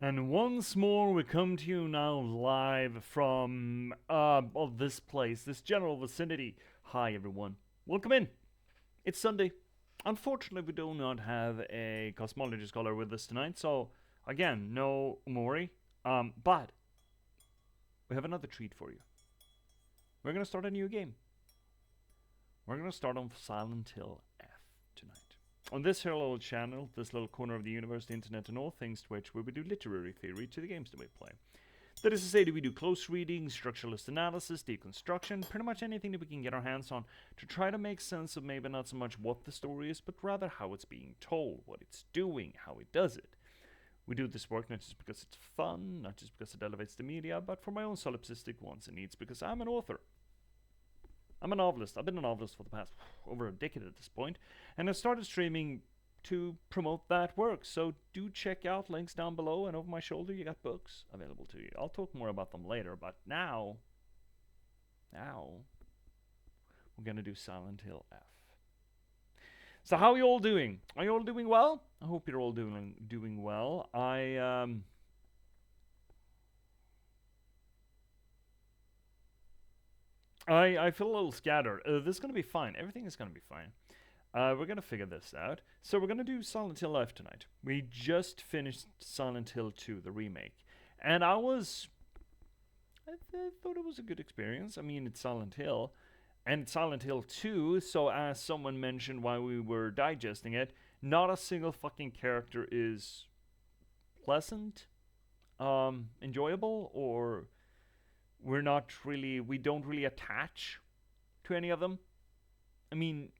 And once more, we come to you now live from this place, this general vicinity. Hi, everyone. Welcome in. It's Sunday. Unfortunately, we do not have a cosmology scholar with us tonight, so again, no Mori. But we have another treat for you. We're gonna start a new game. We're gonna start on Silent Hill F tonight. On this here little channel, this little corner of the universe, the internet, and all things to which, where we do literary theory to the games that we play. That is to say, that we do close reading, structuralist analysis, deconstruction, pretty much anything that we can get our hands on to try to make sense of maybe not so much what the story is, but rather how it's being told, what it's doing, how it does it. We do this work not just because it's fun, not just because it elevates the media, but for my own solipsistic wants and needs, because I'm an author. I'm a novelist. I've been a novelist for the past over a decade at this point, and I started streaming to promote that work. So do check out links down below, and over my shoulder you got books available to you. I'll talk more about them later, but now we're gonna do Silent Hill F. So how are you all doing? Are you all doing well? I hope you're all doing well. I feel a little scattered. This is gonna be fine. Everything is gonna be fine. We're gonna figure this out. So we're gonna do Silent Hill Live tonight. We just finished Silent Hill 2, the remake, and I thought it was a good experience. I mean, it's Silent Hill, and it's Silent Hill 2. So as someone mentioned while we were digesting it, not a single fucking character is pleasant, enjoyable, or we don't really attach to any of them. I mean,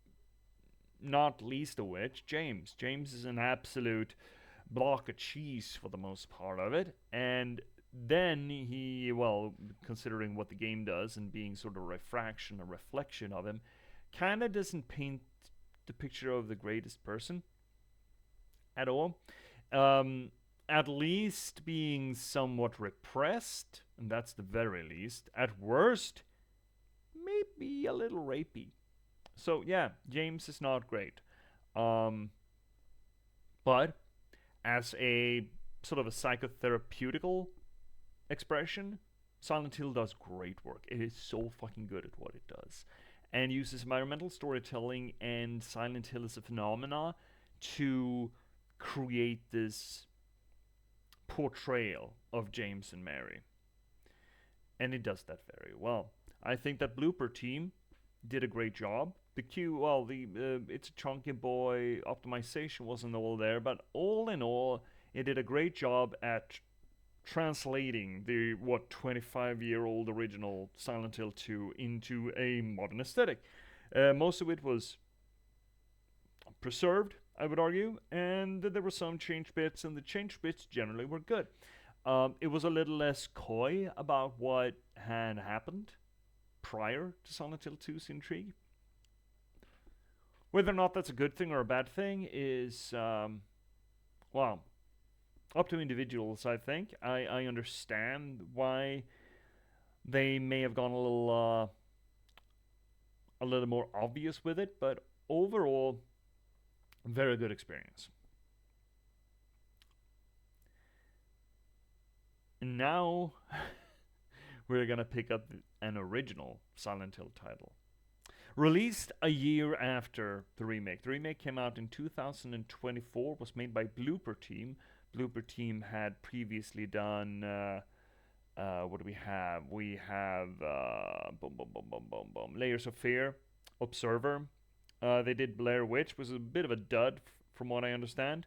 not least of which, James. James is an absolute block of cheese for the most part of it. And then he, well, considering what the game does and being sort of a reflection of him, kind of doesn't paint the picture of the greatest person at all. At least being somewhat repressed, and that's the very least. At worst, maybe a little rapey. So yeah, James is not great. But as a sort of a psychotherapeutical expression, Silent Hill does great work. It is so fucking good at what it does, and uses environmental storytelling and Silent Hill as a phenomena to create this portrayal of James and Mary, and it does that very well. I think that Blooper team did a great job. It's a chunky boy optimization wasn't all there, but all in all, it did a great job at translating the 25-year-old original Silent Hill 2 into a modern aesthetic. Most of it was preserved, I would argue, and there were some change bits, and the change bits generally were good. It was a little less coy about what had happened prior to Silent Hill 2's intrigue. Whether or not that's a good thing or a bad thing is, well, up to individuals, I think. I understand why they may have gone a little more obvious with it, but overall, very good experience. And now we're gonna pick up an original Silent Hill title, released a year after the remake. The remake came out in 2024, was made by Blooper Team. Blooper Team had previously done, what do we have? We have, Layers of Fear, Observer. They did Blair Witch, was a bit of a dud from what I understand.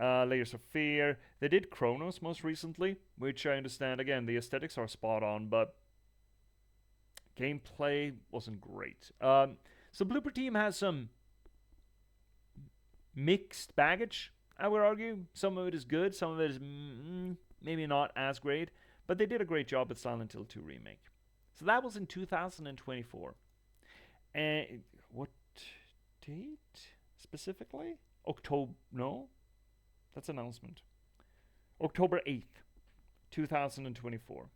Layers of Fear. They did Chronos most recently, which I understand, again, the aesthetics are spot on, but gameplay wasn't great. So Blooper Team has some mixed baggage, I would argue. Some of it is good, some of it is maybe not as great, but they did a great job at Silent Hill 2 Remake. So that was in 2024. And what date specifically? No, that's announcement. October 8th, 2024.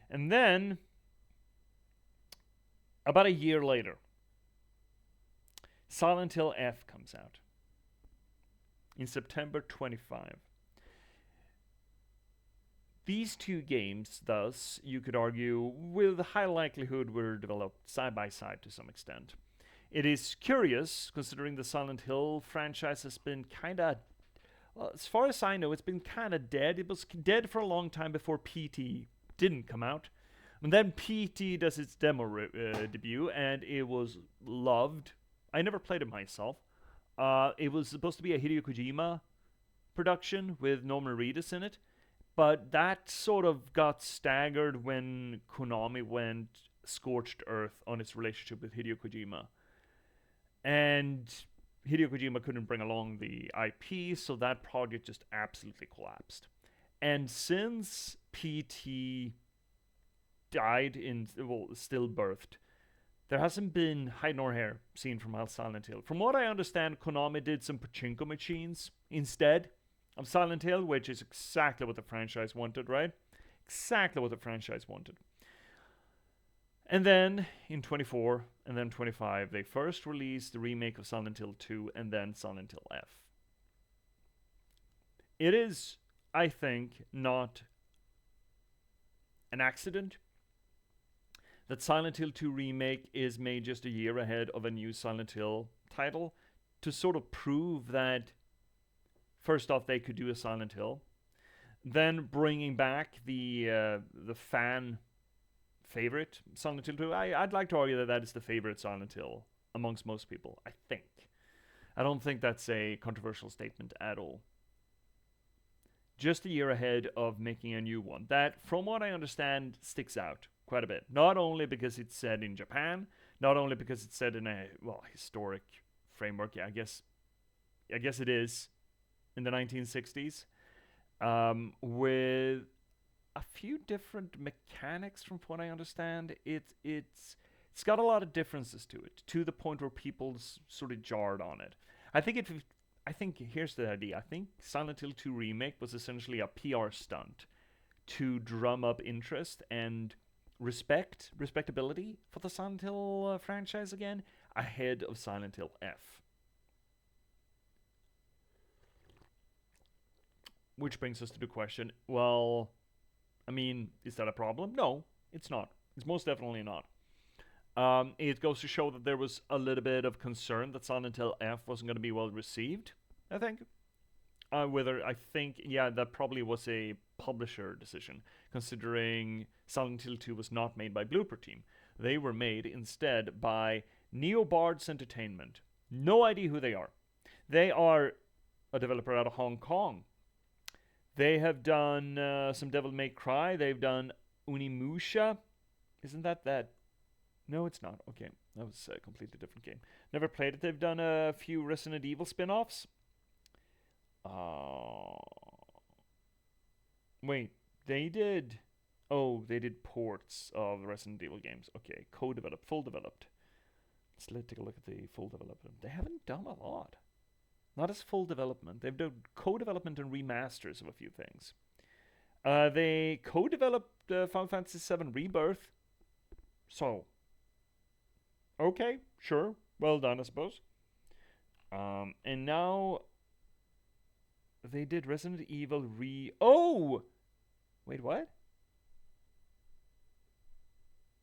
And then, about a year later, Silent Hill F comes out in September 25. These two games, thus, you could argue, with high likelihood were developed side by side to some extent. It is curious, considering the Silent Hill franchise has been kinda, well, as far as I know, it's been kinda dead. It was dead for a long time before PT didn't come out. And then PT does its demo debut, and it was loved. I never played it myself. It was supposed to be a Hideo Kojima production with Norman Reedus in it, but that sort of got staggered when Konami went scorched earth on its relationship with Hideo Kojima. And Hideo Kojima couldn't bring along the IP, so that project just absolutely collapsed. And since PT died in, well, stillbirthed, there hasn't been hide nor hair seen from Silent Hill. From what I understand, Konami did some pachinko machines instead of Silent Hill, which is exactly what the franchise wanted, right? Exactly what the franchise wanted. And then in 24 and then 25, they first released the remake of Silent Hill 2 and then Silent Hill F. It is, I think, not an accident that Silent Hill 2 Remake is made just a year ahead of a new Silent Hill title to sort of prove that, first off, they could do a Silent Hill, then bringing back the fan favorite Silent Hill 2. I'd like to argue that that is the favorite Silent Hill amongst most people, I think. I don't think that's a controversial statement at all. Just a year ahead of making a new one that, from what I understand, sticks out quite a bit. Not only because it's set in Japan, not only because it's set in a, well, historic framework. Yeah, I guess it is in the 1960s, with a few different mechanics. From what I understand, it's got a lot of differences to it, to the point where people sort of jarred on it. I think here's the idea. I think Silent Hill 2 Remake was essentially a PR stunt to drum up interest and respectability for the Silent Hill franchise again, ahead of Silent Hill F. Which brings us to the question, well, I mean, is that a problem? No, it's not. It's most definitely not. It goes to show that there was a little bit of concern that Silent Hill F wasn't going to be well received, I think. That probably was a publisher decision, considering Silent Hill 2 was not made by Blooper Team. They were made instead by NeoBards Entertainment. No idea who they are. They are a developer out of Hong Kong. They have done some Devil May Cry. They've done Unimusha. Isn't that? No, it's not. Okay, that was a completely different game. Never played it. They've done a few Resident Evil spin-offs. Wait, they did ports of Resident Evil games. Okay, co-developed, full developed. Let's take a look at the full development. They haven't done a lot. Not as full development. They've done co-development and remasters of a few things. They co-developed Final Fantasy VII Rebirth. So, okay, sure. Well done, I suppose. And now they did Resident Evil Oh! Wait, what?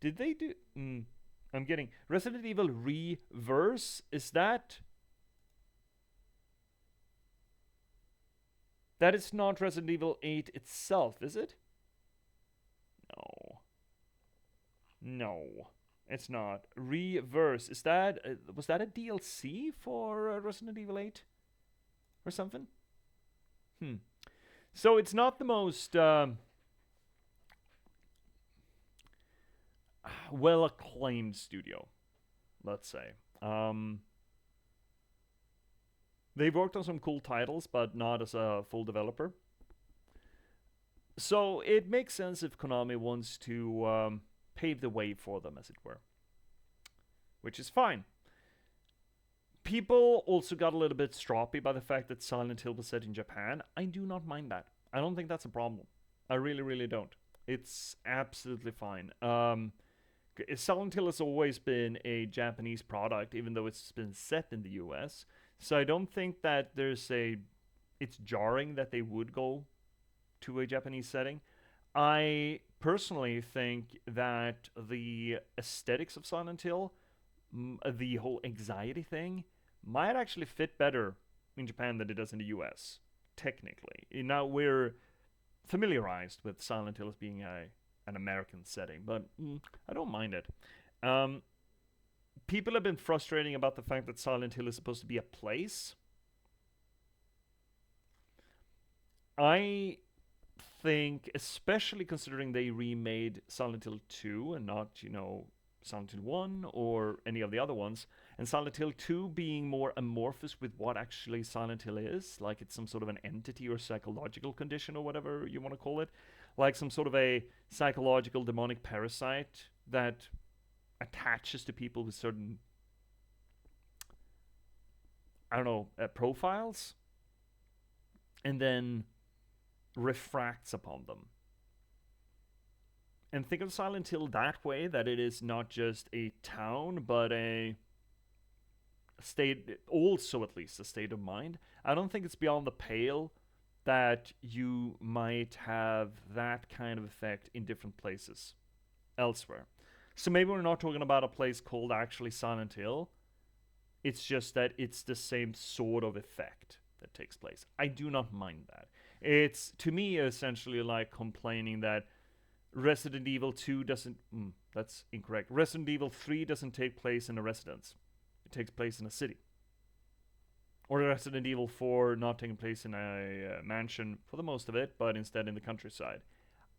Did they do... I'm getting... Resident Evil Reverse? Is that... That is not Resident Evil 8 itself, is it? No, it's not. Reverse. Is that... was that a DLC for Resident Evil 8? Or something? So it's not the most... well-acclaimed studio, let's say. They've worked on some cool titles, but not as a full developer. So it makes sense if Konami wants to pave the way for them, as it were. Which is fine. People also got a little bit stroppy by the fact that Silent Hill was set in Japan. I do not mind that. I don't think that's a problem. I really, really don't. It's absolutely fine. Silent Hill has always been a Japanese product, even though it's been set in the US. So I don't think that it's jarring that they would go to a Japanese setting. I personally think that the aesthetics of Silent Hill, the whole anxiety thing, might actually fit better in Japan than it does in the US, technically. Now we're familiarized with Silent Hill as being an American setting, but I don't mind it. Um, People have been frustrating about the fact that Silent Hill is supposed to be a place. I think, especially considering they remade Silent Hill 2 and not, Silent Hill 1 or any of the other ones, and Silent Hill 2 being more amorphous with what actually Silent Hill is, like it's some sort of an entity or psychological condition or whatever you want to call it, like some sort of a psychological demonic parasite that attaches to people with certain, I don't know, profiles, and then refracts upon them. And think of Silent Hill that way, that it is not just a town, but a state, also at least a state of mind. I don't think it's beyond the pale that you might have that kind of effect in different places elsewhere. So maybe we're not talking about a place called actually Silent Hill. It's just that it's the same sort of effect that takes place. I do not mind that. It's, to me, essentially like complaining that Resident Evil 2 doesn't... that's incorrect. Resident Evil 3 doesn't take place in a residence. It takes place in a city. Or Resident Evil 4 not taking place in a mansion for the most of it, but instead in the countryside.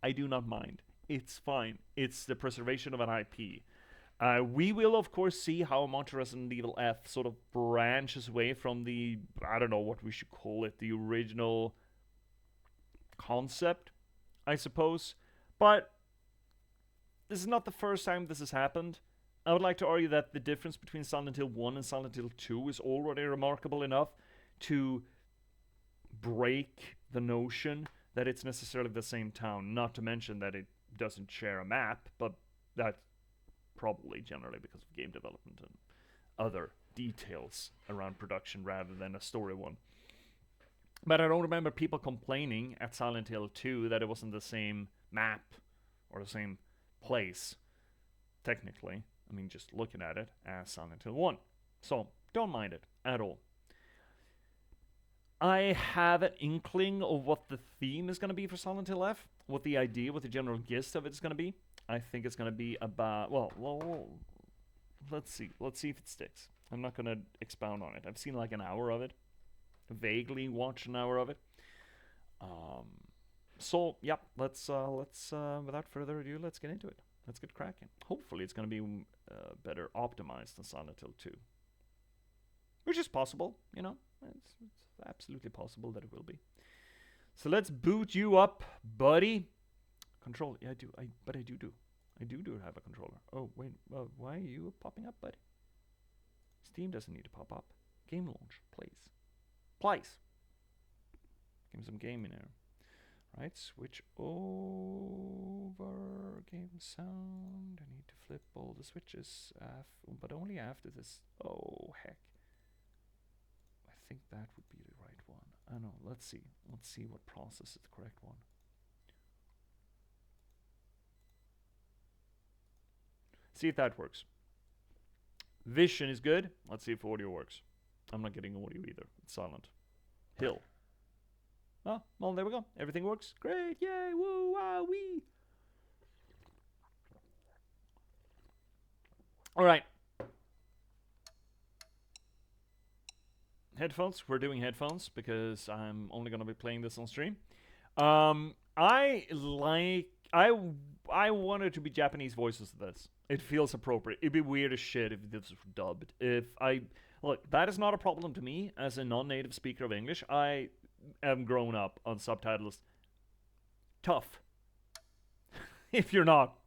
I do not mind. It's fine. It's the preservation of an IP. We will, of course, see how much Resident Evil F sort of branches away from the, I don't know what we should call it, the original concept, I suppose. But this is not the first time this has happened. I would like to argue that the difference between Silent Hill 1 and Silent Hill 2 is already remarkable enough to break the notion that it's necessarily the same town, not to mention that it doesn't share a map, but that's probably generally because of game development and other details around production rather than a story one. But I don't remember people complaining at Silent Hill 2 that it wasn't the same map or the same place, technically. I mean, just looking at it as Silent Hill 1. So, don't mind it at all. I have an inkling of what the theme is going to be for Silent Hill F, what the idea, what the general gist of it is going to be. I think it's going to be about, well, let's see. Let's see if it sticks. I'm not going to expound on it. I've seen like an hour of it. Vaguely watched an hour of it. So, yeah, let's without further ado, let's get into it. Let's get cracking. Hopefully it's going to be better optimized than Silent Hill 2. Which is possible, you know. It's absolutely possible that it will be. So let's boot you up, buddy. Control. Yeah, I do. I do have a controller. Oh, wait. Why are you popping up, buddy? Steam doesn't need to pop up. Game launch, please. Please. Give me some game in there. Right, switch over. Game sound. I need to flip all the switches. But only after this. Oh, heck. I think that would be the right one. I know. Let's see. Let's see what process is the correct one. See if that works. Vision is good. Let's see if audio works. I'm not getting audio either. It's silent. Hill. Oh, well, there we go. Everything works. Great. Yay. Woo. Wow. Wee. All right. Headphones. We're doing headphones because I'm only going to be playing this on stream. I wanted to be Japanese voices of this. It feels appropriate. It'd be weird as shit if this was dubbed. Look, that is not a problem to me as a non-native speaker of English. I am grown up on subtitles. Tough. If you're not,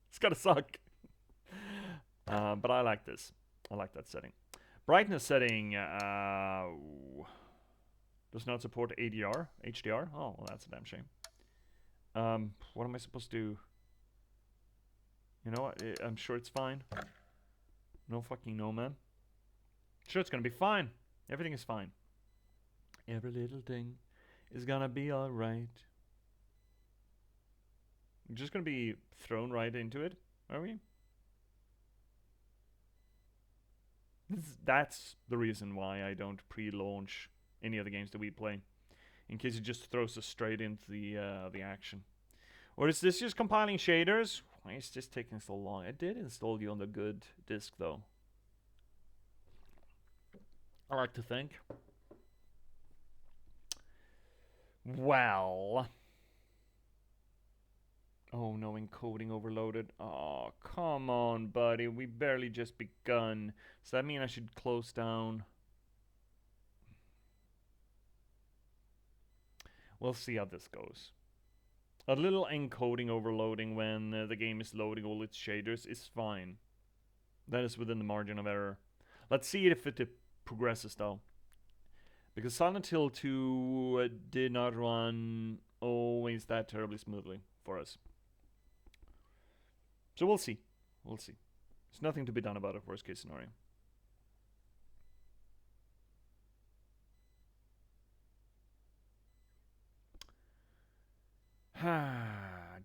it's gonna suck. But I like this. I like that setting. Brightness setting does not support HDR. Oh, well, that's a damn shame. What am I supposed to do? You know what? I'm sure it's fine. No fucking no, man. Sure, it's gonna be fine. Everything is fine. Every little thing is gonna be alright. We're just gonna be thrown right into it, are we? That's the reason why I don't pre-launch any of the games that we play, in case it just throws us straight into the action. Or is this just compiling shaders? Why is this taking so long? I did install you on the good disk though. I like to think. Well. Oh no, encoding overloaded. Oh, come on, buddy. We barely just begun. Does that mean I should close down? We'll see how this goes. A little encoding overloading when the game is loading all its shaders is fine. That is within the margin of error. Let's see if it progresses though. Because Silent Hill 2 did not run always that terribly smoothly for us. So we'll see. We'll see. There's nothing to be done about it, worst case scenario.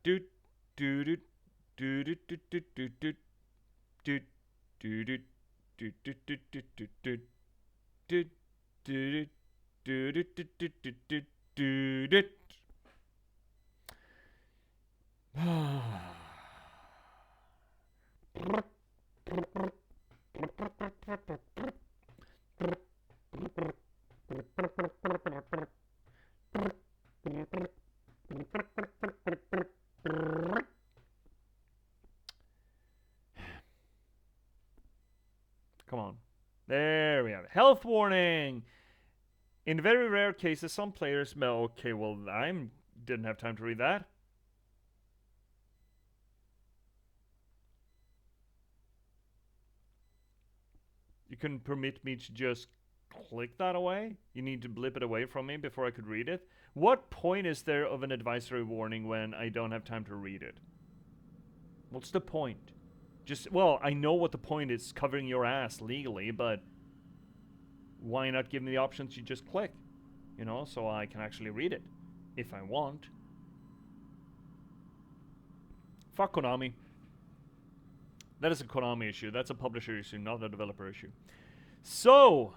Doot doot doot doot doot doot doot doot doot doot doot doot doot doot doot doot doot doot. Come on. There we have it. Health warning! In very rare cases, some players may... Okay, well, didn't have time to read that. You couldn't permit me to just click that away? You need to blip it away from me before I could read it? What point is there of an advisory warning when I don't have time to read it? What's the point? Just, well, I know what the point is, covering your ass legally, but why not give me the option to just click? You know, so I can actually read it, if I want. Fuck Konami. That is a Konami issue. That's a publisher issue, not a developer issue. So,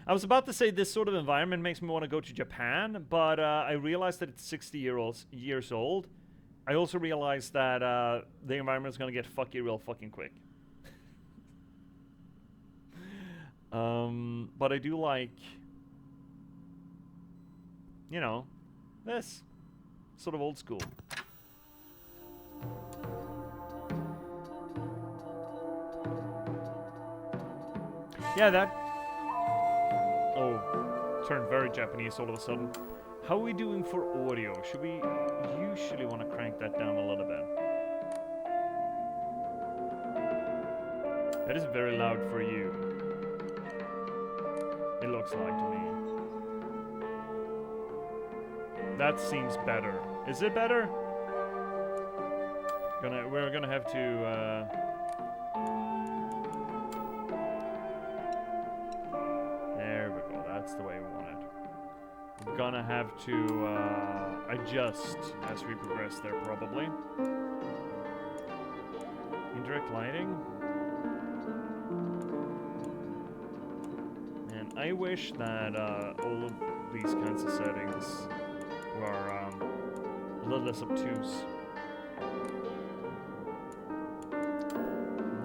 I was about to say this sort of environment makes me want to go to Japan, but I realized that it's 60 years old. I also realized that the environment is going to get fucky real fucking quick. But I do like, you know, this sort of old school. Yeah, that... Oh, turned very Japanese all of a sudden. How are we doing for audio? Should we usually want to crank that down a little bit? That is very loud for you. It looks like to me. That seems better. Is it better? We're gonna have to there we go, that's the way we want it. We're gonna have to adjust as we progress there probably. Indirect lighting. And I wish that all of these kinds of settings were a little less obtuse.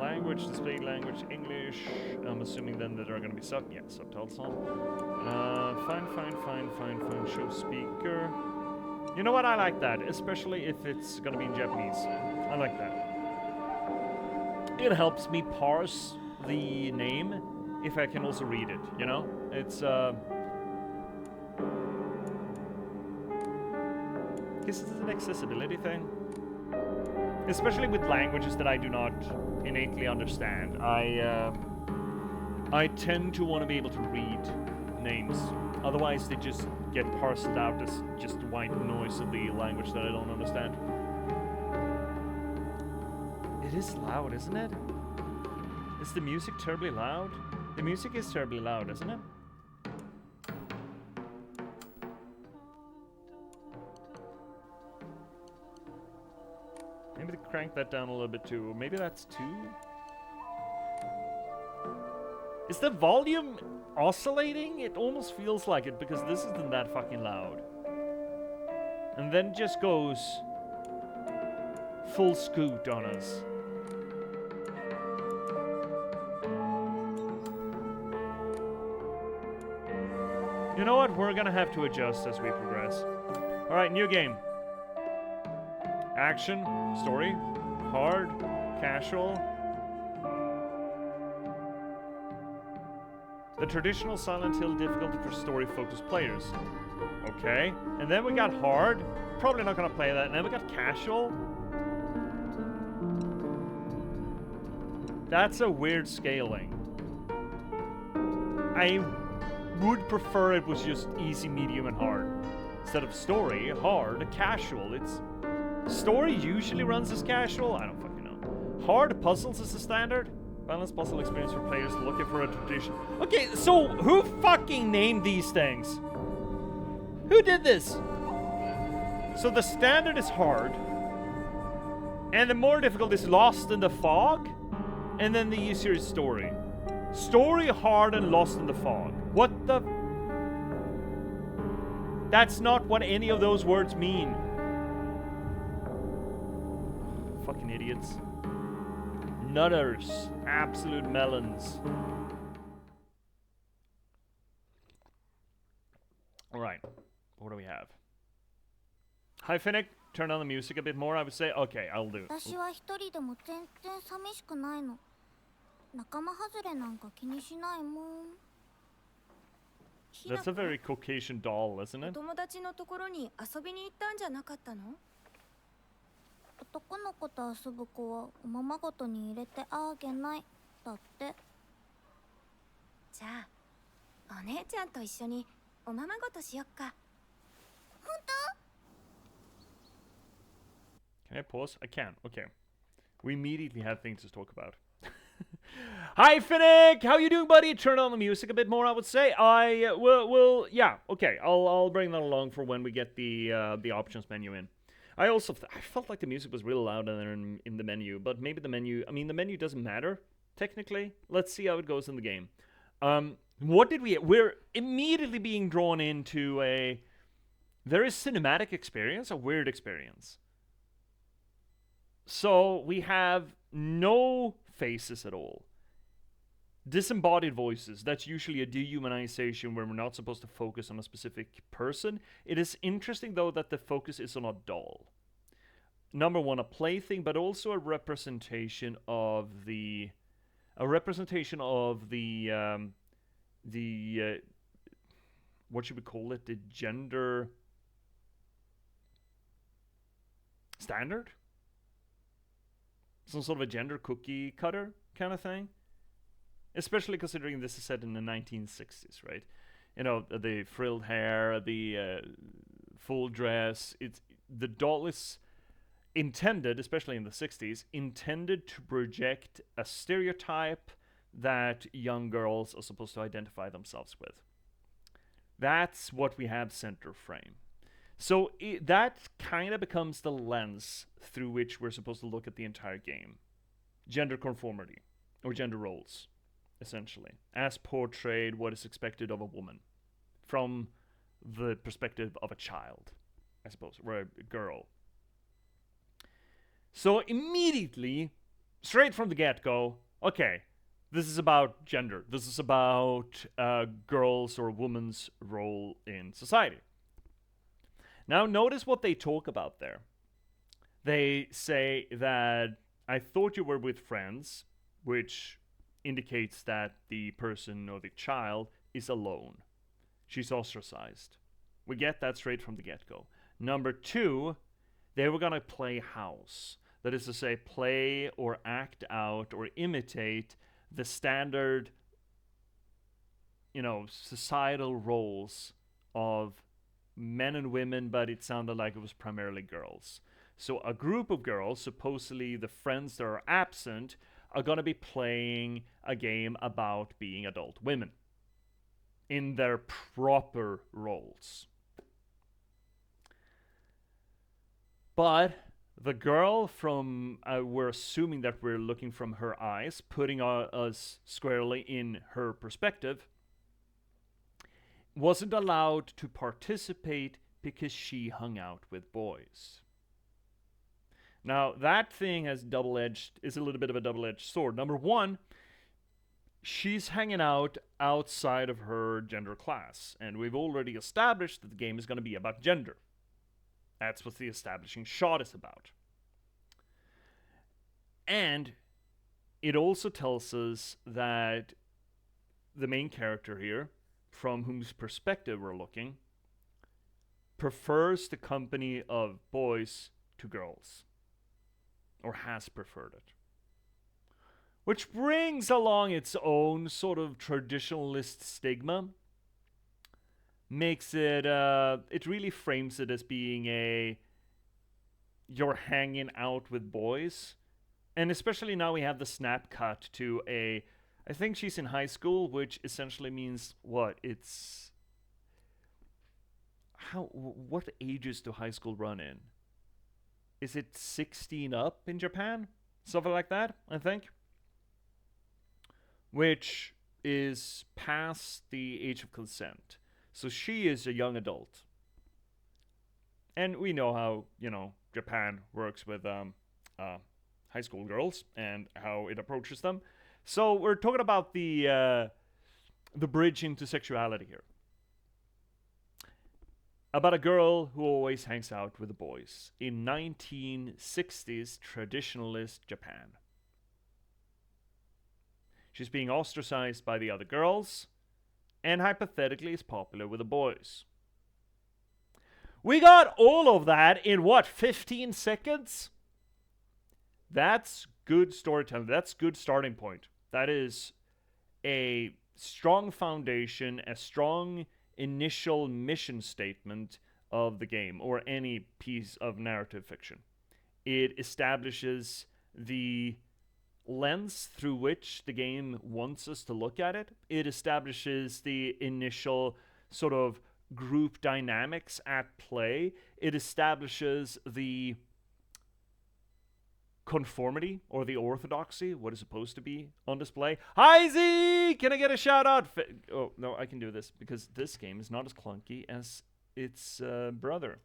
Language, display language, English. I'm assuming then that there are going to be subtitles on. Fine. Show speaker. You know what? I like that, especially if it's going to be in Japanese. I like that. It helps me parse the name if I can also read it, you know? It's, this is an accessibility thing. Especially with languages that I do not innately understand. I tend to want to be able to read names. Otherwise, they just get parceled out as just white noise of the language that I don't understand. It is loud, isn't it? Is the music terribly loud? The music is terribly loud, isn't it? crank that down a little bit too. Maybe that's 2? Is the volume oscillating? It almost feels like it because this isn't that fucking loud. And then just goes full scoot on us. You know what? We're gonna have to adjust as we progress. Alright, new game. Action, story, hard, casual. The traditional Silent Hill difficulty for story-focused players. Okay. And then we got hard. Probably not gonna play that. And then we got casual. That's a weird scaling. I would prefer it was just easy, medium, and hard. Instead of story, hard, casual. It's... Story usually runs as casual? I don't fucking know. Hard puzzles is the standard. Balanced puzzle experience for players looking for a tradition. Okay, so who fucking named these things? Who did this? So the standard is hard. And the more difficult is Lost in the Fog. And then the easier is story. Story, hard, and Lost in the Fog. What the... That's not what any of those words mean. Fucking idiots. Nutters. Absolute melons. Alright. What do we have? Hi, Finnick. Turn on the music a bit more, I would say. Okay, I'll do it. That's a very Caucasian doll, isn't it? 男の子と遊ぶ子はおままごとに入れてあげないだって。じゃあお姉ちゃんと一緒におままごとしよっか。本当? Can I pause? I can. Okay. We immediately have things to talk about. Hi, Finnick! How you doing, buddy? Turn on the music a bit more, I would say. I will yeah, okay. I'll bring that along for when we get the options menu in. I also I felt like the music was real loud in the menu, but maybe the menu, I mean, the menu doesn't matter, technically. Let's see how it goes in the game. What did we're immediately being drawn into a very cinematic experience, a weird experience. So we have no faces at all. Disembodied voices, that's usually a dehumanization where we're not supposed to focus on a specific person. It is interesting, though, that the focus is on a doll. Number one, a plaything, but also a representation of the... what should we call it? The gender... standard? Some sort of a gender cookie cutter kind of thing. Especially considering this is set in the 1960s, right? You know, the frilled hair, the full dress. It's the doll is intended, especially in the 60s, intended to project a stereotype that young girls are supposed to identify themselves with. That's what we have center frame. So that kind of becomes the lens through which we're supposed to look at the entire game. Gender conformity, or gender roles, essentially, as portrayed what is expected of a woman from the perspective of a child, I suppose, or a girl. So immediately, straight from the get-go, okay, this is about gender. This is about girls' or a woman's role in society. Now notice what they talk about there. They say that I thought you were with friends, which indicates that the person or the child is alone. She's ostracized. We get that straight from the get-go. Number two, they were going to play house. That is to say, play or act out or imitate the standard, you know, societal roles of men and women, but it sounded like it was primarily girls. So a group of girls, supposedly the friends that are absent, are going to be playing a game about being adult women in their proper roles. But the girl from, we're assuming that we're looking from her eyes, putting us squarely in her perspective, wasn't allowed to participate because she hung out with boys. Now, that thing is a little bit of a double-edged sword. Number one, she's hanging out outside of her gender class, and we've already established that the game is going to be about gender. That's what the establishing shot is about. And it also tells us that the main character here, from whose perspective we're looking, prefers the company of boys to girls, or has preferred it. Which brings along its own sort of traditionalist stigma. Makes it, it really frames it as being you're hanging out with boys. And especially now we have the snap cut to I think she's in high school, which essentially means what? What ages do high school run in? Is it 16 up in Japan? Something like that, I think. Which is past the age of consent. So she is a young adult. And we know how, Japan works with high school girls and how it approaches them. So we're talking about the bridge into sexuality here. About a girl who always hangs out with the boys in 1960s traditionalist Japan. She's being ostracized by the other girls, and hypothetically is popular with the boys. We got all of that in what, 15 seconds? That's good storytelling. That's good starting point. That is a strong foundation, a strong initial mission statement of the game, or any piece of narrative fiction. It establishes the lens through which the game wants us to look at it. It establishes the initial sort of group dynamics at play. It establishes the conformity or the orthodoxy, what is supposed to be on display. Hi Z! Can I get a shout out? Oh, no, I can do this because this game is not as clunky as its brother.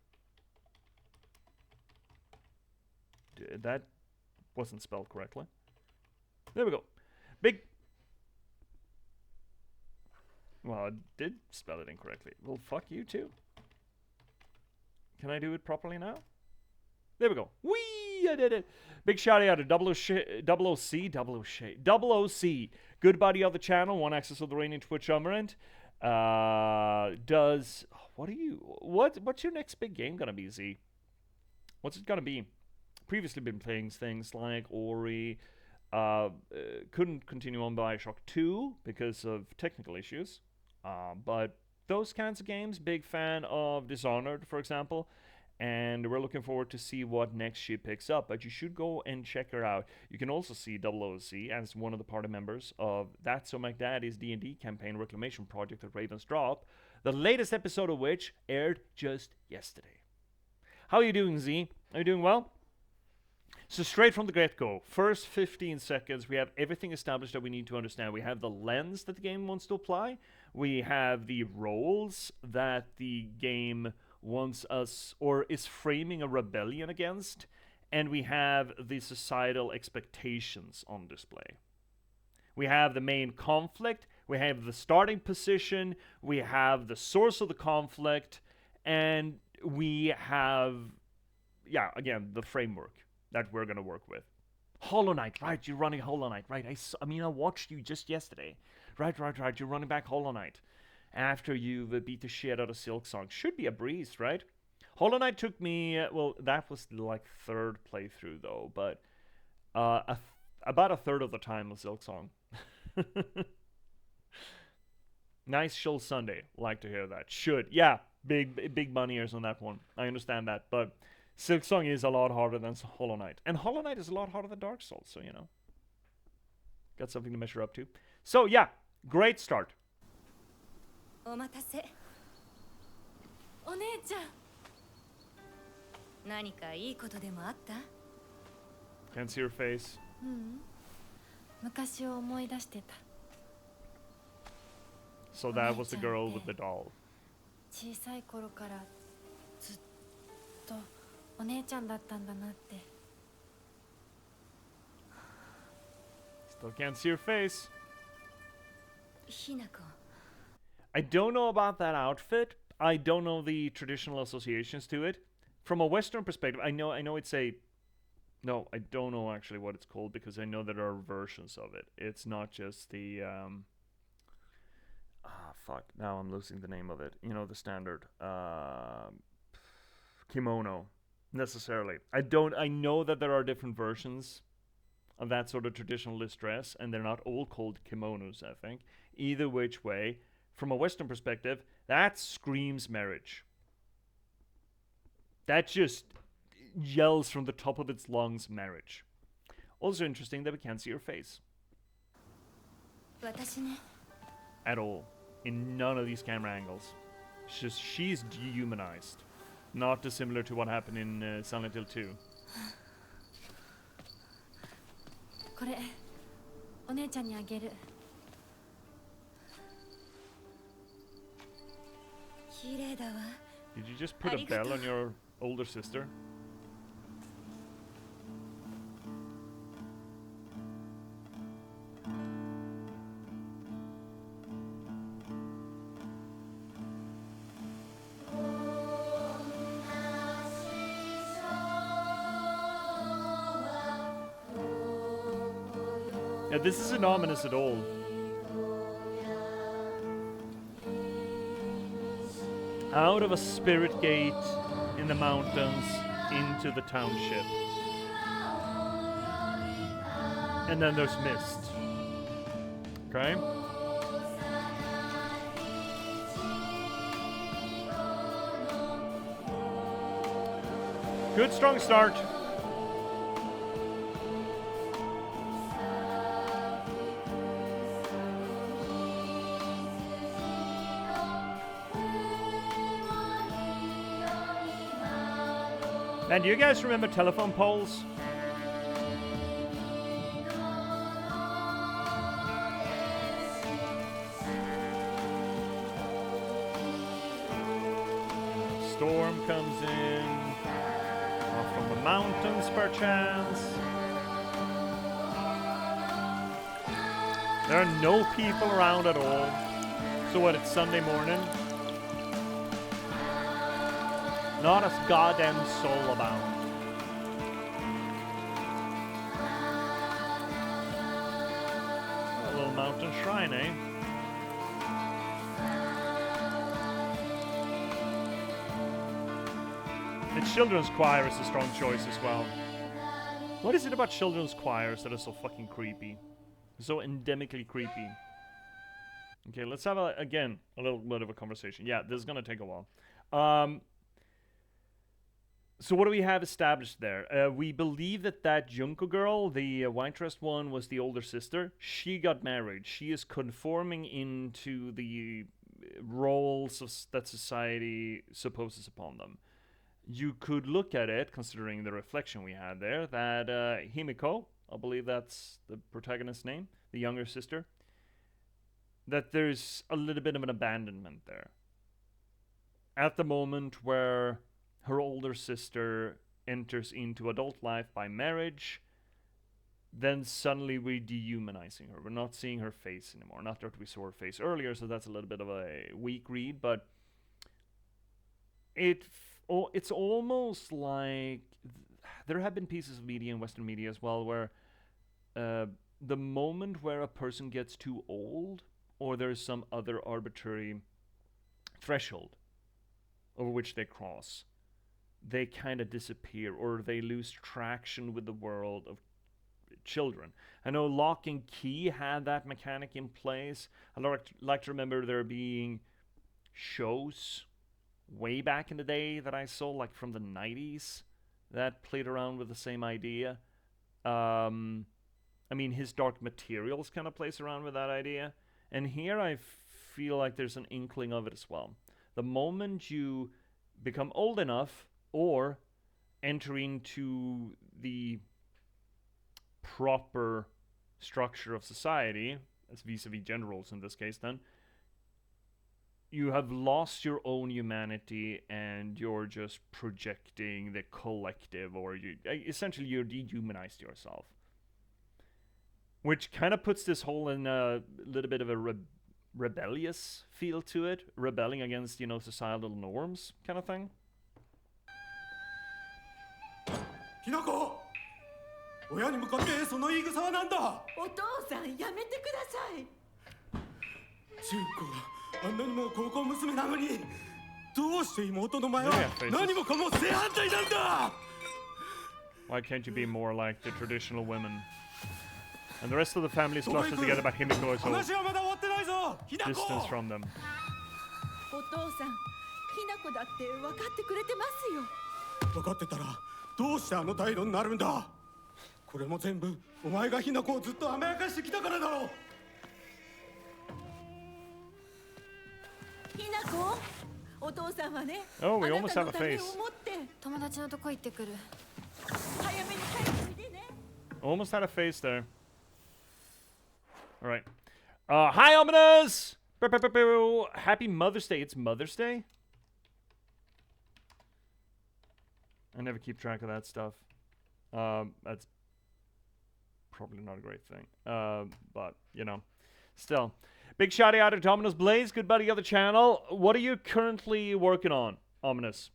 That wasn't spelled correctly. There we go. Well, I did spell it incorrectly. Well, fuck you too. Can I do it properly now? There we go. Whee! I did it. Big shout out to Double OC. Good buddy of the channel, one access of the reigning Twitch Umbrant. What's your next big game gonna be, Z? What's it gonna be? Previously been playing things like Ori. Couldn't continue on Bioshock 2 because of technical issues. But those kinds of games, big fan of Dishonored, for example. And we're looking forward to see what next she picks up. But you should go and check her out. You can also see Double OC as one of the party members of That's So McDaddy's D&D campaign reclamation project at Raven's Drop, the latest episode of which aired just yesterday. How are you doing, Z? Are you doing well? So straight from the get-go, first 15 seconds, we have everything established that we need to understand. We have the lens that the game wants to apply. We have the roles that the game wants us, or is framing a rebellion against. And we have the societal expectations on display. We have the main conflict. We have the starting position. We have the source of the conflict. And we have, again, the framework that we're going to work with. Hollow Knight, right? You're running Hollow Knight, right? I watched you just yesterday. Right. You're running back Hollow Knight after you've beat the shit out of Silksong. Should be a breeze, right? Hollow Knight took me, that was like third playthrough though, but about a third of the time was Silksong. Nice Show Sunday. Like to hear that. Should. Yeah, big money ears on that one. I understand that, but Silksong is a lot harder than Hollow Knight. And Hollow Knight is a lot harder than Dark Souls, so, got something to measure up to. So, yeah, great start. お待たせ。お姉ちゃん。何かいいことでもあった？ Can't see her face. 昔を思い出してた。 So that was the girl with the doll. 小さい頃からずっとお姉ちゃんだったんだなって。 Still can't see her face. ひなこ。 I don't know about that outfit. I don't know the traditional associations to it. From a Western perspective, I know it's a... No, I don't know actually what it's called because I know there are versions of it. It's not just the... fuck. Now I'm losing the name of it. You know, the standard kimono, necessarily. I know that there are different versions of that sort of traditionalist dress, and they're not all called kimonos, I think. Either which way, from a Western perspective, that screams marriage. That just yells from the top of its lungs marriage. Also interesting that we can't see her face. 私ね。 At all. In none of these camera angles. She's dehumanized. Not dissimilar to what happened in Silent Hill 2. これお姉ちゃんにあげる。 綺麗だわ。 Did you just put a bell on your older sister? Yeah, this isn't ominous at all. Out of a spirit gate in the mountains into the township. And then there's mist. Okay? Good strong start. And do you guys remember telephone poles? Storm comes in off from the mountains, perchance. There are no people around at all. So what, it's Sunday morning? Not a goddamn soul about. A little mountain shrine, eh? The children's choir is a strong choice as well. What is it about children's choirs that are so fucking creepy? So endemically creepy. Okay, let's have, again, a little bit of a conversation. Yeah, this is gonna take a while. So what do we have established there? We believe that Junko girl, the white-dressed one, was the older sister. She got married. She is conforming into the roles that society supposes upon them. You could look at it, considering the reflection we had there, that Himiko, I believe that's the protagonist's name, the younger sister, that there's a little bit of an abandonment there. At the moment where her older sister enters into adult life by marriage, then suddenly we're dehumanizing her. We're not seeing her face anymore. Not that we saw her face earlier, so that's a little bit of a weak read, but it's almost like there have been pieces of media in Western media as well where the moment where a person gets too old, or there's some other arbitrary threshold over which they cross, they kind of disappear, or they lose traction with the world of children. I know Lock and Key had that mechanic in place. I like to remember there being shows way back in the day that I saw, like from the 90s, that played around with the same idea. I mean, His Dark Materials kind of plays around with that idea. And here I feel like there's an inkling of it as well. The moment you become old enough, or enter into the proper structure of society, as vis-a-vis gender roles in this case, then you have lost your own humanity and you're just projecting the collective, or essentially you're dehumanized yourself. Which kind of puts this whole in a little bit of a rebellious feel to it, rebelling against, societal norms kind of thing. ひなこ、親に向かってその言い草はなんだ。お父さんやめてください。純子があんなにも高校娘なのに、どうして妹の前は何もかも正反対なんだ。 Why can't you be more like the traditional women? And the rest of the family is clustered together, but Himiko is so distance from them. お父さん、ひなこだって分かってくれてますよ。分かってたらどうしてあの態度になるんだ。これも全部お前がひなこをずっと甘やかしてきたからだろう。ひなこ、お父さんはね、 Oh, あ we な almost た have の a ためを face. 思って友達のとこ行ってくる。早めに帰ってみてね。 Almost had a face there. All right. Hi, Ominous! Happy Mother's Day. It's Mother's Day? I never keep track of that stuff. That's probably not a great thing. But, still. Big shout out to Dominus Blaze, good buddy of the channel. What are you currently working on, Ominous,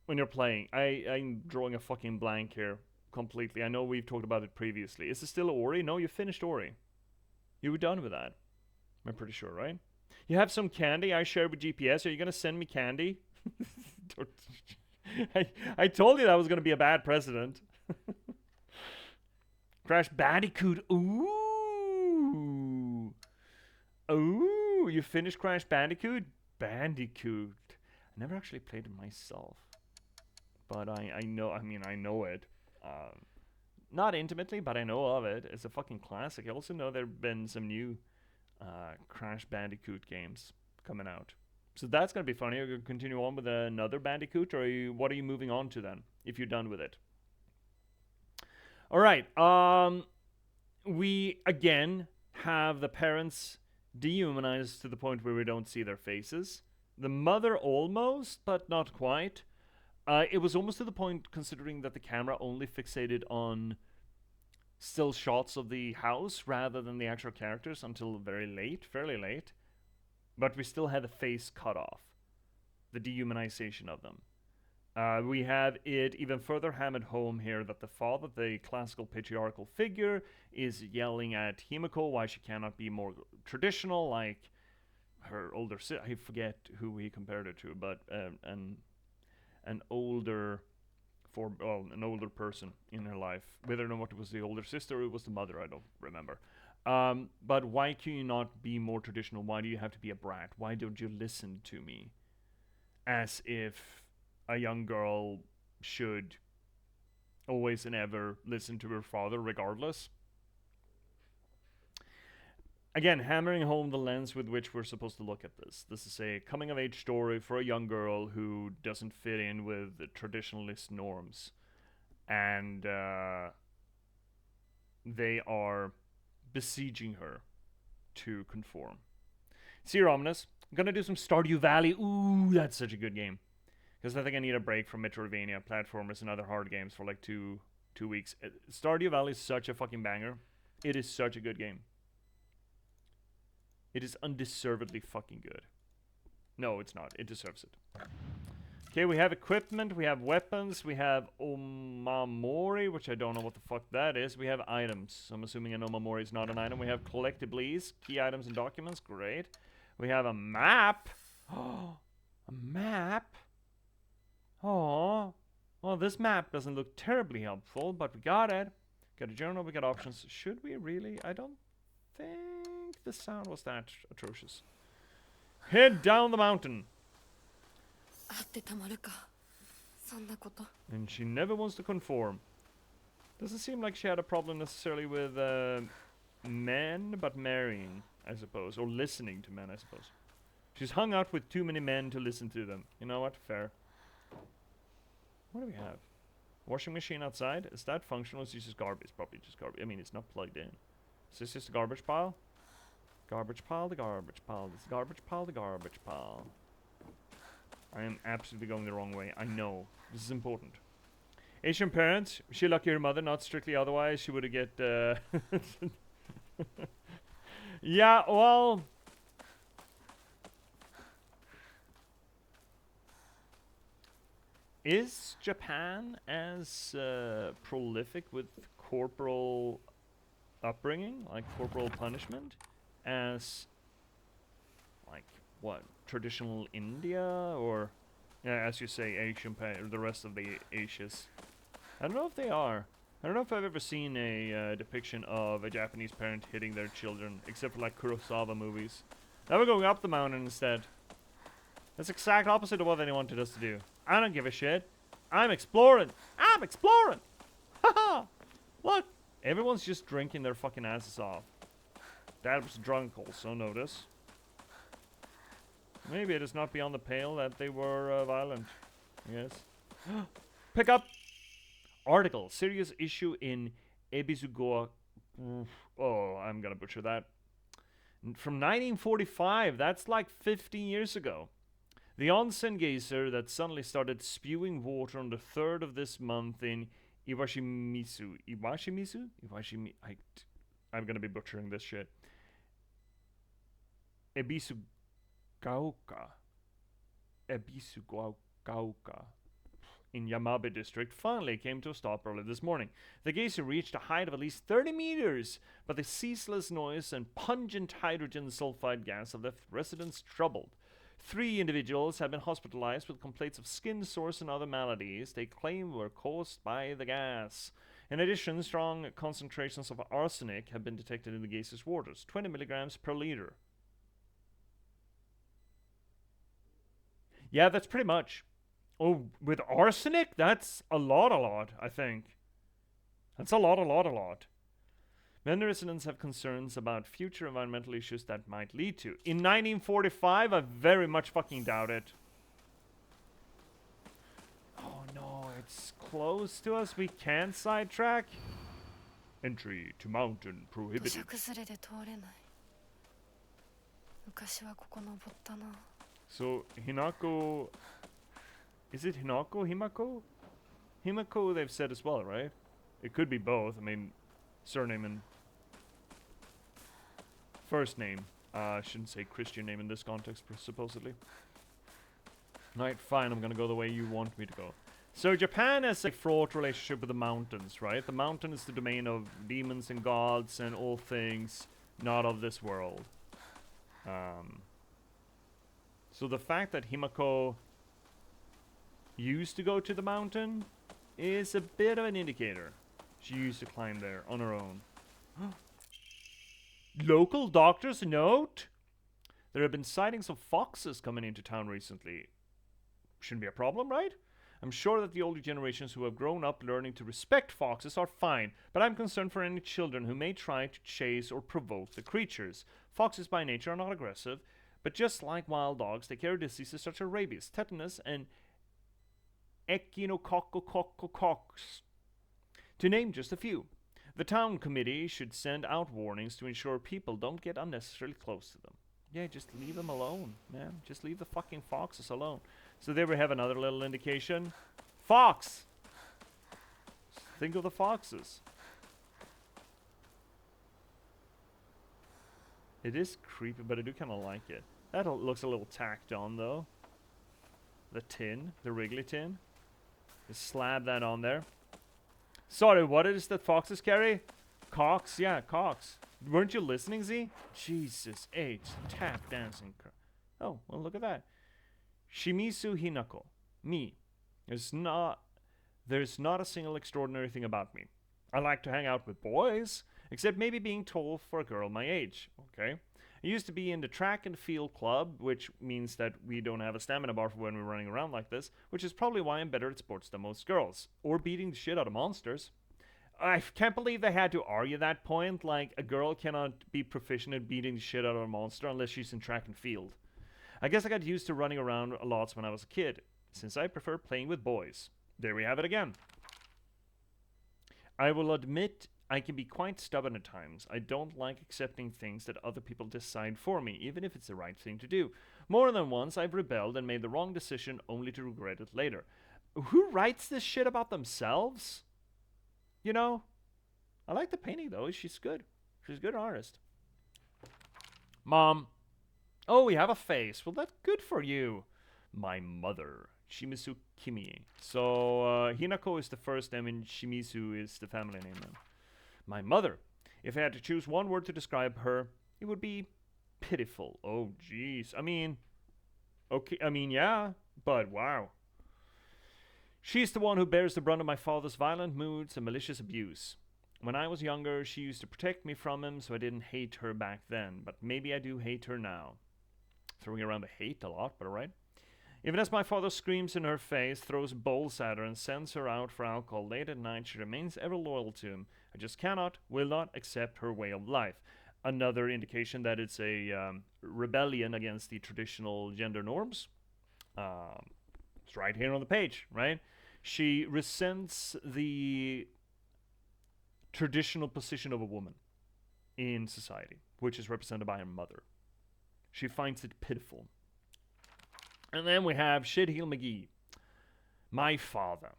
when you're playing? I'm drawing a fucking blank here completely. I know we've talked about it previously. Is it still Ori? No, you finished Ori. You were done with that. I'm pretty sure, right? You have some candy I shared with J.P.S. Are you going to send me candy? I told you that was going to be a bad precedent. Crash Bandicoot. Ooh. Ooh, you finished Crash Bandicoot? Bandicoot. I never actually played it myself. But I know it. Not intimately, but I know of it. It's a fucking classic. I also know there have been some new Crash Bandicoot games coming out. So that's going to be funny. Are you going to continue on with another Bandicoot? Or what are you moving on to then, if you're done with it? Alright. We, again, have the parents dehumanized to the point where we don't see their faces. The mother almost, but not quite. It was almost to the point, considering that the camera only fixated on still shots of the house rather than the actual characters until fairly late. But we still had the face cut off. The dehumanization of them. We have it even further hammered home here that the father, the classical patriarchal figure, is yelling at Himiko why she cannot be more traditional, like her older sister. I forget who he compared it to, but an older person in her life. Whether or not it was the older sister or it was the mother, I don't remember. But why can you not be more traditional? Why do you have to be a brat? Why don't you listen to me? As if a young girl should always and ever listen to her father regardless. Again, hammering home the lens with which we're supposed to look at this. This is a coming-of-age story for a young girl who doesn't fit in with the traditionalist norms. And they are besieging her to conform. See you, Ominous. I'm gonna do some Stardew Valley. Ooh, that's such a good game. Because I think I need a break from Metroidvania, platformers, and other hard games for like two weeks. Stardew Valley is such a fucking banger. It is such a good game. It is undeservedly fucking good. No, it's not. It deserves it. Okay, we have equipment, we have weapons, we have Omamori, which I don't know what the fuck that is. We have items. I'm assuming an Omamori is not an item. We have collectibles, key items and documents. Great. We have a map. Oh, a map. Oh, well, this map doesn't look terribly helpful, but we got it. Got a journal, we got options. Should we really? I don't think the sound was that atrocious. Head down the mountain. And she never wants to conform. Doesn't seem like she had a problem necessarily with men, but marrying, I suppose. Or listening to men, I suppose. She's hung out with too many men to listen to them. You know what? Fair. What do we have? Washing machine outside? Is that functional? It's just garbage. It's probably just garbage. I mean, it's not plugged in. Is this just a garbage pile? Garbage pile, the garbage pile. This garbage pile, the garbage pile. I am absolutely going the wrong way. I know. This is important. Asian parents. She lucky her mother, not strictly otherwise. She would have get... yeah, well... Is Japan as prolific with corporal upbringing, like corporal punishment, as like what traditional India or, yeah, as you say, Asian or the rest of the Asias? I don't know if they are. I don't know if I've ever seen a depiction of a Japanese parent hitting their children, except for like Kurosawa movies. Now we're going up the mountain instead. That's the exact opposite of what they wanted us to do. I don't give a shit. I'm exploring. I'm exploring. Haha. Look. Everyone's just drinking their fucking asses off. Dad was drunk also, notice. Maybe it is not beyond the pale that they were violent. Yes. Pick up. Article. Serious issue in Ebizugoa. Oh, I'm gonna butcher that. From 1945. That's like 15 years ago. The onsen geyser that suddenly started spewing water on the 3rd of this month in Iwashimizu. Iwashimizu? I'm gonna be butchering this shit. Ebisugaoka. In Yamabe district finally came to a stop early this morning. The geyser reached a height of at least 30 meters, but the ceaseless noise and pungent hydrogen sulfide gas have left residents troubled. 3 individuals have been hospitalized with complaints of skin sores and other maladies they claim were caused by the gas. In addition, strong concentrations of arsenic have been detected in the geyser's waters, 20 milligrams per liter. Yeah, that's pretty much. Oh, with arsenic? That's a lot, I think. That's a lot. Many residents have concerns about future environmental issues that might lead to. In 1945, I very much fucking doubt it. Oh no, it's close to us. We can't sidetrack. Entry to mountain prohibited. So, Hinako... Is it Hinako? Himako? Himako they've said as well, right? It could be both. I mean, surname and first name. I shouldn't say Christian name in this context, supposedly. Alright, fine, I'm gonna go the way you want me to go. So Japan has a fraught relationship with the mountains, right? The mountain is the domain of demons and gods and all things not of this world. So the fact that Himako used to go to the mountain is a bit of an indicator. She used to climb there on her own. Local doctor's note? There have been sightings of foxes coming into town recently. Shouldn't be a problem, right? I'm sure that the older generations who have grown up learning to respect foxes are fine, but I'm concerned for any children who may try to chase or provoke the creatures. Foxes by nature are not aggressive, but just like wild dogs, they carry diseases such as rabies, tetanus, and echinococcus, to name just a few. The town committee should send out warnings to ensure people don't get unnecessarily close to them. Yeah, just leave them alone, man. Just leave the fucking foxes alone. So there we have another little indication. Fox! Think of the foxes. It is creepy, but I do kind of like it. That looks a little tacked on, though. The tin, the Wrigley tin. Just slab that on there. Sorry, what is that foxes carry? Cocks? Yeah, cocks. Weren't you listening, Z? Jesus H. Tap dancing. Oh, well, look at that. Shimizu Hinako. Me. There's not a single extraordinary thing about me. I like to hang out with boys, except maybe being tall for a girl my age. Okay. I used to be in the track and field club, which means that we don't have a stamina bar for when we're running around like this, which is probably why I'm better at sports than most girls. Or beating the shit out of monsters. I can't believe they had to argue that point, like a girl cannot be proficient at beating the shit out of a monster unless she's in track and field. I guess I got used to running around a lot when I was a kid, since I prefer playing with boys. There we have it again. I will admit I can be quite stubborn at times. I don't like accepting things that other people decide for me, even if it's the right thing to do. More than once, I've rebelled and made the wrong decision only to regret it later. Who writes this shit about themselves? You know? I like the painting, though. She's good. She's a good artist. Mom. Oh, we have a face. Well, that's good for you. My mother. Shimizu Kimi. So, Hinako is the first name and Shimizu is the family name then. My mother. If I had to choose one word to describe her, it would be pitiful. Oh, jeez. I mean, okay. I mean, yeah, but wow. She's the one who bears the brunt of my father's violent moods and malicious abuse. When I was younger, she used to protect me from him, so I didn't hate her back then. But maybe I do hate her now. Throwing around the hate a lot, but alright. Even as my father screams in her face, throws bowls at her, and sends her out for alcohol late at night, she remains ever loyal to him. I just cannot, will not accept her way of life. Another indication that it's a rebellion against the traditional gender norms. It's right here on the page, right? She resents the traditional position of a woman in society, which is represented by her mother. She finds it pitiful. And then we have Shitheel McGee. My father.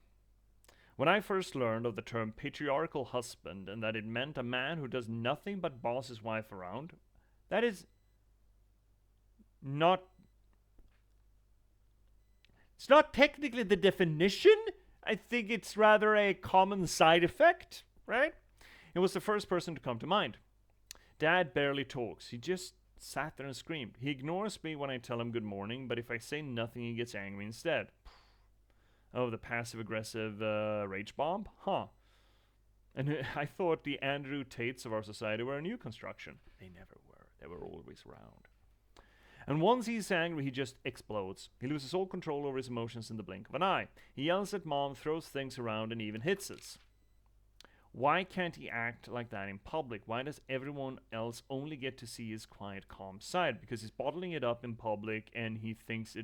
When I first learned of the term patriarchal husband and that it meant a man who does nothing but boss his wife around, that is not... It's not technically the definition. I think it's rather a common side effect, right? It was the first person to come to mind. Dad barely talks. He just sat there and screamed. He ignores me when I tell him good morning, but if I say nothing, he gets angry instead. Oh, the passive-aggressive rage bomb? Huh. And I thought the Andrew Tates of our society were a new construction. They never were. They were always around. And once he's angry, he just explodes. He loses all control over his emotions in the blink of an eye. He yells at Mom, throws things around, and even hits us. Why can't he act like that in public? Why does everyone else only get to see his quiet, calm side? Because he's bottling it up in public, and he thinks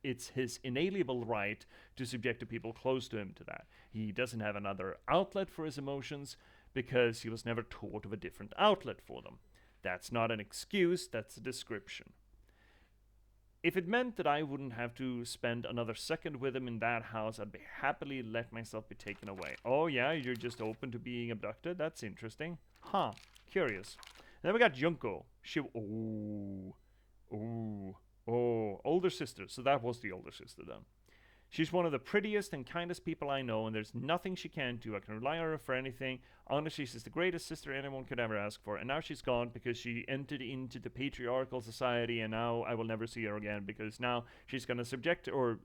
it's his inalienable right to subject the people close to him to that. He doesn't have another outlet for his emotions because he was never taught of a different outlet for them. That's not an excuse, that's a description. If it meant that I wouldn't have to spend another second with him in that house, I'd be happily let myself be taken away. Oh yeah, you're just open to being abducted? That's interesting. Huh, curious. Then we got Junko. Older sister. So that was the older sister then. She's one of the prettiest and kindest people I know, and there's nothing she can't do. I can rely on her for anything. Honestly, she's the greatest sister anyone could ever ask for. And now she's gone because she entered into the patriarchal society, and now I will never see her again because now she's going to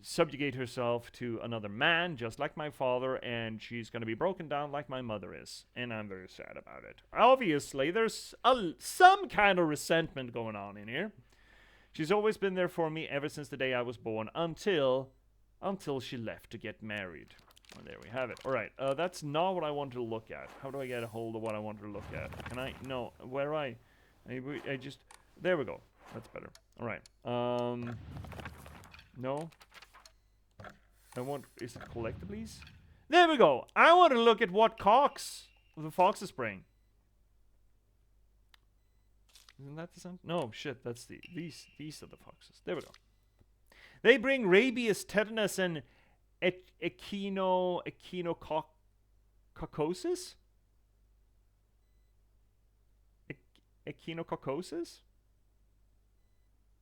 subjugate herself to another man, just like my father, and she's going to be broken down like my mother is. And I'm very sad about it. Obviously, there's some kind of resentment going on in here. She's always been there for me ever since the day I was born, until she left to get married. And there we have it. All right, that's not what I wanted to look at. How do I get a hold of what I wanted to look at? Can I? No, where I just... There we go. That's better. All right. No. Is it collectibles? There we go. I want to look at what cocks the foxes bring. Isn't that the sound? No, shit, that's these are the foxes. There we go. They bring rabies, tetanus, and echinococosis? Echinococosis?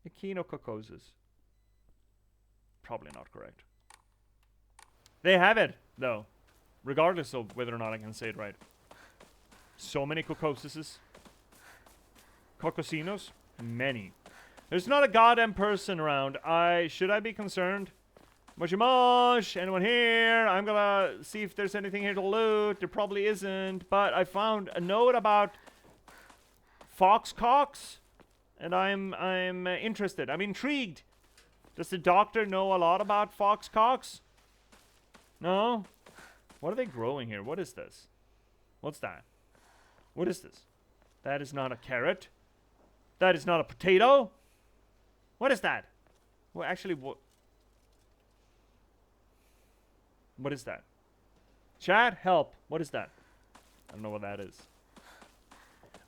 Echinococosis. Probably not correct. They have it, though. Regardless of whether or not I can say it right. So many cocosises. Cocosinos? Many. There's not a goddamn person around. Should I be concerned? Moshi mosh! Anyone here? I'm gonna see if there's anything here to loot. There probably isn't. But I found a note about fox cocks. And I'm interested. I'm intrigued. Does the doctor know a lot about fox cocks? No? What are they growing here? What is this? What's that? What is this? That is not a carrot. That is not a potato. What is that? Well, actually, what is that? Chat, help. What is that? I don't know what that is.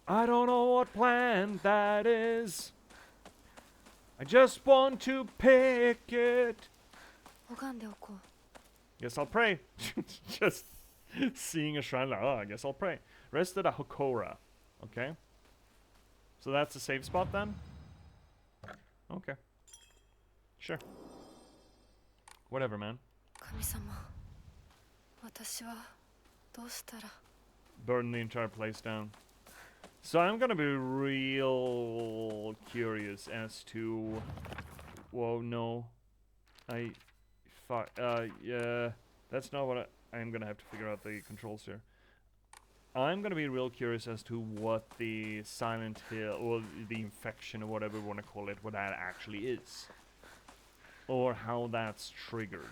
I don't know what plant that is. I just want to pick it. 拝んでおこう。 Guess I'll pray. Just seeing a shrine like, oh, I guess I'll pray. Rest of the Hokora. Okay. So that's a safe spot then? Okay. Sure. Whatever, man. 神様、私はどうしたら。 Burn the entire place down. So I'm gonna be real curious as to... Whoa, no. Yeah, that's not what I'm gonna have to figure out the controls here. I'm gonna be real curious as to what the Silent Hill, or the infection, or whatever you want to call it, what that actually is. Or how that's triggered.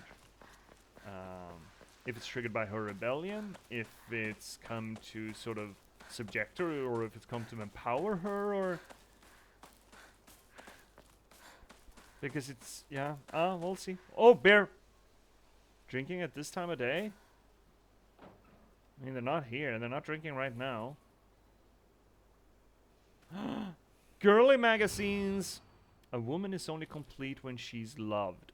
If it's triggered by her rebellion, if it's come to sort of subject her, or if it's come to empower her, or... Because it's, yeah, we'll see. Oh, bear! Drinking at this time of day? I mean, they're not here. They're not drinking right now. Girly magazines! A woman is only complete when she's loved.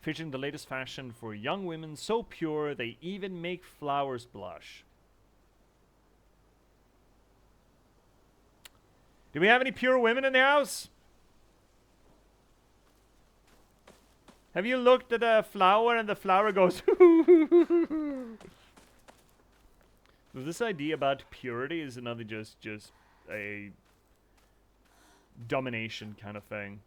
Featuring the latest fashion for young women, so pure they even make flowers blush. Do we have any pure women in the house? Have you looked at a flower and the flower goes... So this idea about purity is another just a domination kind of thing.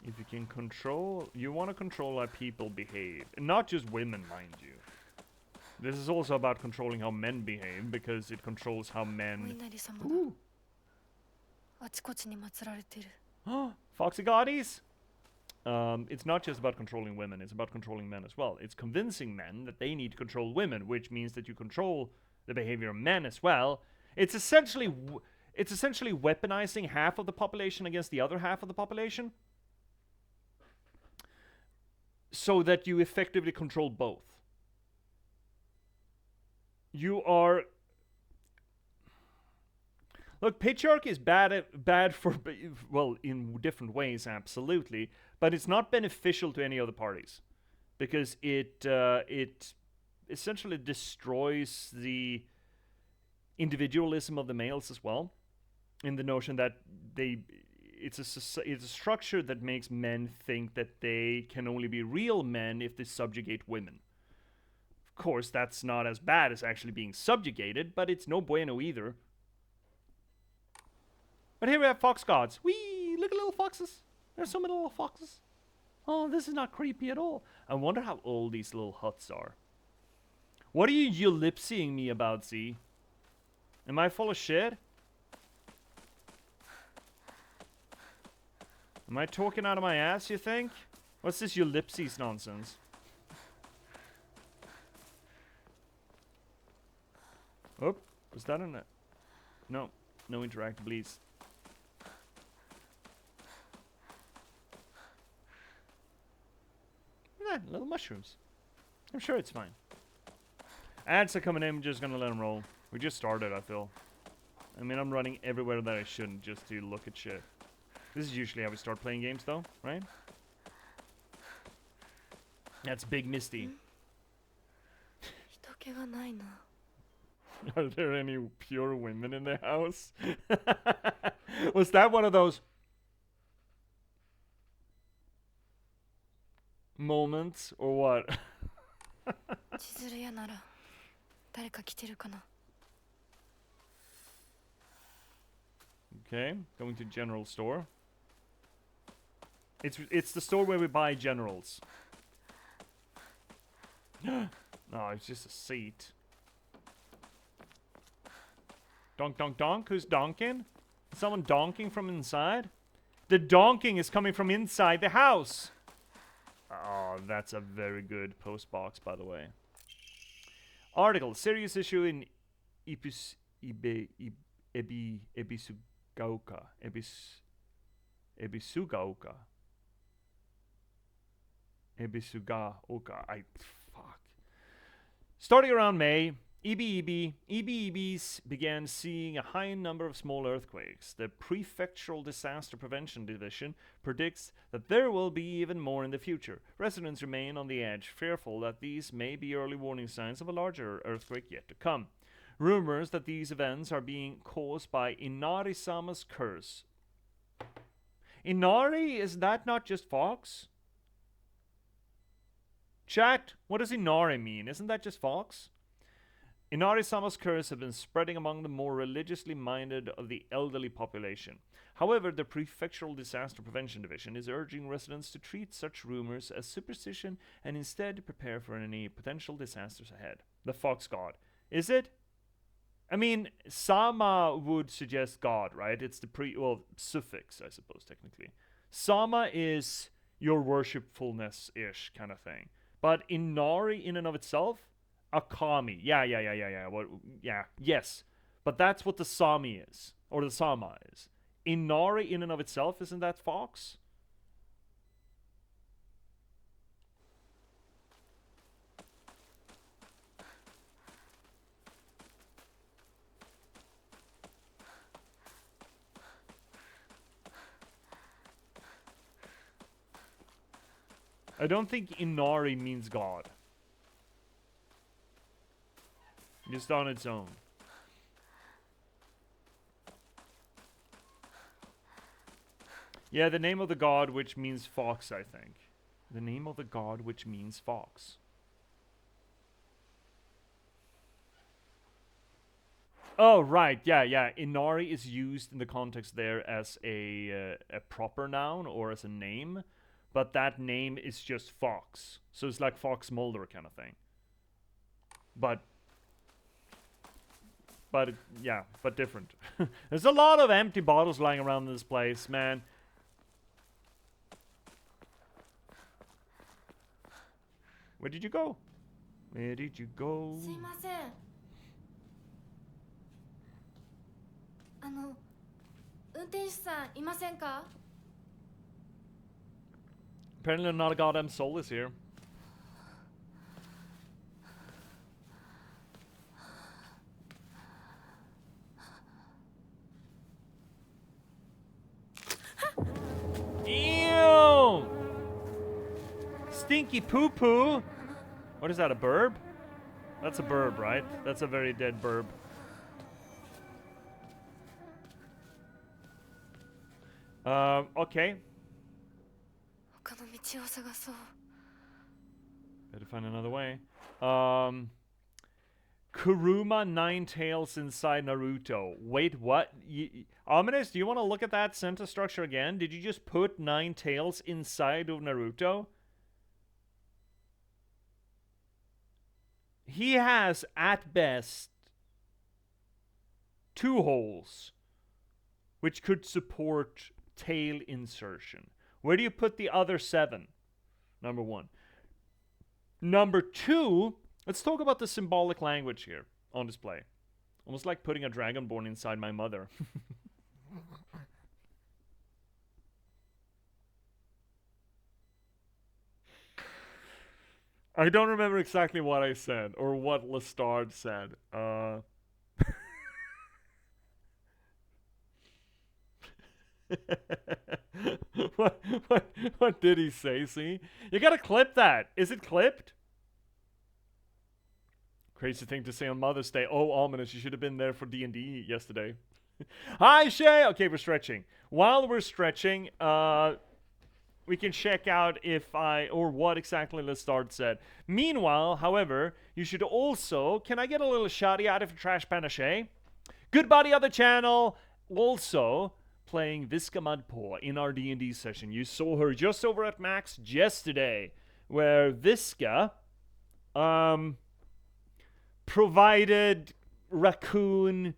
If you can control... You want to control how people behave. And not just women, mind you. This is also about controlling how men behave, because it controls how men... Ooh. あちこちに祀られている。 Foxy Gotties? It's not just about controlling women, it's about controlling men as well. It's convincing men that they need to control women, which means that you control the behavior of men as well. It's essentially weaponizing half of the population against the other half of the population, so that you effectively control both. You are... Look, patriarchy is bad for, well, in different ways, absolutely, but it's not beneficial to any other parties, because it essentially destroys the individualism of the males as well, in the notion that it's a structure that makes men think that they can only be real men if they subjugate women. Of course, that's not as bad as actually being subjugated, but it's no bueno either. But here we have fox gods. Whee! Look at little foxes. There's so many little foxes. Oh, this is not creepy at all. I wonder how old these little huts are. What are you lip-seeing me about, Z? Am I full of shit? Am I talking out of my ass, you think? What's this ellipses nonsense? Oh, was that in it? No, no interact, please. Little mushrooms. I'm sure it's fine. Ads are coming in, I'm just gonna let them roll. We just started, I feel. I mean, I'm running everywhere that I shouldn't just to look at shit. This is usually how we start playing games, though, right? That's Big Misty. 人気がないな。 Are there any pure women in the house? Was that one of those moments or what? 千鶴屋なら誰か来てるかな。 Okay, going to general store. It's the store where we buy generals. No, it's just a seat. Donk, donk, donk. Who's donking? Is someone donking from inside? The donking is coming from inside the house. Oh, that's a very good post box, by the way. Article: serious issue in Ebisugaoka. Ebisugaoka. Ebisugaoka. Fuck. Starting around May, EBEBs began seeing a high number of small earthquakes. The Prefectural Disaster Prevention Division predicts that there will be even more in the future. Residents remain on the edge, fearful that these may be early warning signs of a larger earthquake yet to come. Rumors that these events are being caused by Inari-sama's curse. Inari? Is that not just fox? Chat, what does Inari mean? Isn't that just fox? Inari-sama's curse have been spreading among the more religiously minded of the elderly population. However, the Prefectural Disaster Prevention Division is urging residents to treat such rumors as superstition and instead prepare for any potential disasters ahead. The fox god. Is it? I mean, Sama would suggest god, right? It's the suffix, I suppose, technically. Sama is your worshipfulness-ish kind of thing. But Inari in and of itself? A kami. Yeah. Yes. But that's what the Sami is. Or the Sama is. Inari in and of itself, isn't that fox? I don't think Inari means god. Just on its own. Yeah, the name of the god which means fox, I think. The name of the god which means fox. Oh, right. Yeah. Inari is used in the context there as a proper noun or as a name. But that name is just fox. So it's like Fox Mulder kind of thing. But different. There's a lot of empty bottles lying around this place, man. Where did you go? Where did you go? すいません。運転手さんいませんか？ Apparently not a goddamn soul is here. Ew! Stinky poo poo! What is that, a burb? That's a burb, right? That's a very dead burb. Okay. Better find another way. Kuruma Ninetales inside Naruto. Wait, what? Ominous, do you want to look at that sentence structure again? Did you just put Ninetales inside of Naruto? He has, at best, 2 holes, which could support tail insertion. Where do you put the other 7? Number 1. Number 2, let's talk about the symbolic language here on display. Almost like putting a dragonborn inside my mother. I don't remember exactly what I said or what Lestard said. What did he say? See, you gotta clip that. Is it clipped? Crazy thing to say on Mother's Day. Oh, ominous! You should have been there for D&D yesterday. Hi, Shay. Okay, we're stretching. While we're stretching, we can check out if what exactly Lestard said. Meanwhile, however, you should also. Can I get a little shouty out of Trash Panache? Good buddy on the channel. Also playing Viska Mudpaw in our D&D session. You saw her just over at Max yesterday, where Viska provided Raccoon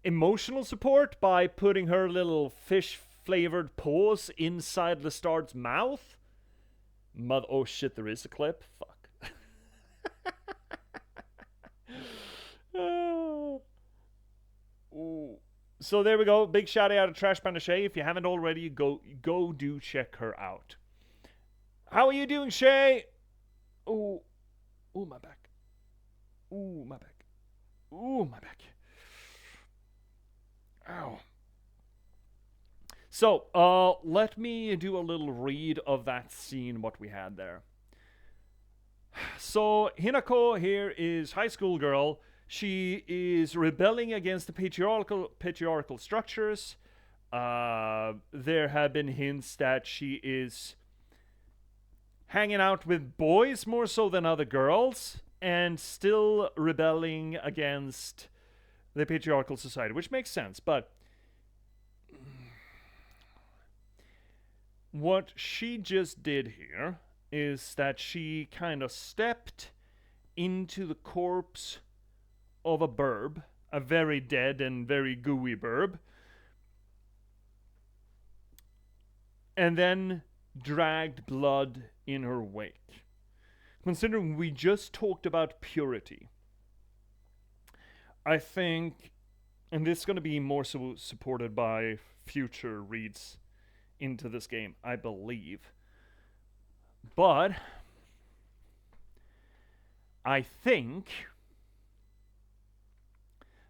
emotional support by putting her little fish-flavored paws inside Lestard's mouth. Oh shit, there is a clip? Fuck. Ooh. So there we go. Big shout out to Trash Panda Shay. If you haven't already, go do check her out. How are you doing, Shay? Oh, my back. Ooh, my back. Ooh, my back. Ow. So, let me do a little read of that scene, what we had there. So, Hinako here is high school girl. She is rebelling against the patriarchal structures. There have been hints that she is hanging out with boys more so than other girls, and still rebelling against the patriarchal society, which makes sense, but what she just did here is that she kind of stepped into the corpse of a burb, a very dead and very gooey burb, and then dragged blood in her wake. Considering we just talked about purity, I think, and this is going to be more so supported by future reads into this game, I believe. But I think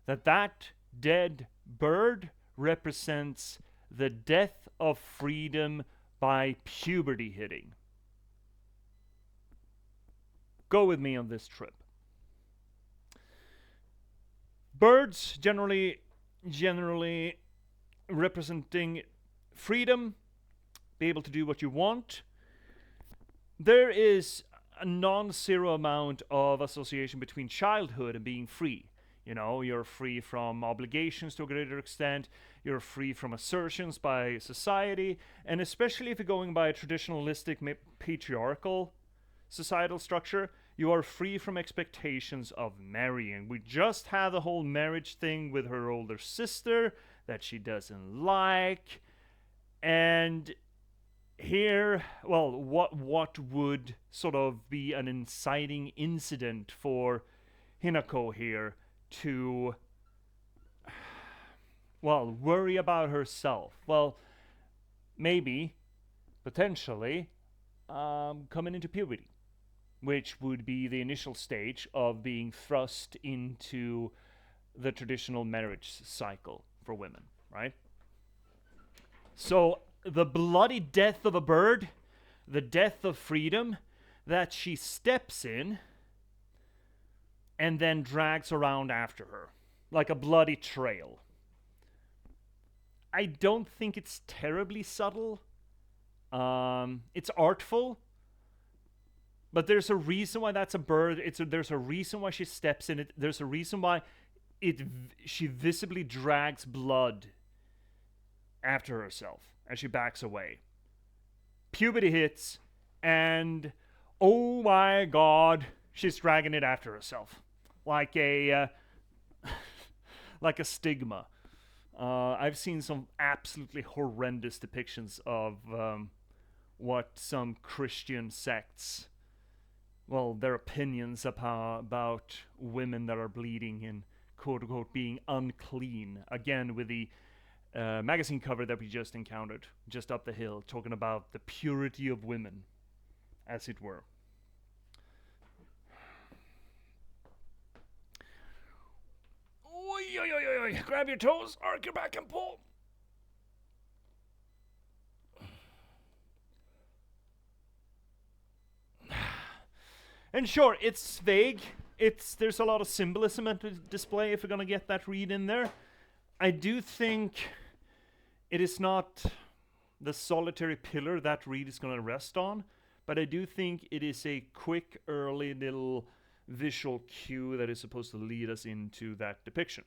that dead bird represents the death of freedom by puberty hitting. Go with me on this trip. Birds generally representing freedom, be able to do what you want. There is a non-zero amount of association between childhood and being free. You know, you're free from obligations to a greater extent, you're free from assertions by society, and especially if you're going by a traditionalistic patriarchal societal structure, you are free from expectations of marrying. We just had the whole marriage thing with her older sister that she doesn't like, and here, well, what would sort of be an inciting incident for Hinako here to, well, worry about herself? Well, maybe, potentially, coming into puberty, which would be the initial stage of being thrust into the traditional marriage cycle for women, right? So, the bloody death of a bird, the death of freedom that she steps in and then drags around after her, like a bloody trail. I don't think it's terribly subtle. It's artful, but there's a reason why that's a bird. There's a reason why she steps in it. There's a reason why she visibly drags blood after herself as she backs away. Puberty hits, and oh my god, she's dragging it after herself like a like a stigma. I've seen some absolutely horrendous depictions of what some Christian sects, well, their opinions about women that are bleeding and quote-unquote being unclean. Again, with the magazine cover that we just encountered, just up the hill, talking about the purity of women, as it were. Oy, oy, oy, oy. Grab your toes, arc your back, and pull. And sure, it's vague. There's a lot of symbolism at the display if we're gonna get that read in there. I do think it is not the solitary pillar that read is gonna rest on, but I do think it is a quick, early little visual cue that is supposed to lead us into that depiction.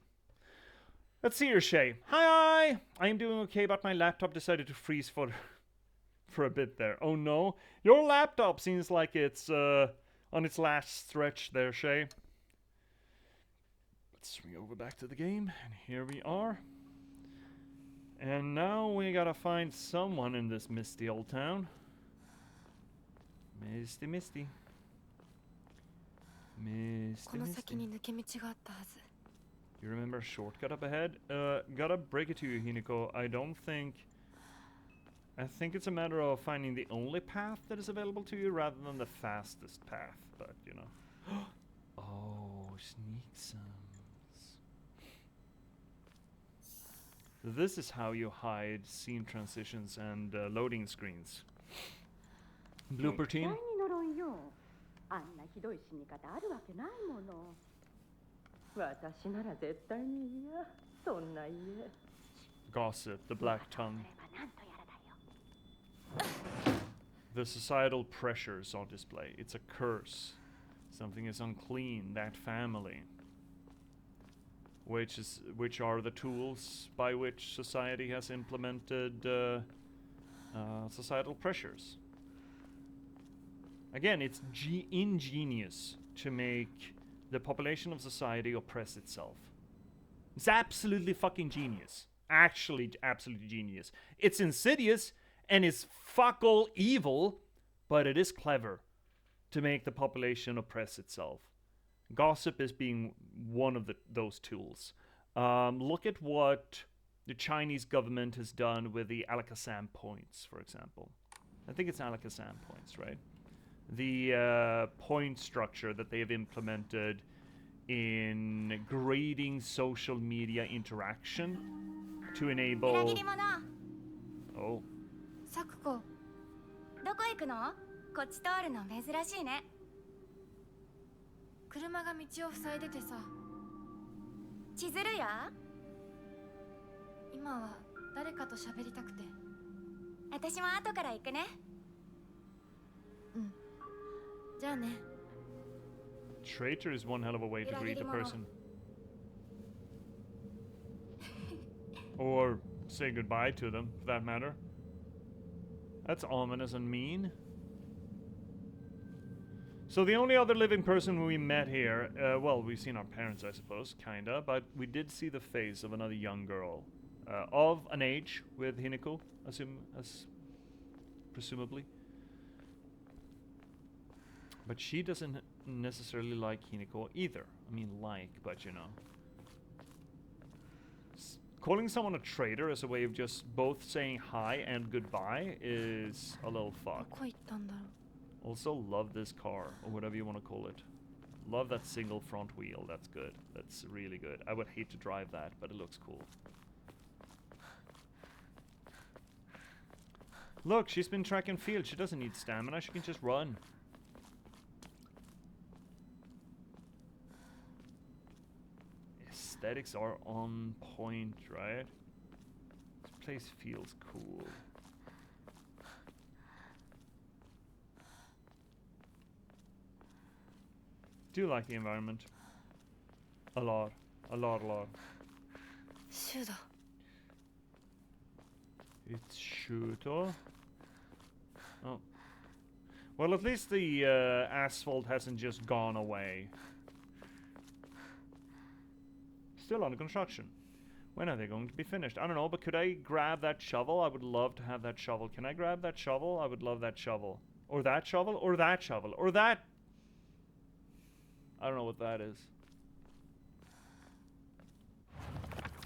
Let's see here, Shay. Hi! I am doing okay, but my laptop decided to freeze for a bit there. Oh no. Your laptop seems like it's on its last stretch there, Shay. Let's swing over back to the game, and here we are. And now we gotta find someone in this misty old town. Misty, misty. この先に抜け道があったはず。You remember a shortcut up ahead? Gotta break it to you, Hinako. I think it's a matter of finding the only path that is available to you rather than the fastest path, but you know. Oh, sneaksums. This is how you hide scene transitions and loading screens. Blooper team. 絶対に呪いよ。あんなひどい死に方あるわけないもの。私なら絶対に嫌。そんな家。Gossip, the black tongue. The societal pressures on display. It's a curse. Something is unclean, that family. Which are the tools by which society has implemented societal pressures. Again, it's ingenious to make the population of society oppress itself. It's absolutely fucking genius. Actually, absolutely genius. It's insidious and it's fuck all evil, but it is clever to make the population oppress itself. Gossip is being one of those tools. Look at what the Chinese government has done with the Alakazam points, for example. I think it's Alakazam points, right? The point structure that they have implemented in grading social media interaction to enable... Oh. サクコ、どこ行くの？こっち通るの珍しいね。車が道を塞いでてさ。千鶴や？今は誰かと喋りたくて。私も後から行くね。うん。じゃあね。Traitor is one hell of a way to greet a person. Or say goodbye to them, for that matter. That's ominous and mean. So the only other living person we met here, well, we've seen our parents, I suppose, kinda, but we did see the face of another young girl. Of an age with Hinako, presumably. But she doesn't necessarily like Hinako either. I mean, but you know. Calling someone a traitor as a way of just both saying hi and goodbye is a little fucked. Also, love this car, or whatever you want to call it. Love that single front wheel, that's good. That's really good. I would hate to drive that, but it looks cool. Look, she's been track and field. She doesn't need stamina, she can just run. Aesthetics are on point, right? This place feels cool. Do you like the environment? A lot. A lot. It's Shuto. Oh. Well, at least the asphalt hasn't just gone away. Still under construction. When are they going to be finished? I don't know, but could I grab that shovel? I would love to have that shovel. Can I grab that shovel? I would love that shovel. Or that shovel? Or that shovel? Or that... I don't know what that is.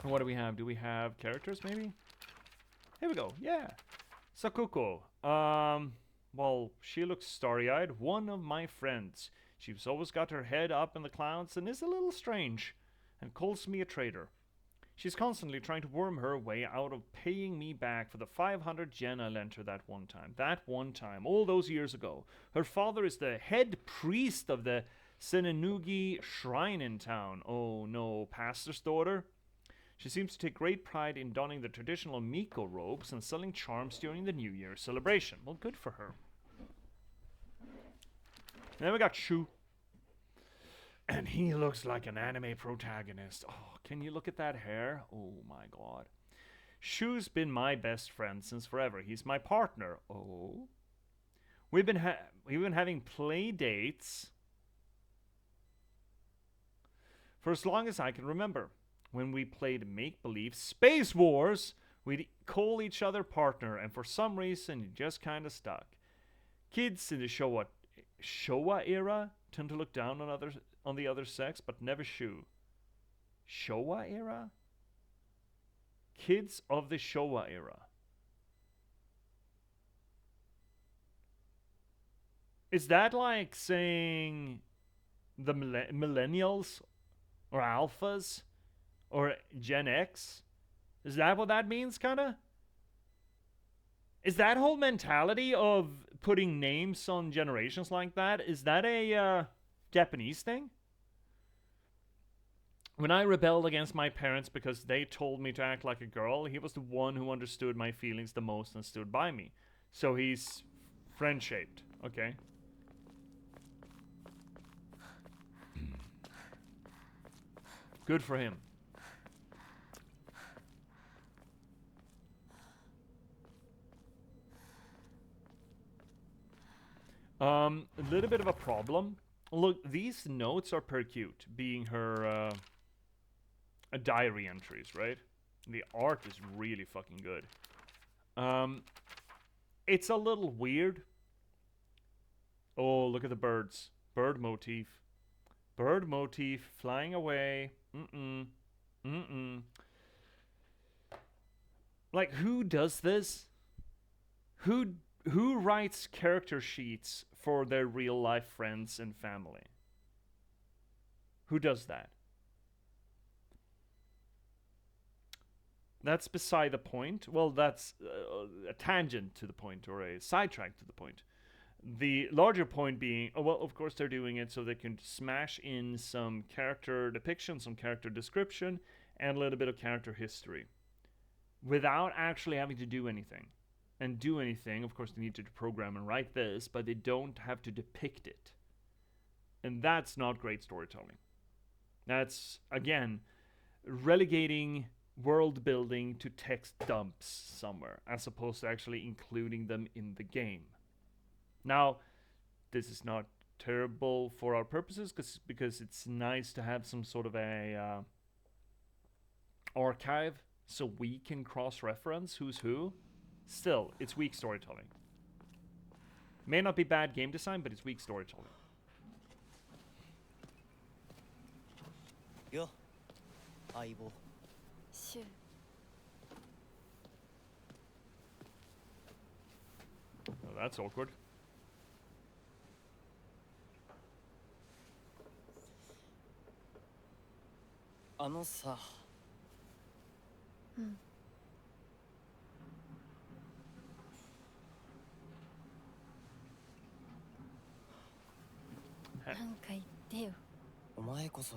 What do we have? Do we have characters, maybe? Here we go. Yeah. Sakuko. Well, she looks starry-eyed. One of my friends. She's always got her head up in the clouds and is a little strange. And calls me a traitor. She's constantly trying to worm her way out of paying me back for the 500 yen I lent her that one time. That one time, all those years ago. Her father is the head priest of the Senenugi shrine in town. Oh no, pastor's daughter? She seems to take great pride in donning the traditional Miko robes and selling charms during the New Year celebration. Well, good for her. And then we got Shu. And he looks like an anime protagonist. Oh, can you look at that hair? Oh my god. Shu's been my best friend since forever. He's my partner. Oh. We've been having play dates for as long as I can remember. When we played make-believe Space Wars, we'd call each other partner, and for some reason it just kind of stuck. Kids in the Showa era tend to look down on the other sex, but never Shu. Showa era? Kids of the Showa era. Is that like saying the millennials or alphas or Gen X? Is that what that means, kinda? Is that whole mentality of putting names on generations like that, is that a Japanese thing? When I rebelled against my parents because they told me to act like a girl, he was the one who understood my feelings the most and stood by me. So he's friend-shaped, okay? Good for him. A little bit of a problem. Look, these notes are pretty cute, being her diary entries, right? The art is really fucking good. It's a little weird. Oh, look at the birds. Bird motif. Bird motif flying away. Like, who does this? Who writes character sheets for their real life friends and family? Who does that? That's beside the point. Well, that's a tangent to the point, or a sidetrack to the point. The larger point being, oh, well, of course they're doing it so they can smash in some character depiction, some character description, and a little bit of character history, without actually having to do anything. And do anything, of course they need to program and write this, but they don't have to depict it. And that's not great storytelling. That's, again, relegating world building to text dumps somewhere, as opposed to actually including them in the game. Now, this is not terrible for our purposes, because it's nice to have some sort of a archive, so we can cross-reference who's who. Still, it's weak storytelling. May not be bad game design, but it's weak storytelling. Yo, Aibo. Shoo. Oh, that's awkward. Sa. うん。なんか言ってよ。お前こそ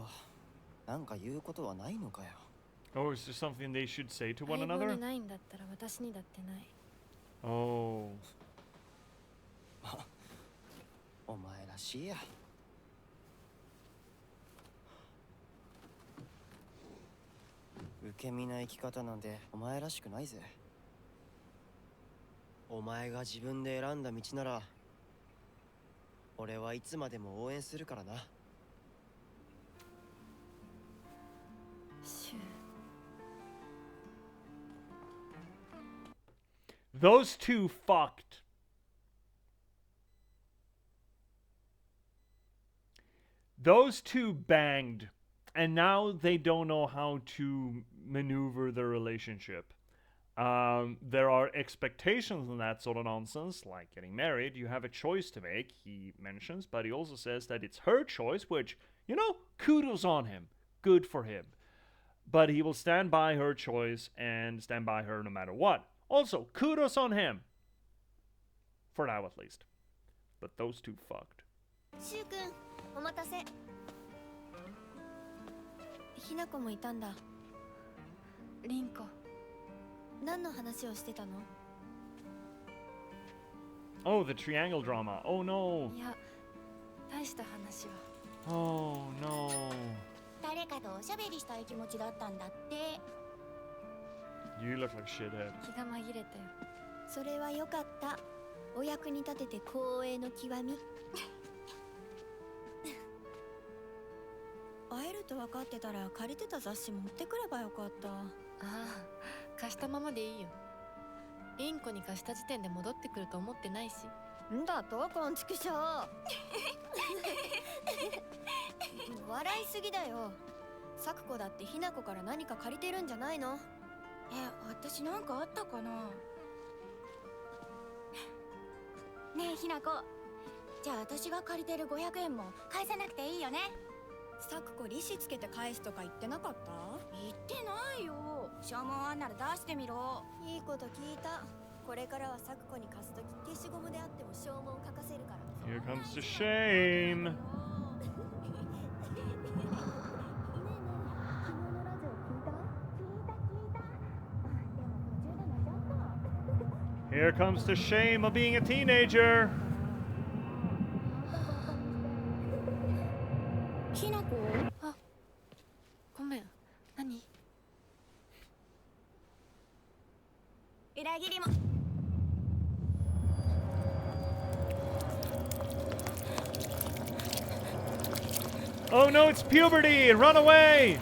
なんか言うことはないのかよ。Oh, is there something they should say to one 相棒 another? にないんだったら私にだってない。 Oh. お前らしいや。受け身な生き方なんてお前らしくないぜ。お前が自分で選んだ道なら俺はいつまでも応援するからな。シュー。 Those two fucked. Those two banged. And now they don't know how to maneuver their relationship. There are expectations and that sort of nonsense, like getting married. You have a choice to make, he mentions, but he also says that it's her choice, which, you know, kudos on him. Good for him. But he will stand by her choice and stand by her no matter what. Also, kudos on him. For now, at least. But those two fucked. シュウ君、お待たせ。ひなこもいたんだ。リンコ。何の話をしてたの？ Oh, the triangle drama. Oh no. いや、大した話は。Oh no. 誰かとおしゃべりしたい気持ちだったんだって。 You look like a shithead. 気が紛れたよ。それはよかった。お役に立てて光栄の極み。会えると分かってたら借りてた雑誌持ってくればよかった。ああ、貸したままでいいよ。リンコに貸した時点で戻ってくると思ってないし。んだとこんちくしょう。笑いすぎだよ。サクコだってひなこから何か借りてるんじゃないの？私なんかあったかな？ねえひなこ、じゃあ私が借りてる500円も返さなくていいよね？サクコ利子つけて返すとか言ってなかった？言ってないよ。証文あんなら出してみろ。いいこと聞いた。これからはサクコに貸すとき消しゴムであっても証文書かせるから。 Here comes the shame. Here comes the shame of being a teenager. ひなこ、あ、ごめん。何？裏切りも。 Oh no, it's puberty! Run away!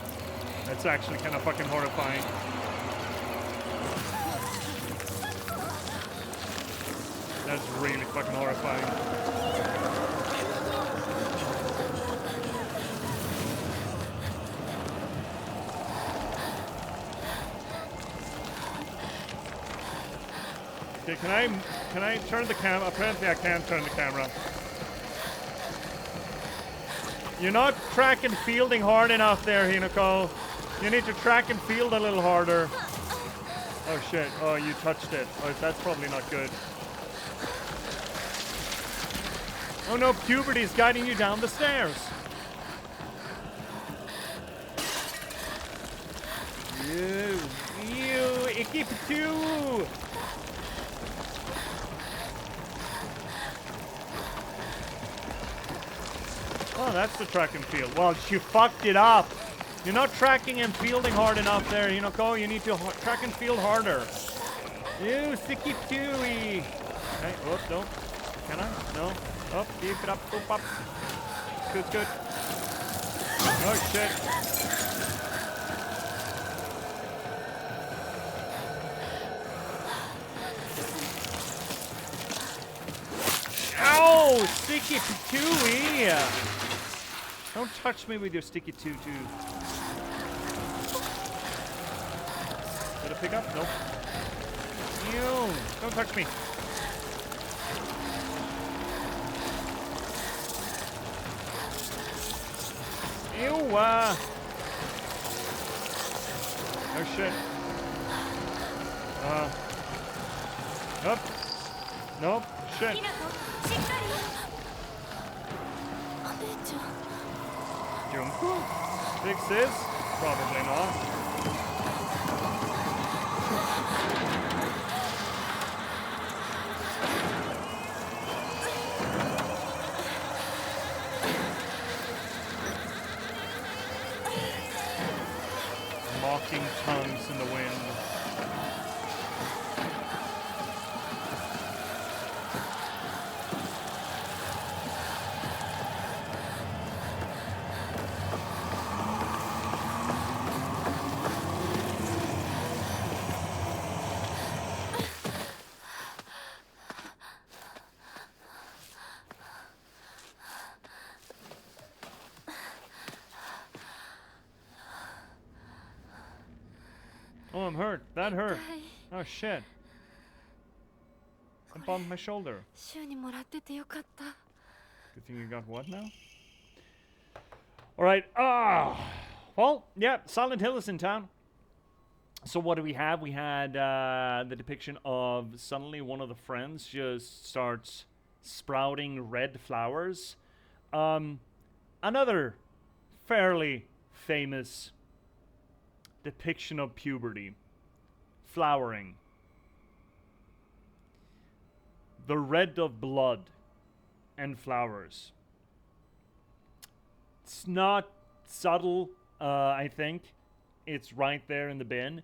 That's actually kind of fucking horrifying. That's really fucking horrifying. Okay, can I turn the camera? Apparently I can't turn the camera. You're not track and fielding hard enough there, Hinako. You need to track and field a little harder. Oh shit, oh you touched it. Oh, that's probably not good. Oh no, puberty is guiding you down the stairs. You, icky patoo. Oh, that's the track and field. Well, you fucked it up. You're not tracking and fielding hard enough there, Hinako. You need to track and field harder. Ew, sticky chewy. Hey, oh, no. Can I? No. Oh, keep it up. Boop, up. Good, good. Oh, shit. Ow! Sticky chewy. Don't touch me with your sticky tutu. Did it pick up? Nope. Ew! Don't touch me. Ew! Oh shit. Up. Nope. Shit. Junko? Fix this? Probably not. Mocking tongues in the wind. Oh, I'm hurt. That hurt. Oh, shit. I bumped my shoulder. 週にもらっててよかった。 Good thing you got what now? Alright. Well, yeah, Silent Hill is in town. So what do we have? We had the depiction of suddenly one of the friends just starts sprouting red flowers. Another fairly famous depiction of puberty. Flowering. The red of blood and flowers. It's not subtle, I think. It's right there in the bin.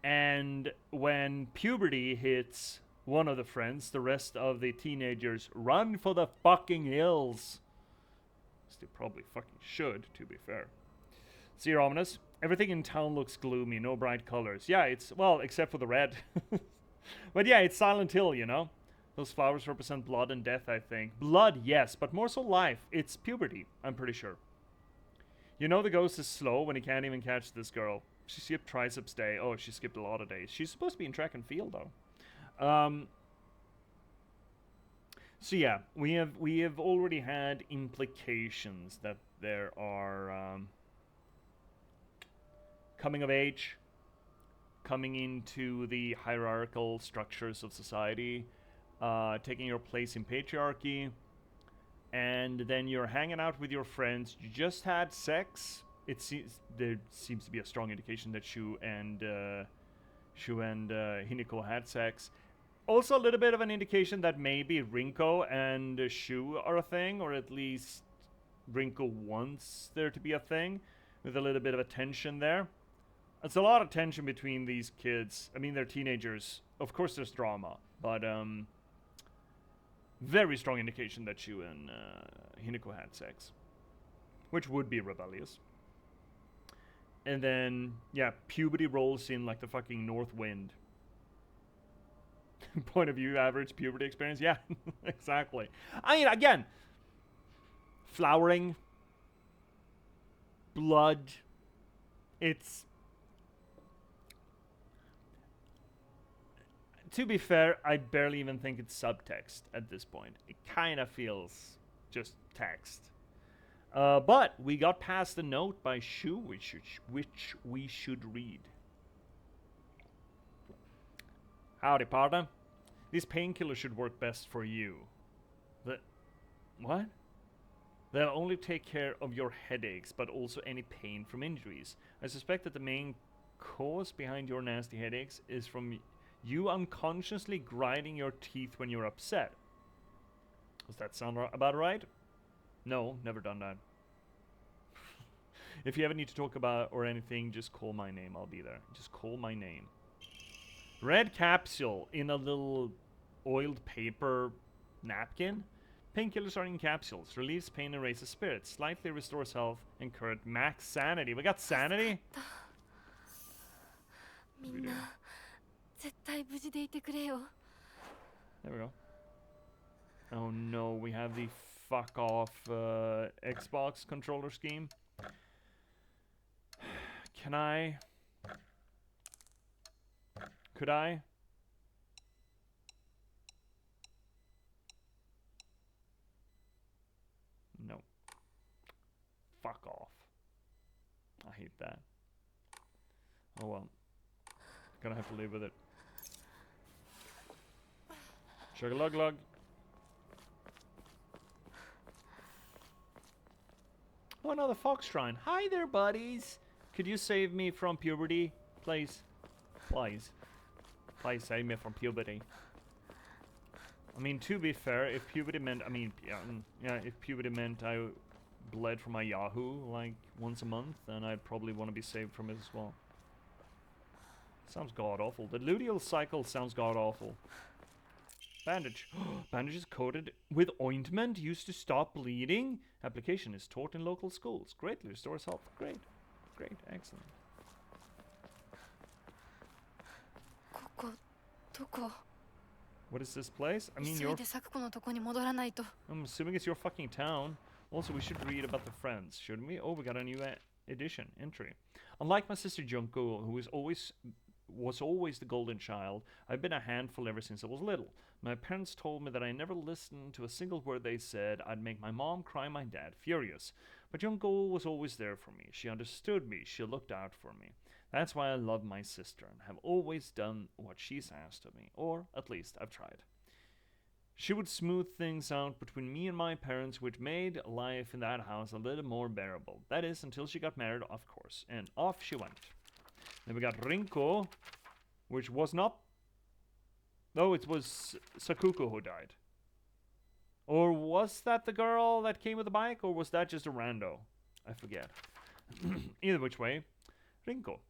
And when puberty hits one of the friends, the rest of the teenagers run for the fucking hills. As they probably fucking should, to be fair. See, ominous. Everything in town looks gloomy, no bright colors. Yeah, it's, well, except for the red. But yeah, it's Silent Hill, you know? Those flowers represent blood and death, I think. Blood, yes, but more so life. It's puberty, I'm pretty sure. You know the ghost is slow when he can't even catch this girl. She skipped triceps day. Oh, she skipped a lot of days. She's supposed to be in track and field though. So yeah, we have already had implications that there are coming of age, coming into the hierarchical structures of society, taking your place in patriarchy, and then you're hanging out with your friends. You just had sex. There seems to be a strong indication that Shu and Hinako had sex. Also, a little bit of an indication that maybe Rinko and Shu are a thing, or at least Rinko wants there to be a thing, with a little bit of a tension there. It's a lot of tension between these kids. I mean, they're teenagers. Of course, there's drama, but very strong indication that Shu and Hinako had sex, which would be rebellious. And then, yeah, puberty rolls in like the fucking north wind. Point of view, average puberty experience. Yeah, exactly. I mean, again, flowering, blood. It's, to be fair, I barely even think it's subtext at this point. It kind of feels just text. But we got past the note by Shu, which we should read. Howdy, partner. These painkillers should work best for you. What? They'll only take care of your headaches, but also any pain from injuries. I suspect that the main cause behind your nasty headaches is from you unconsciously grinding your teeth when you're upset. Does that sound about right? No, never done that. If you ever need to talk about or anything, just call my name. I'll be there. Just call my name. Red capsule in a little oiled paper napkin. Painkillers are in capsules. Relieves pain and raises spirits. Slightly restores health and current max sanity. We got sanity? There we go. Oh no, we have the fuck off Xbox controller scheme. Can I? Could I? No. Fuck off. I hate that. Oh well. Gonna have to live with it. Chug-a-lug-lug. Oh, another fox shrine. Hi there, buddies. Could you save me from puberty, please? Please. Please save me from puberty. I mean, to be fair, if puberty meant, if puberty meant I bled from my Yahoo like once a month, then I'd probably want to be saved from it as well. Sounds god-awful. The luteal cycle sounds god-awful. Bandage. Bandage is coated with ointment used to stop bleeding. Application is taught in local schools. Greatly restores health. Great. Great. Excellent. What is this place? I mean, I'm assuming it's your fucking town. Also, we should read about the friends, shouldn't we? Oh, we got a new edition entry. Unlike my sister Junko, who was always the golden child, I've been a handful ever since I was little. My parents told me that I never listened to a single word they said. I'd make my mom cry, my dad furious. But Junko was always there for me. She understood me. She looked out for me. That's why I love my sister and have always done what she's asked of me, or at least I've tried. She would smooth things out between me and my parents, which made life in that house a little more bearable. That is, until she got married, of course, and off she went. Then we got Rinko, which was not... No, it was Sakuko who died. Or was that the girl that came with the bike, or was that just a rando? I forget. Either which way, Rinko.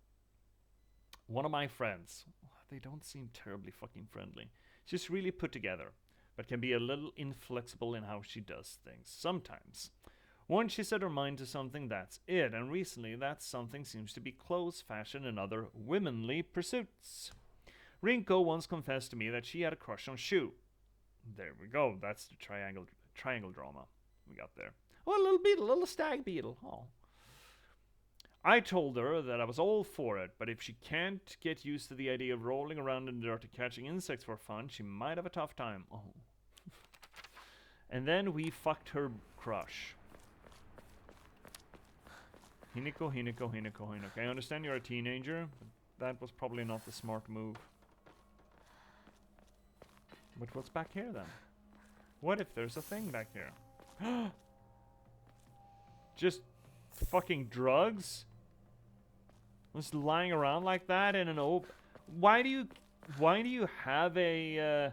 One of my friends. They don't seem terribly fucking friendly. She's really put together, but can be a little inflexible in how she does things, sometimes. Once she set her mind to something, that's it, and recently that something seems to be clothes, fashion, and other womanly pursuits. Rinko once confessed to me that she had a crush on Shu. There we go, that's the triangle drama we got there. Oh, a little beetle, a little stag beetle. Oh. I told her that I was all for it, but if she can't get used to the idea of rolling around in the dirt and catching insects for fun, she might have a tough time. Oh. And then we fucked her crush. Hinako, Hinako, Hinako, Hinako. I understand you're a teenager, but that was probably not the smart move. But what's back here then? What if there's a thing back here? Just fucking drugs? Just lying around like that in an old... Why do you have a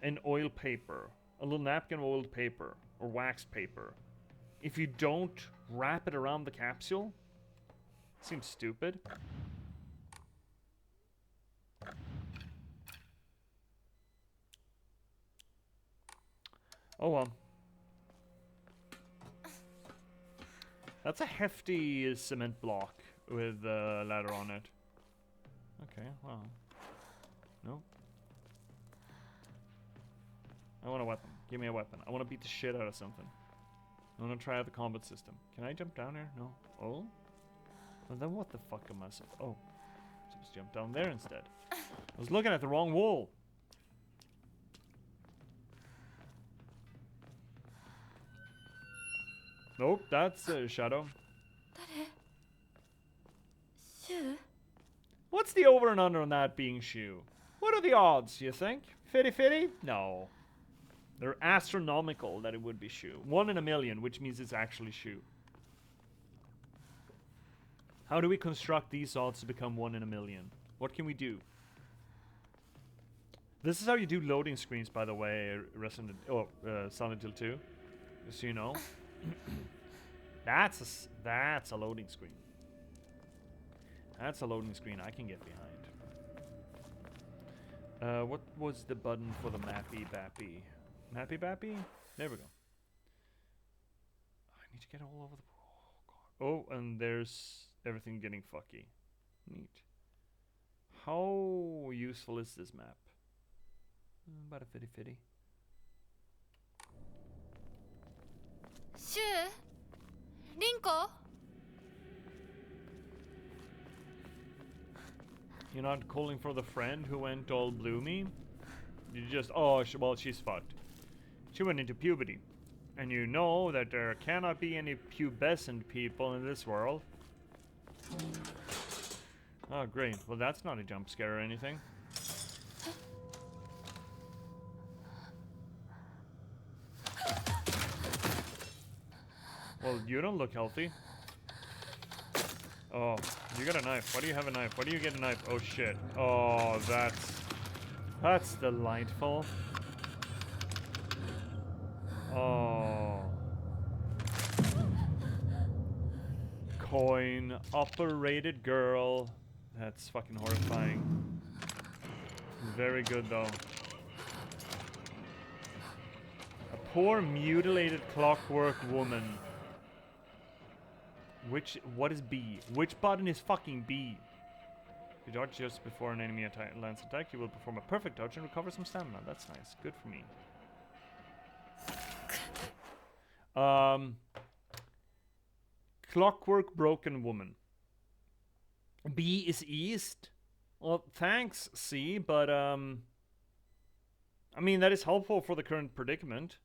an oil paper? A little napkin of oiled paper or waxed paper if you don't wrap it around the capsule? Seems stupid. Oh well. That's a hefty cement block with a ladder on it. Okay, well. Nope. I want a weapon. Give me a weapon. I want to beat the shit out of something. I want to try out the combat system. Can I jump down here? No. Oh? Well, then what the fuck am I supposed... Oh. I'm supposed to jump down there instead. I was looking at the wrong wall. Nope, that's a shadow. What's the over and under on that being Shu? What are the odds, you think? 50-50? No. They're astronomical that it would be Shu. 1 in a million, which means it's actually Shu. How do we construct these odds to become 1 in a million? What can we do? This is how you do loading screens, by the way, Silent Hill 2. Just so you know. That's a loading screen. That's a loading screen I can get behind. What was the button for the Mappy Bappy? Mappy Bappy? There we go. I need to get all over the... Oh, God. Oh, and there's everything getting fucky. Neat. How useful is this map? About a 50-50. Shu? Rinko? You're not calling for the friend who went all bloomy? You just... Oh, well, she's fucked. She went into puberty. And you know that there cannot be any pubescent people in this world. Oh, great. Well, that's not a jump scare or anything. Well, you don't look healthy. Oh, you got a knife. Why do you have a knife? Why do you get a knife? Oh, shit. Oh, that's delightful. Oh. Coin operated girl. That's fucking horrifying. Very good though. A poor mutilated clockwork woman. What is B? Which button is fucking B? If you dodge just before an enemy lands attack, you will perform a perfect dodge and recover some stamina. That's nice. Good for me. Clockwork broken woman. B is east. Well, thanks, C, but I mean that is helpful for the current predicament.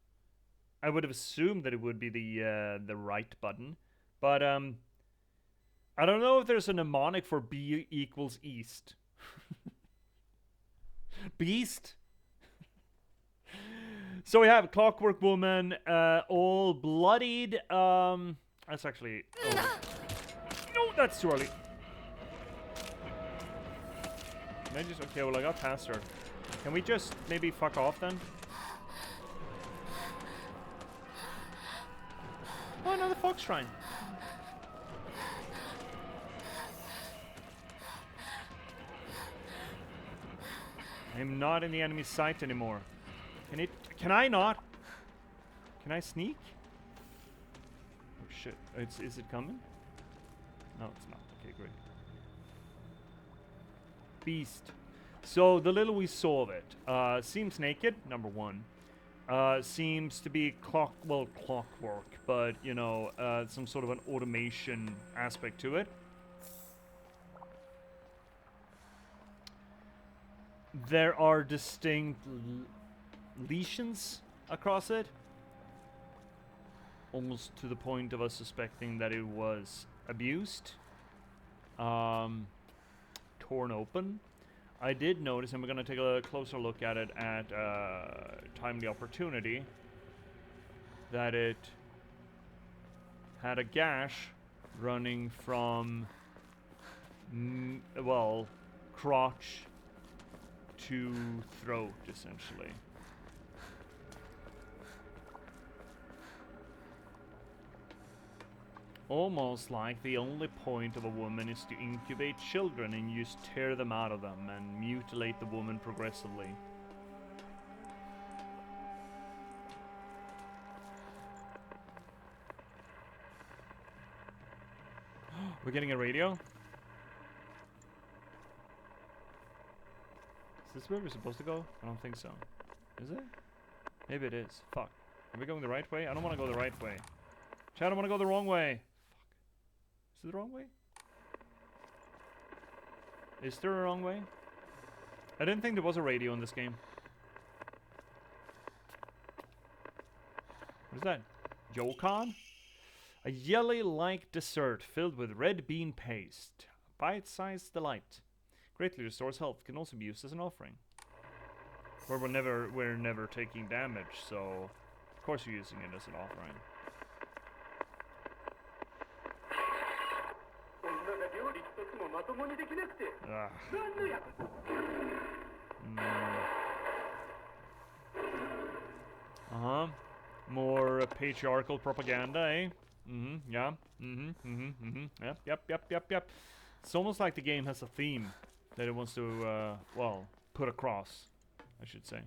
I would have assumed that it would be the right button, but I don't know if there's a mnemonic for B equals east. Beast. So we have Clockwork Woman, all bloodied. That's actually... Oh. No, that's too early. Can I just... Okay, well, I got past her. Can we just maybe fuck off then? Oh, another Fox Shrine. I'm not in the enemy's sight anymore. Can I not? Can I sneak? Oh shit. Is it coming? No, it's not. Okay, great. Beast. So the little we saw of it, seems naked, number one. Seems to be clockwork, but you know, some sort of an automation aspect to it. there are distinct lesions across it. Almost to the point of us suspecting that it was abused. Torn open. I did notice, and we're going to take a closer look at it at timely opportunity, that it had a gash running from, well, crotch to throat, essentially. Almost like the only point of a woman is to incubate children and you just tear them out of them and mutilate the woman progressively. We're getting a radio? Is this where we're supposed to go? I don't think so. Is it? Maybe it is. Fuck. Are we going the right way? I don't want to go the right way. Chad, I want to go the wrong way. Is it the wrong way? Is there a wrong way? I didn't think there was a radio in this game. What is that? Yokon? A jelly-like dessert filled with red bean paste. Bite-sized delight. Greatly restores health. Can also be used as an offering. Where we're never taking damage, so of course you're using it as an offering. More patriarchal propaganda, eh? Yeah. Yep. It's almost like the game has a theme that it wants to, well, put across, I should say.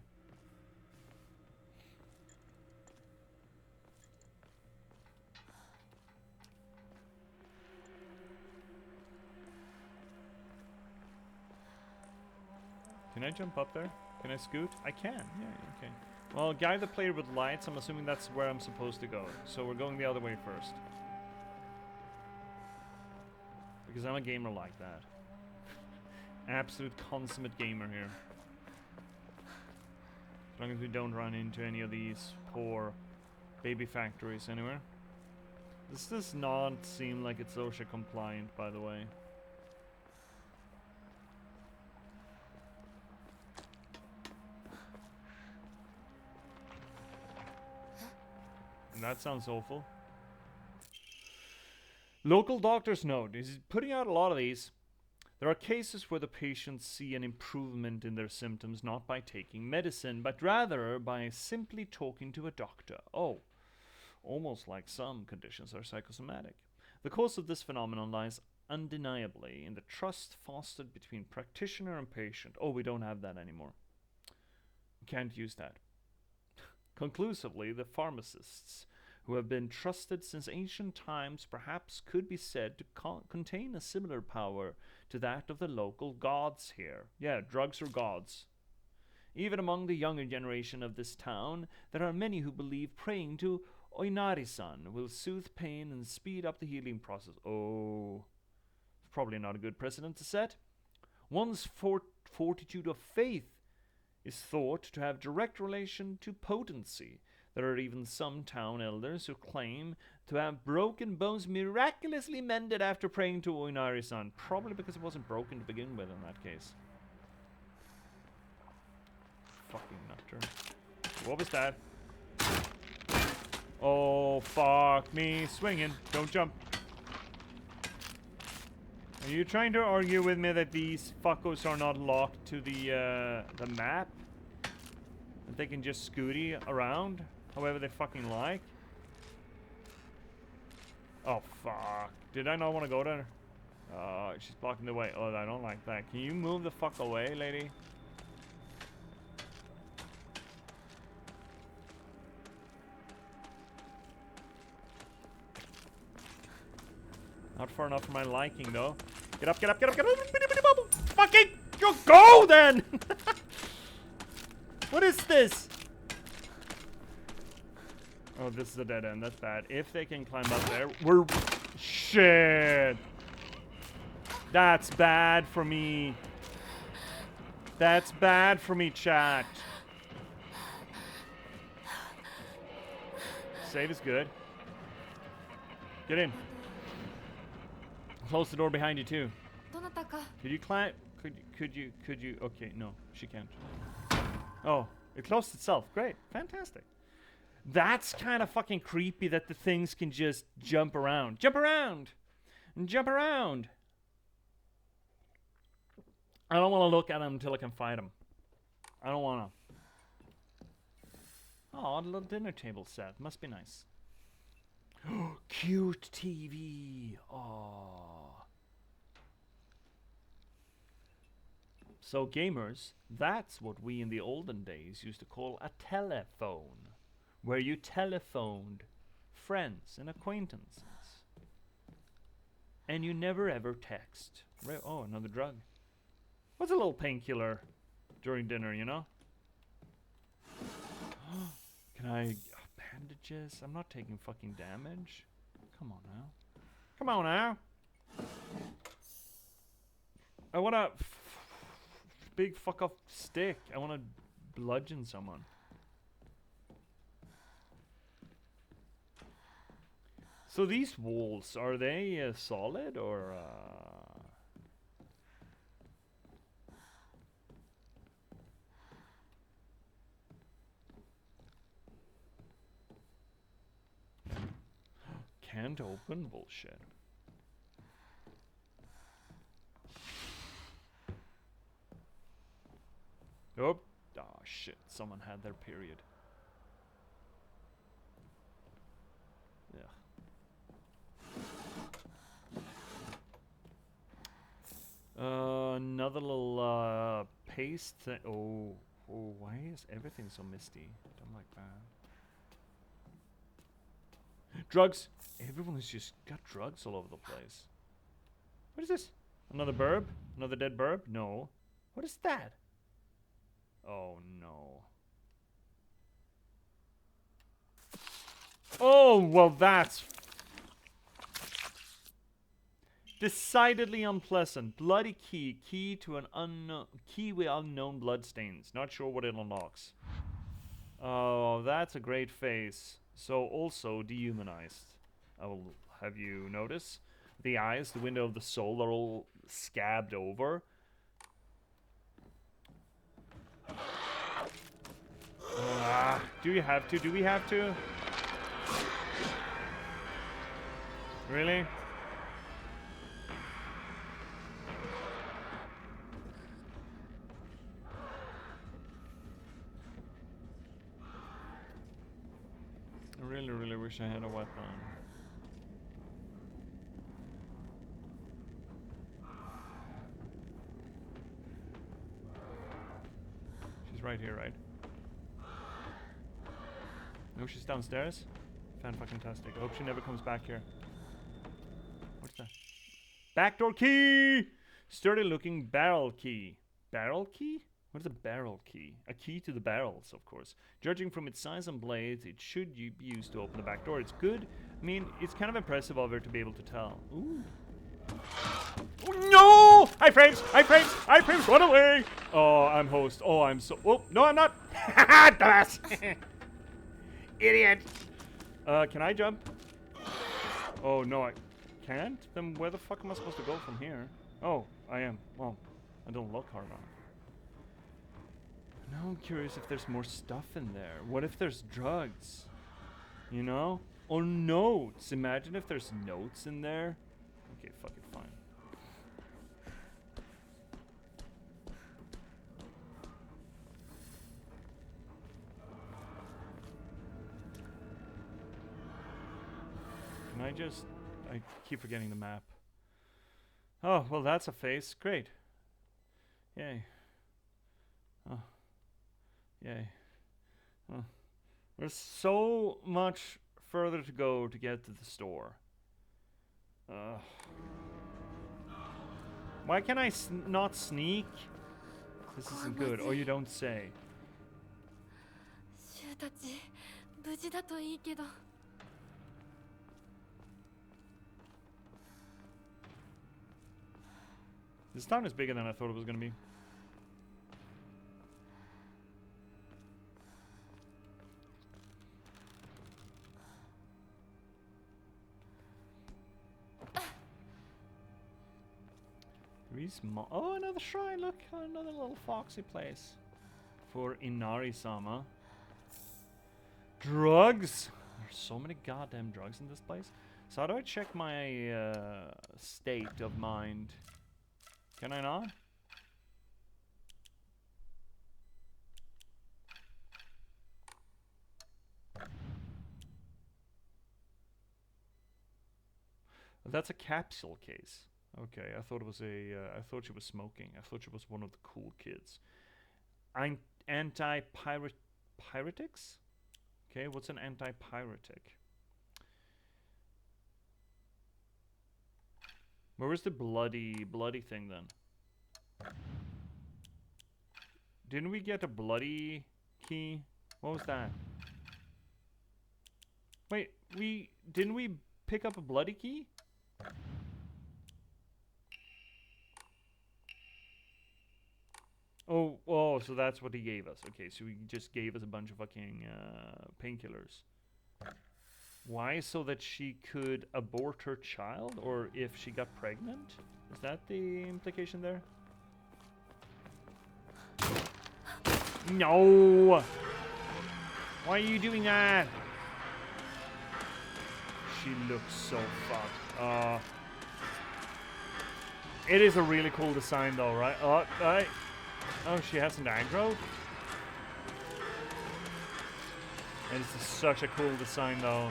Can I jump up there? Can I scoot? I can. Yeah, okay. Well, guide the player with lights. I'm assuming that's where I'm supposed to go. So we're going the other way first. Because I'm a gamer like that. Absolute consummate gamer here. As long as we don't run into any of these poor baby factories anywhere. This does not seem like it's OSHA compliant, by the way. And that sounds awful. Local doctor's note. He's putting out a lot of these. There are cases where the patients see an improvement in their symptoms not by taking medicine, but rather by simply talking to a doctor. Oh, almost like some conditions are psychosomatic. The cause of this phenomenon lies undeniably in the trust fostered between practitioner and patient. Oh, we don't have that anymore. We can't use that. Conclusively, the pharmacists, who have been trusted since ancient times, perhaps could be said to contain a similar power to that of the local gods here. Yeah, drugs are gods. Even among the younger generation of this town, there are many who believe praying to Oinari-san will soothe pain and speed up the healing process. Oh, probably not a good precedent to set. One's fortitude of faith is thought to have direct relation to potency. There are even some town elders who claim to have broken bones miraculously mended after praying to Oinari-san. Probably because it wasn't broken to begin with in that case. Fucking nutter. What was that? Oh, fuck me. Swinging. Don't jump. Are you trying to argue with me that these fuckos are not locked to the map? That they can just scooty around however they fucking like? Oh, fuck. Did I not want to go there? She's blocking the way. Oh, I don't like that. Can you move the fuck away, lady? Not far enough for my liking, though. Get up, get up, get up, get up! Fucking go then! What is this? Oh, this is a dead end. That's bad. If they can climb up there, we're... Shit! That's bad for me. That's bad for me, chat. Save is good. Get in. Close the door behind you too. どなたか Could you climb? Could you? Okay, no, she can't. Oh, it closed itself. Great, fantastic. That's kind of fucking creepy that the things can just jump around. Jump around! Jump around! I don't want to look at them until I can fight them. I don't want to. Oh, a little dinner table set. Must be nice. Cute TV. Oh. So gamers, that's what we in the olden days used to call a telephone. Where you telephoned friends and acquaintances. And you never ever text. Oh, another drug. What's a little painkiller during dinner, you know? Can I... bandages? I'm not taking fucking damage. Come on now. Come on now. I want a big fuck off stick. I want to bludgeon someone. So these walls, are they solid or... Can't open? Bullshit. Oh, shit. Someone had their period. Yeah. Another little paste thing. Oh, why is everything so misty? Don't like that. Drugs. Everyone has just got drugs all over the place. What is this? Another burb? Another dead burb? No. What is that? Oh no. Oh, well that's decidedly unpleasant. Bloody key. Key to an unknown key with unknown bloodstains. Not sure what it unlocks. Oh, that's a great face. So also dehumanized. I will have you notice. The eyes, the window of the soul are all scabbed over. Do you have to? Do we have to? Really? I really, really wish I had a weapon. She's right here, right? No, she's downstairs? Fan-fucking-tastic. I hope she never comes back here. What's that? Backdoor key! Sturdy-looking barrel key. Barrel key? What is a barrel key? A key to the barrels, of course. Judging from its size and blades, it should be used to open the back door. It's good. I mean, it's kind of impressive of her to be able to tell. Ooh. Oh, no! Hi, frames! Hi, frames! Hi, frames! Run away! Oh, I'm host. Oh, I'm so... Oh, no, I'm not! Dumbass! Idiot! Can I jump? Oh, no, I can't? Then where the fuck am I supposed to go from here? Oh, I am. Well, I don't look hard enough. Now I'm curious if there's more stuff in there. What if there's drugs? You know? Or notes. Imagine if there's notes in there. Okay, fuck it, fine. Can I just... I keep forgetting the map. Oh, well that's a face. Great. Yay. Oh. Yay. Oh. There's so much further to go to get to the store. Why can I not sneak? This isn't good. Oh, you don't say. シュウたち無事だといいけど。 This town is bigger than I thought it was gonna be. Oh, another shrine. Look, another little foxy place for Inari-sama. Drugs. There's so many goddamn drugs in this place. So how do I check my state of mind? Can I not? That's a capsule case. Okay, I thought it was a. I thought she was smoking. I thought she was one of the cool kids. Anti-pyretics? Okay, what's an anti-pyretic? Where was the bloody thing then? Didn't we get a bloody key? What was that? Wait, didn't we pick up a bloody key? Oh, so that's what he gave us. Okay, so he just gave us a bunch of fucking painkillers. Why? So that she could abort her child? Or if she got pregnant? Is that the implication there? No! Why are you doing that? She looks so fucked. It is a really cool design though, right? Oh, she hasn't aggroed? It is such a cool design though.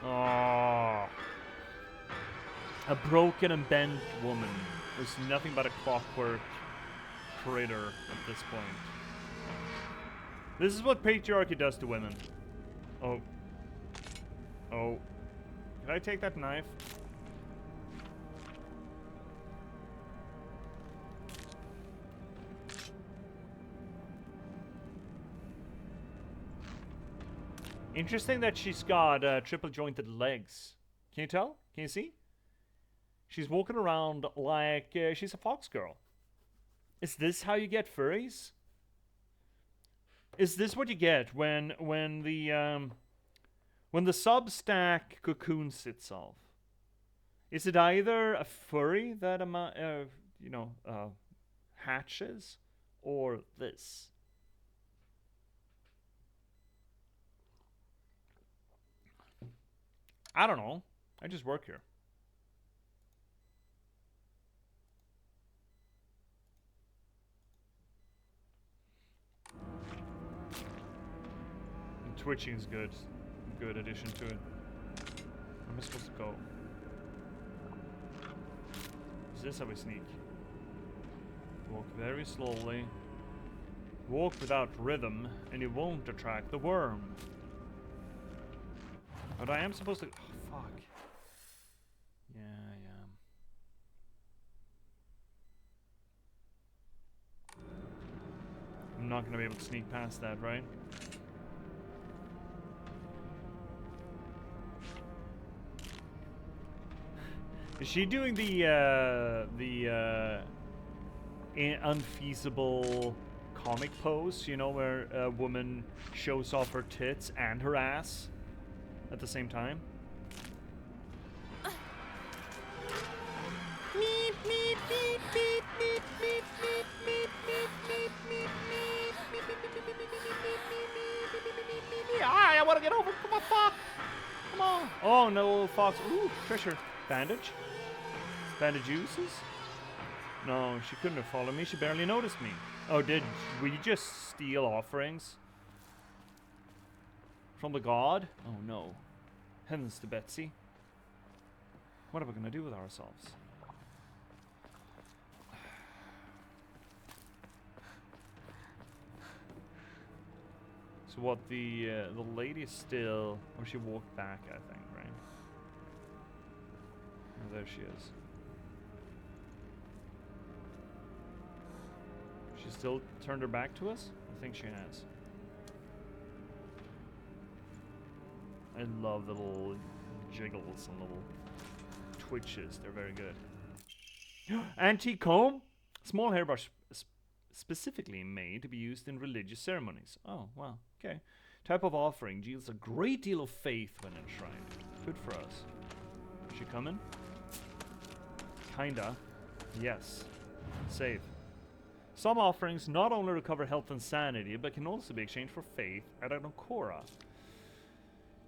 Oh. A broken and bent woman was nothing but a clockwork critter at this point. This is what patriarchy does to women. Oh. Oh. Can I take that knife? Interesting that she's got triple jointed legs. Can you tell? Can you see? She's walking around like she's a fox girl. Is this how you get furries? Is this what you get when the Substack cocoon sits off? Is it either a furry that hatches, or this? I don't know. I just work here. And twitching is good. Good addition to it. Where am I supposed to go? Is this how we sneak? Walk very slowly. Walk without rhythm, and you won't attract the worm. But I am supposed to... Oh, fuck. Yeah, I am. I'm not going to be able to sneak past that, right? Is she doing the unfeasible comic pose, you know, where a woman shows off her tits and her ass at the same time? I want to get over. Come on, fuck. Come on. Oh, no, little fox. Ooh, treasure. Bandage? Bandage uses? No, she couldn't have followed me. She barely noticed me. Oh, will you just steal offerings? From the god? Oh, no. Heavens to Betsy. What are we going to do with ourselves? So what, the lady is still... Or she walked back, I think, right? Oh, there she is. She still turned her back to us? I think she has. I love the little jiggles and little twitches. They're very good. Antique comb? Small hairbrush specifically made to be used in religious ceremonies. Oh, wow. Okay. Type of offering yields a great deal of faith when enshrined. Good for us. Is she coming? Kinda. Yes. Save. Some offerings not only recover health and sanity, but can also be exchanged for faith at an Hokora.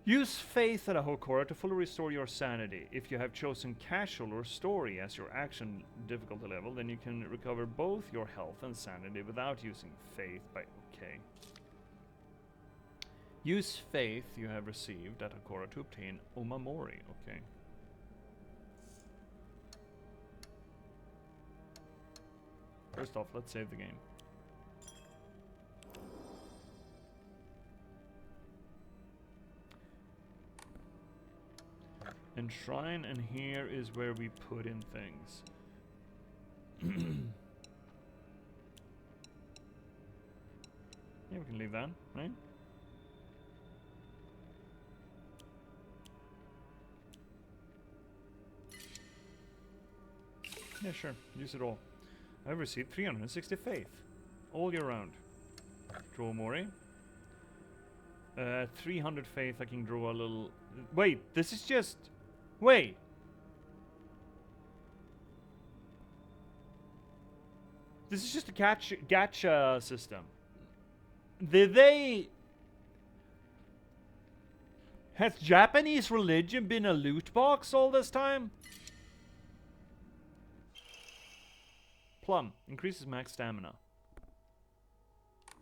Use faith at a Hokora to fully restore your sanity. If you have chosen casual or story as your action difficulty level, then you can recover both your health and sanity without using faith by okay. Use faith you have received at Hokora to obtain Omamori. Okay. First off, let's save the game. Enshrine, and here is where we put in things. Yeah, we can leave that, right? Yeah, sure. Use it all. I've received 360 faith. All year round. Draw Mori. 300 faith, I can draw a little... Wait, this is just... Wait! This is just a gacha system. Did they... Has Japanese religion been a loot box all this time? Plum. Increases max stamina.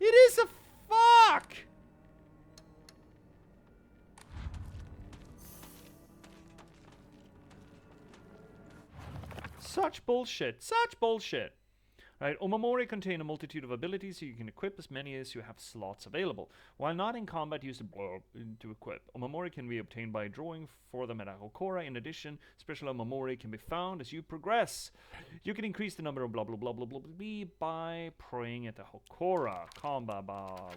It is a fuck! Such bullshit. Such bullshit. Right, Omamori contain a multitude of abilities, so you can equip as many as you have slots available. While not in combat, use to equip. Omamori can be obtained by drawing for them at a Hokora. In addition, special Omamori can be found as you progress. You can increase the number of blah blah blah blah blah blah by praying at the Hokora. Combat,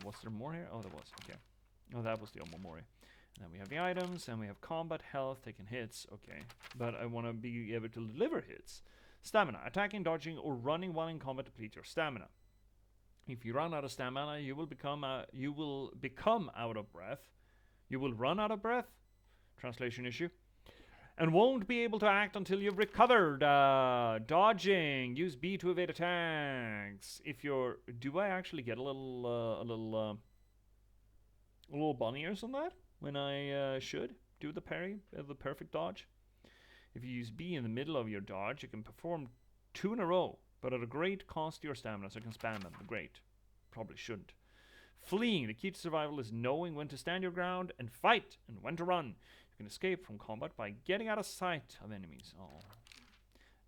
was there more here? Oh, there was. Okay. Oh, that was the Omamori. And then we have the items, and we have combat, health, taking hits. Okay. But I want to be able to deliver hits. Stamina. Attacking, dodging, or running while in combat deplete your stamina. If you run out of stamina, you will become out of breath. You will run out of breath. Translation issue. And won't be able to act until you've recovered. Dodging. Use B to evade attacks. If you're... Do I actually get a little bunny ears on that? When I should do the parry, the perfect dodge? If you use B in the middle of your dodge, you can perform 2 in a row, but at a great cost to your stamina, so you can spam them. Great. Probably shouldn't. Fleeing. The key to survival is knowing when to stand your ground and fight, and when to run. You can escape from combat by getting out of sight of enemies. Oh.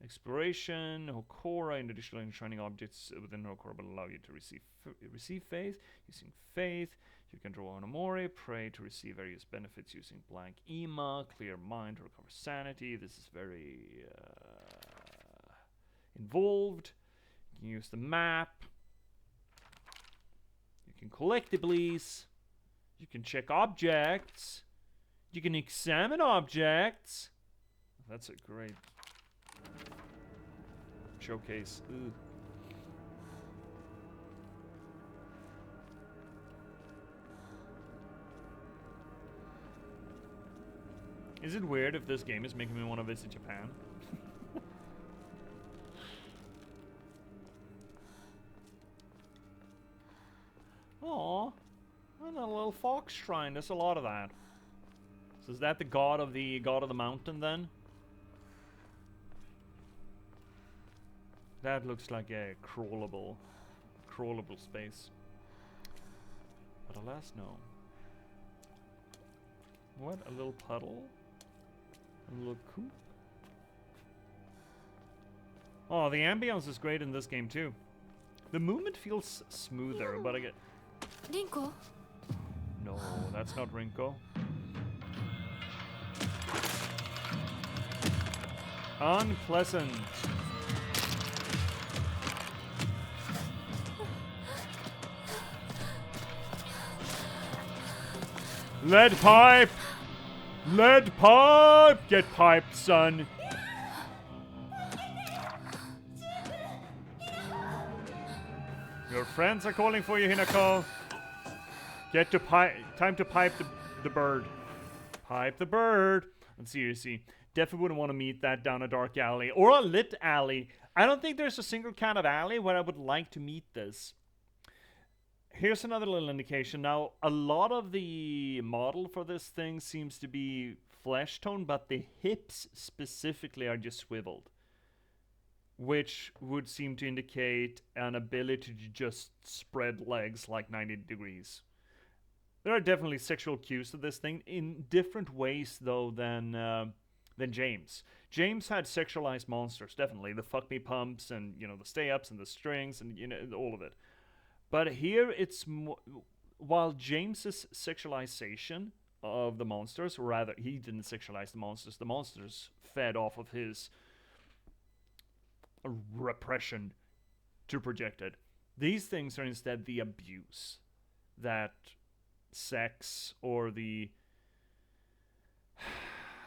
Exploration. Hokora. In addition, shining objects within Hokora will allow you to receive faith. Using faith, you can draw on Omamori, pray to receive various benefits using blank Ima, clear mind to recover sanity. This is very involved. You can use the map. You can collect abilities. You can check objects. You can examine objects. That's a great showcase. Ooh. Is it weird if this game is making me want to visit Japan? Aww. And a little fox shrine. There's a lot of that. So is that the god of the mountain then? That looks like a crawlable space. But alas, no. What? A little puddle? A little coop? Oh, the ambience is great in this game too. The movement feels smoother, but I get... Rinko? No, that's not Rinko. Unpleasant. Lead pipe! Lead pipe! Get piped, son. Your friends are calling for you, Hinako. Get to pipe. Time to pipe the bird. Pipe the bird. And seriously, Definitely wouldn't want to meet that down a dark alley or a lit alley. I don't think there's a single kind of alley where I would like to meet this. Here's another little indication. Now, a lot of the model for this thing seems to be flesh tone, but the hips specifically are just swiveled, which would seem to indicate an ability to just spread legs like 90 degrees. There are definitely sexual cues to this thing in different ways, though, than James. James had sexualized monsters, definitely. The fuck me pumps and, you know, the stay-ups and the strings and, you know, all of it. But here it's while James's sexualization of the monsters, or rather, he didn't sexualize the monsters fed off of his repression to project it. These things are instead the abuse that sex or the...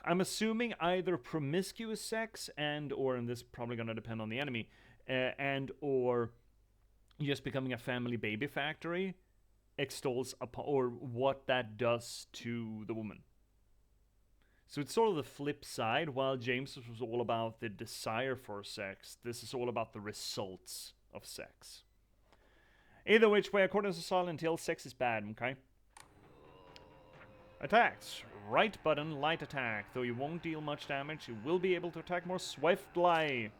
I'm assuming either promiscuous sex and or, and this is probably going to depend on the enemy, and or just becoming a family baby factory extols upon, or what that does to the woman. So it's sort of the flip side. While James was all about the desire for sex, this is all about the results of sex. Either which way, according to Silent Hill, sex is bad, okay? Attacks. Right button, light attack. Though you won't deal much damage, you will be able to attack more swiftly.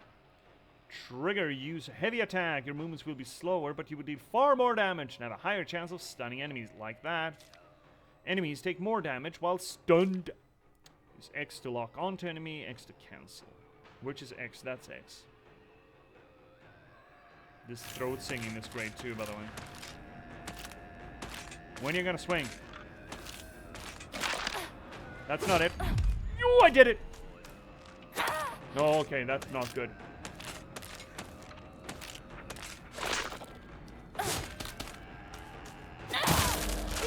Trigger, use heavy attack. Your movements will be slower, but you will deal far more damage and have a higher chance of stunning enemies. Like that. Enemies take more damage while stunned. Use X to lock onto enemy, X to cancel. Which is X? That's X. This throat singing is great too, by the way. When you're gonna swing? That's not it. Oh, I did it! No, okay, that's not good.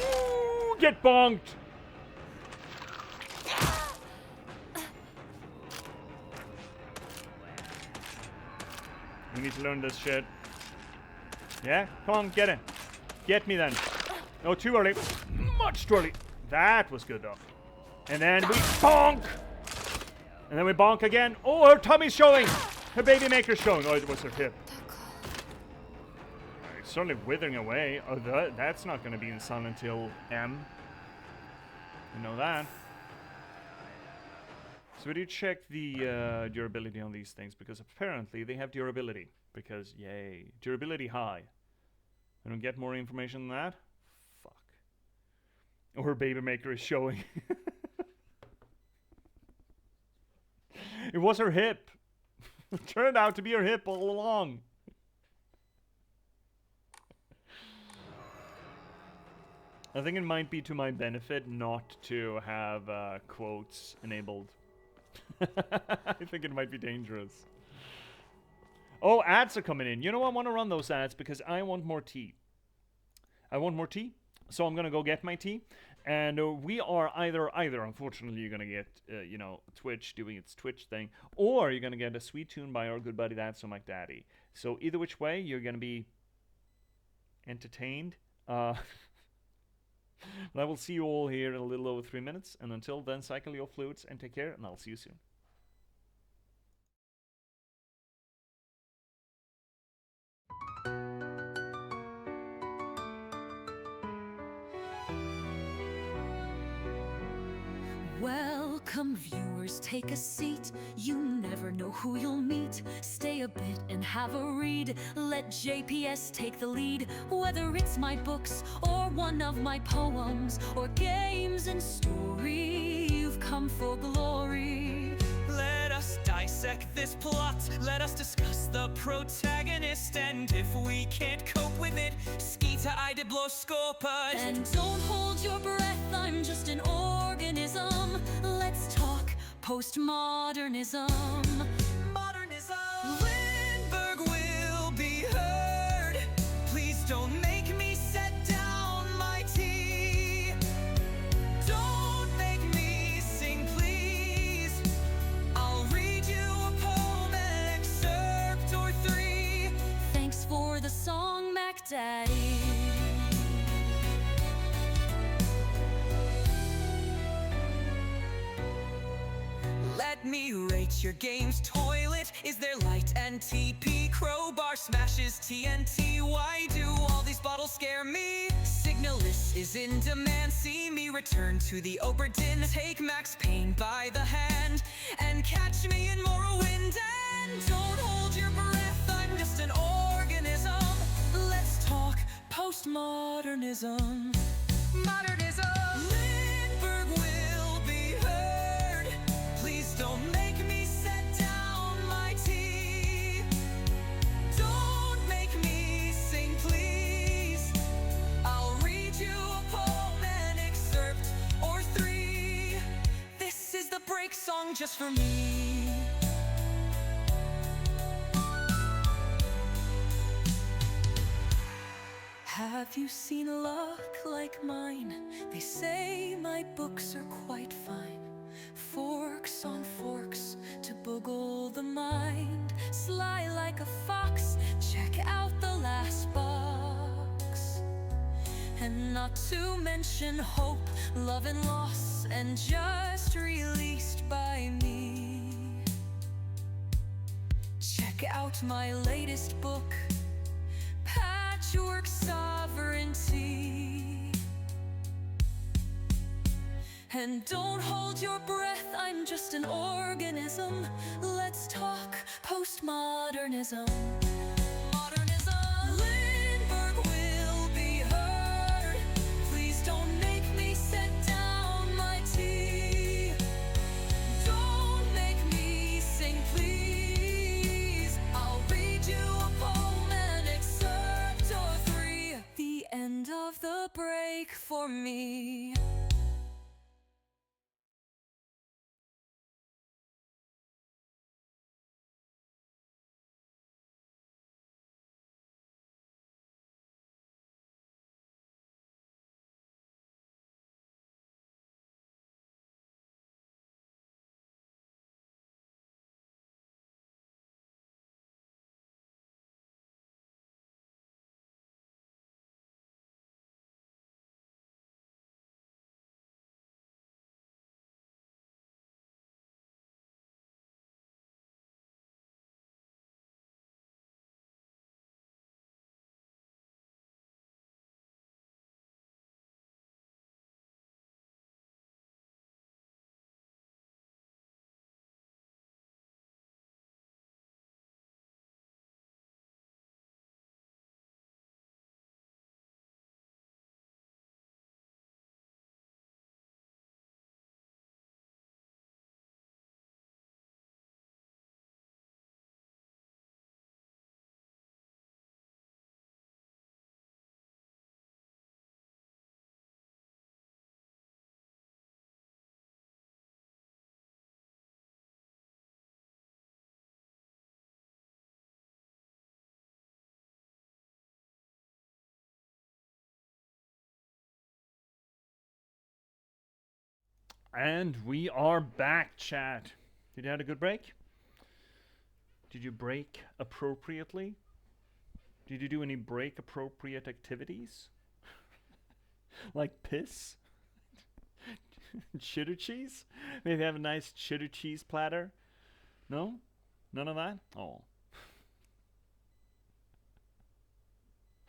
Ooh, get bonked! We need to learn this shit. Yeah? Come on, get in. Get me then. No, too early. Much too early. That was good, though. And then we bonk! And then we bonk again. Oh, her tummy's showing! Her baby maker's showing. Oh, it was her hip. It's certainly withering away. Oh, that's not going to be in Silent Hill M. You know that. So we do check the durability on these things, because apparently they have durability. Because, yay. Durability high. I don't get more information than that? Fuck. Or her baby maker is showing. It was her hip. It turned out to be her hip all along. I think it might be to my benefit not to have quotes enabled. I think it might be dangerous. Oh, ads are coming in. You know, I want to run those ads because I want more tea. I want more tea, so I'm going to go get my tea. And we are either, unfortunately, you're going to get, you know, Twitch doing its Twitch thing, or you're going to get a sweet tune by our good buddy That's So Mac Daddy. So either which way, you're going to be entertained. But I will see you all here in a little over 3 minutes. And until then, cycle your fluids and take care, and I'll see you soon. Welcome viewers, take a seat. You never know who you'll meet. Stay a bit and have a read. Let J.P.S take the lead. Whether it's my books or one of my poems, or games and story, you've come for glory. Let us dissect this plot. Let us discuss the protagonist. And if we can't cope with it, Skeeter I did blow scorpus. And don't hold your breath, I'm just an organism. Let's talk postmodernism. Modernism. Lindberg will be heard. Please don't make me set down my tea. Don't make me sing, please. I'll read you a poem, an excerpt or three. Thanks for the song, Mac Daddy. Let me What's your game's toilet? Is there light and TP? Crowbar smashes TNT. Why do all these bottles scare me? Signalist is in demand. See me return to the Oberdin. Take Max Payne by the hand and catch me in Morrowind. And don't hold your breath, I'm just an organism. Let's talk postmodernism. Modernism. Lindbergh will be heard. Please don't make me set down my tea. Don't make me sing, please. I'll read you a poem, an excerpt or three. This is the break song just for me. Have you seen luck like mine? They say my books are quite fine. Forks on forks to boggle the mind. Sly like a fox, check out the last box. And not to mention hope, love and loss, and just released by me. Check out my latest book, Patchwork Sovereignty. And don't hold your breath, I'm just an organism. Let's talk postmodernism. Modernism. Lindbergh will be heard. Please don't make me set down my tea. Don't make me sing, please. I'll read you a poem, an excerpt or three. The end of the break for me. And we are back, chat. Did you have a good break? Did you break appropriately? Did you do any break appropriate activities? Like piss? Cheddar cheese? Maybe have a nice cheddar cheese platter? No? None of that? Oh.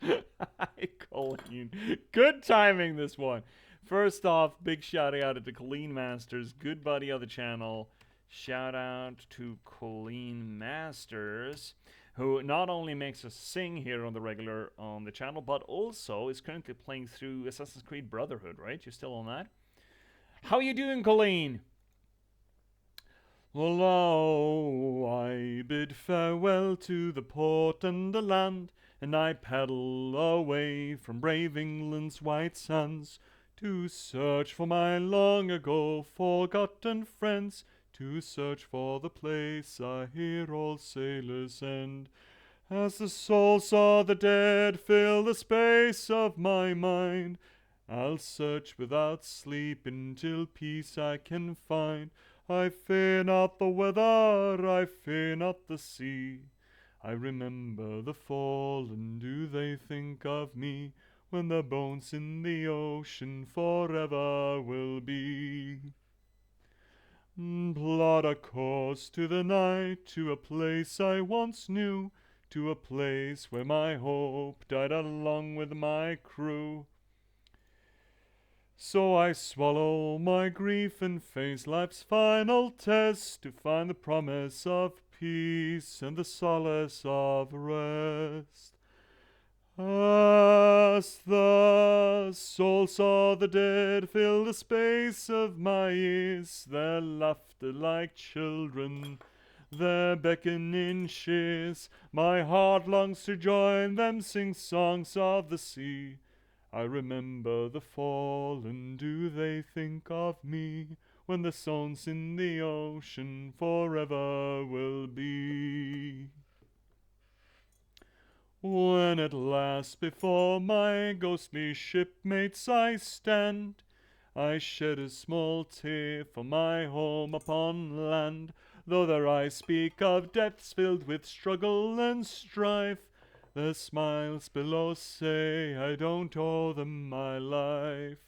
Hi, Colleen. Good timing, this one. First off, big shout out to Colleen Masters, good buddy of the channel. Shout out to Colleen Masters, who not only makes us sing here on the regular on the channel, but also is currently playing through Assassin's Creed Brotherhood, right? You're still on that? How you doing, Colleen? Well, oh, I bid farewell to the port and the land, and I paddle away from brave England's white sands, to search for my long ago forgotten friends, to search for the place I hear all sailors end. As the souls of the dead fill the space of my mind, I'll search without sleep until peace I can find. I fear not the weather, I fear not the sea. I remember the fallen, do they think of me? When their bones in the ocean forever will be. Plot a course to the night, to a place I once knew, to a place where my hope died along with my crew. So I swallow my grief and face life's final test, to find the promise of peace and the solace of rest. As the souls of the dead fill the space of my ears, their laughter like children, their beckoning cheers, my heart longs to join them, sing songs of the sea. I remember the fallen, do they think of me, when the souls in the ocean forever will be? When at last before my ghostly shipmates I stand, I shed a small tear for my home upon land, though their eyes speak of depths filled with struggle and strife. Their smiles below say I don't owe them my life.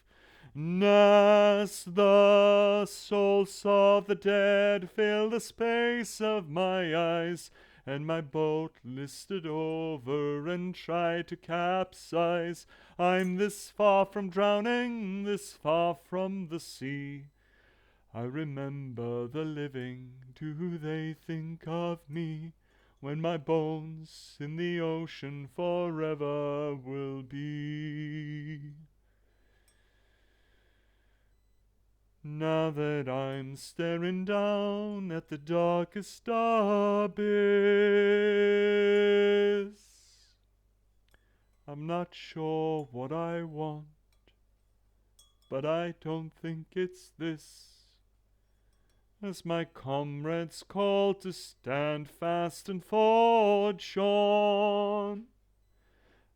As the souls of the dead fill the space of my eyes, and my boat listed over and tried to capsize, I'm this far from drowning, this far from the sea. I remember the living, do they think of me, when my bones in the ocean forever will be? Now that I'm staring down at the darkest abyss, I'm not sure what I want, but I don't think it's this. As my comrades call to stand fast and forge on,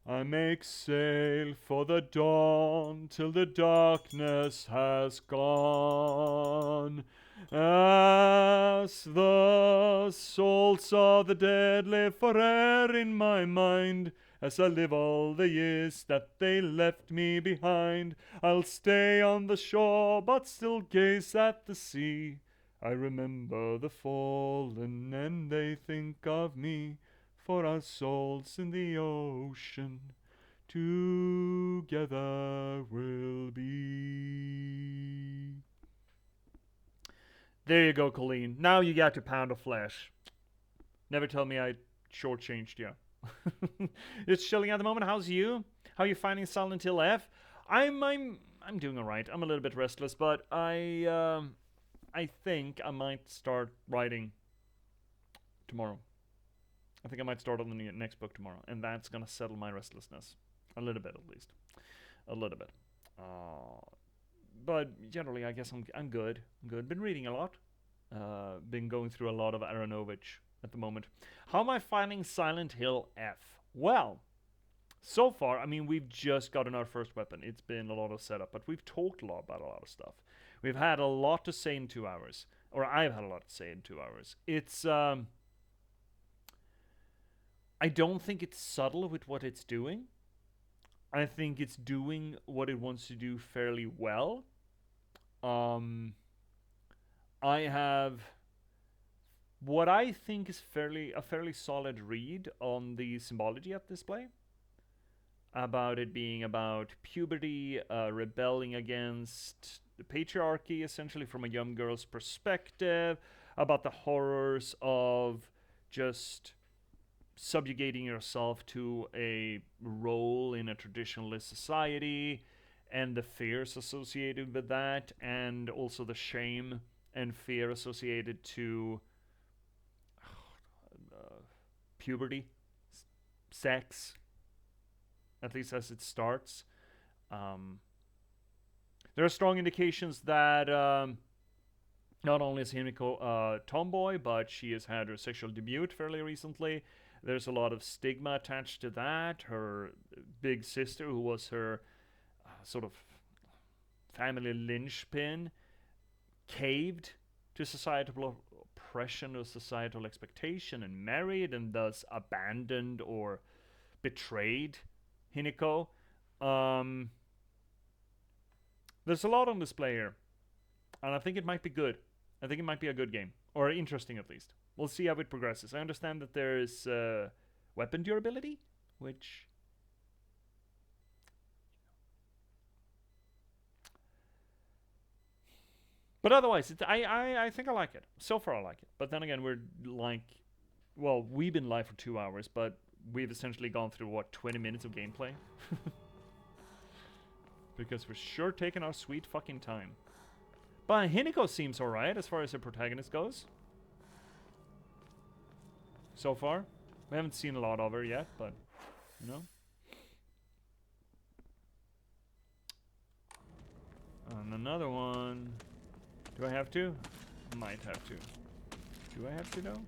I make sail for the dawn till the darkness has gone. As the souls of the dead live forever in my mind, as I live all the years that they left me behind, I'll stay on the shore but still gaze at the sea. I remember the fallen and they think of me, for our souls in the ocean together will be. There you go, Colleen. Now you got your pound of flesh. Never tell me I shortchanged you. It's chilling at the moment. How's you? How are you finding Silent Hill F? I'm doing alright. I'm a little bit restless, but I think I might start writing tomorrow. I think I might start on the next book tomorrow, and that's gonna settle my restlessness a little bit, at least, a little bit. But generally, I guess I'm good. I'm good. Been reading a lot. Been going through a lot of Aronovich at the moment. How am I finding Silent Hill F? Well, so far, I mean, we've just gotten our first weapon. It's been a lot of setup, but we've talked a lot about a lot of stuff. We've had a lot to say in 2 hours, or I've had a lot to say in 2 hours. It's I don't think it's subtle with what it's doing. I think it's doing what it wants to do fairly well. I have what I think is a fairly solid read on the symbology at display. About it being about puberty, rebelling against the patriarchy, essentially from a young girl's perspective, about the horrors of just subjugating yourself to a role in a traditionalist society, and the fears associated with that, and also the shame and fear associated to puberty, sex, at least as it starts. There are strong indications that not only is Himiko a tomboy, but she has had her sexual debut fairly recently. There's a lot of stigma attached to that. Her big sister, who was her sort of family linchpin, caved to societal oppression or societal expectation and married, and thus abandoned or betrayed Hinako. There's a lot on display here, and I think it might be good. I think it might be a good game. Or interesting, at least. We'll see how it progresses. I understand that there is weapon durability, which... But otherwise, I think I like it. So far, I like it. But then again, we're like... Well, we've been live for 2 hours, but we've essentially gone through, what, 20 minutes of gameplay? Because we're sure taking our sweet fucking time. But Hinako seems alright as far as the protagonist goes. So far. We haven't seen a lot of her yet, but, you know. And another one. Do I have to? Might have to. Do I have to, though?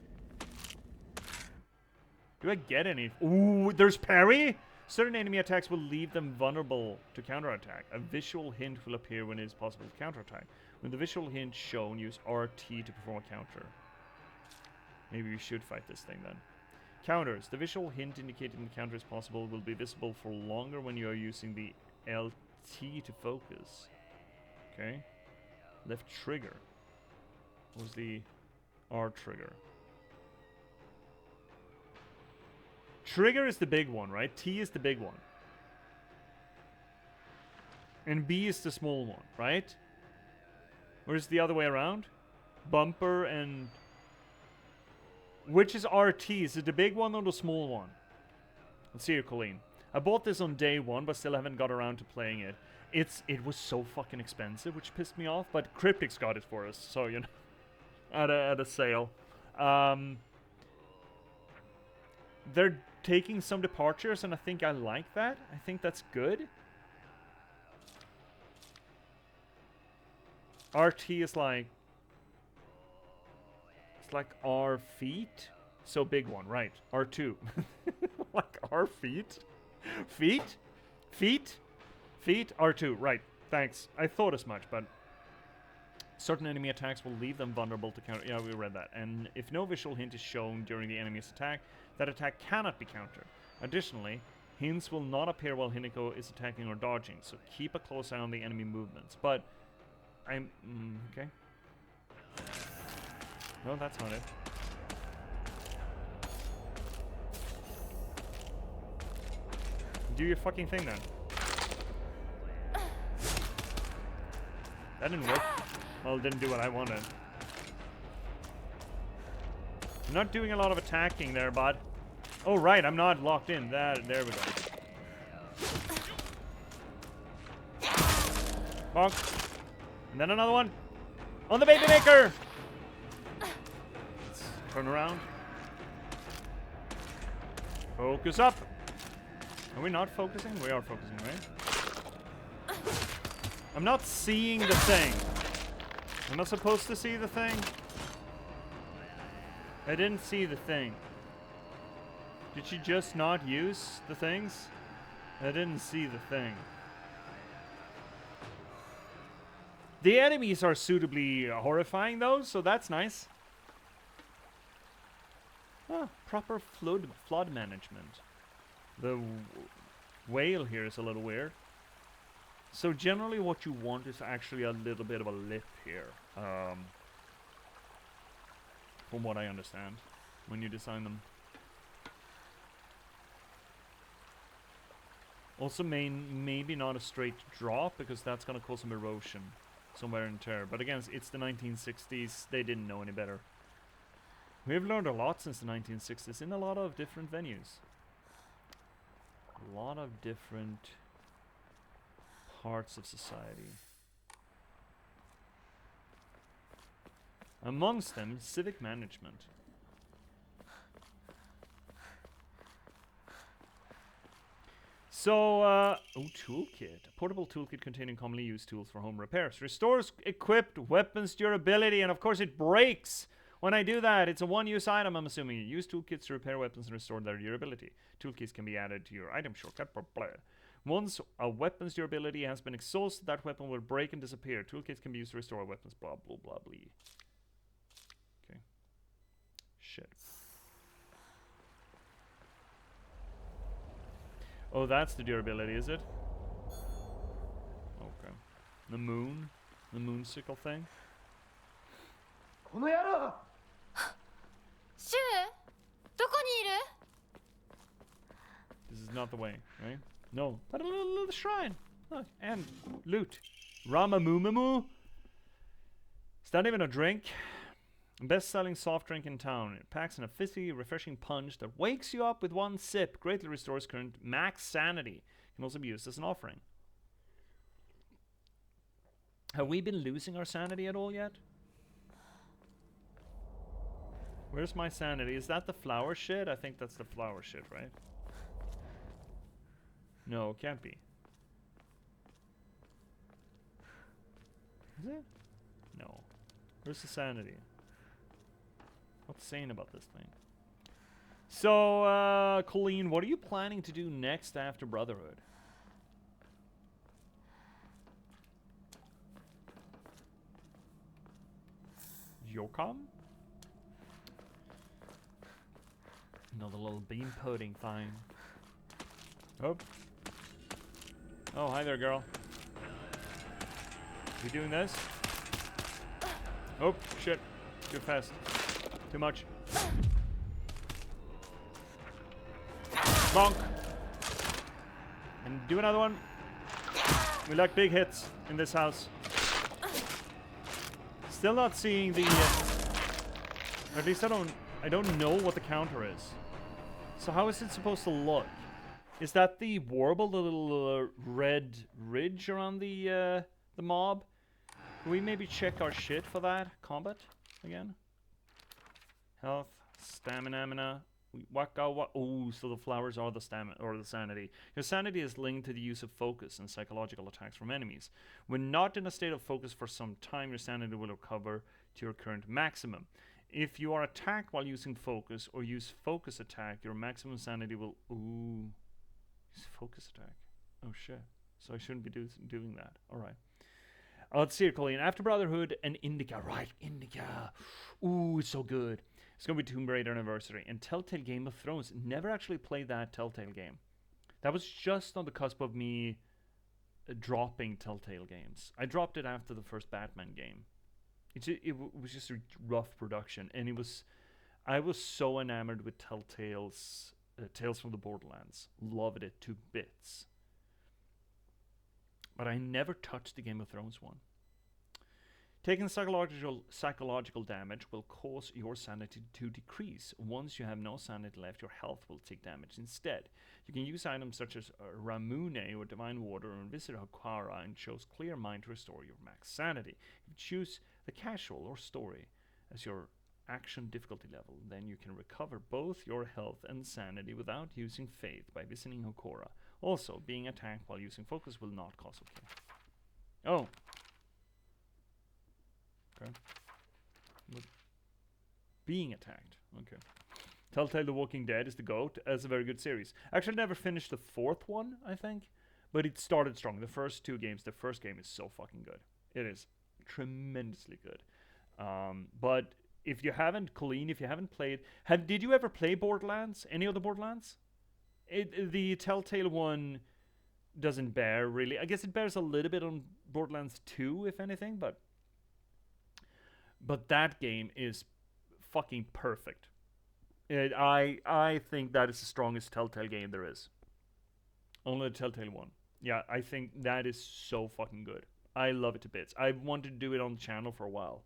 Do I get any? Ooh, there's parry? Certain enemy attacks will leave them vulnerable to counterattack. A visual hint will appear when it is possible to counterattack. When the visual hint shown, use RT to perform a counter. Maybe we should fight this thing then. Counters. The visual hint indicating the counter is possible will be visible for longer when you are using the LT to focus. Okay. Left trigger. What was the R trigger? Trigger is the big one, right? T is the big one. And B is the small one, right? Or is it the other way around? Bumper and... Which is RT? Is it the big one or the small one? Let's see here, Colleen. I bought this on day one, but still haven't got around to playing it. It was so fucking expensive, which pissed me off, but Cryptic's got it for us, so, you know. At a sale. They're taking some departures, and I think I like that. I think that's good. RT is like... It's like R feet. So big one, right. R2. Like R feet? Feet? Feet? Feet? R2, right. Thanks. I thought as much, but... Certain enemy attacks will leave them vulnerable to counter... Yeah, we read that. And if no visual hint is shown during the enemy's attack, that attack cannot be countered. Additionally, hints will not appear while Hinako is attacking or dodging, so keep a close eye on the enemy movements. But... I'm... okay. No, that's not it. Do your fucking thing then. That didn't work. Well, it didn't do what I wanted. I'm not doing a lot of attacking there, bud. Oh, right, I'm not locked in. There we go. Bonk. And then another one. On the baby maker! Let's turn around. Focus up. Are we not focusing? We are focusing, right? I'm not seeing the thing. Am I supposed to see the thing? I didn't see the thing. Did she just not use the things? I didn't see the thing. The enemies are suitably horrifying though, so that's nice. Ah, proper flood management. The whale here is a little weird. So generally what you want is actually a little bit of a lip here. From what I understand, when you design them. Also maybe not a straight drop, because that's gonna cause some erosion. Some wear and tear. But again, it's the 1960s, they didn't know any better. We've learned a lot since the 1960s in a lot of different venues. A lot of different parts of society. Amongst them, civic management. So, oh, toolkit. A portable toolkit containing commonly used tools for home repairs. Restores equipped weapons durability, and of course it breaks when I do that. It's a one-use item, I'm assuming. Use toolkits to repair weapons and restore their durability. Toolkits can be added to your item shortcut. Blah, blah. Once a weapon's durability has been exhausted, that weapon will break and disappear. Toolkits can be used to restore weapons. Blah, blah, blah, blah. Okay. Shit. Oh, that's the durability, is it? Okay. The moonsicle thing. この野郎シュウどこにいる This is not the way, right? No. But a little shrine. Look, and loot. Ramamumamu. It's not even a drink. Best-selling soft drink in town. It packs in a fizzy, refreshing punch that wakes you up with one sip. Greatly restores current max sanity. Can also be used as an offering. Have we been losing our sanity at all yet? Where's my sanity? Is that the flower shit? I think that's the flower shit, right? No, it can't be. Is it? No. Where's the sanity? What's sane about this thing? So, Colleen, what are you planning to do next after Brotherhood? Yokam? Another little bean pudding thing. Oh. Oh, hi there, girl. You doing this? Oh, shit. Too fast. Too much. Bonk. And do another one. We like big hits in this house. Still not seeing the... at least I don't know what the counter is. So how is it supposed to look? Is that the warble, the little red ridge around the mob? Can we maybe check our shit for that? Combat again? Health, stamina, waka. Oh, so the flowers are the stamina or the sanity. Your sanity is linked to the use of focus and psychological attacks from enemies. When not in a state of focus for some time, your sanity will recover to your current maximum. If you are attacked while using focus or use focus attack, your maximum sanity will... Ooh. Use focus attack. Oh shit. So I shouldn't be doing that. Alright. Let's see it, Colleen. After Brotherhood and Indica. Right, Indica. Ooh, it's so good. It's going to be Tomb Raider Anniversary. And Telltale Game of Thrones. Never actually played that Telltale game. That was just on the cusp of me dropping Telltale games. I dropped it after the first Batman game. It was just a rough production. And I was so enamored with Telltale's Tales from the Borderlands. Loved it to bits. But I never touched the Game of Thrones one. Taking psychological damage will cause your sanity to decrease. Once you have no sanity left, your health will take damage instead. You can use items such as Ramune or Divine Water or visit Hokara and chose Clear Mind to restore your max sanity. If you choose the casual or story as your action difficulty level, then you can recover both your health and sanity without using faith by visiting Hokora. Also, being attacked while using focus will not cause a kill. Oh. Okay. But being attacked. Okay. Telltale The Walking Dead is the GOAT. It's a very good series. Actually, never finished the fourth one, I think. But it started strong. The first two games, the first game is so fucking good. It is tremendously good. But if you haven't, Colleen, if you haven't played... Did you ever play Borderlands? Any of the Borderlands? The Telltale one doesn't bear, really. I guess it bears a little bit on Borderlands 2, if anything, but that game is fucking perfect. I think that is the strongest Telltale game there is. Only the Telltale one. Yeah, I think that is so fucking good. I love it to bits. I wanted to do it on the channel for a while.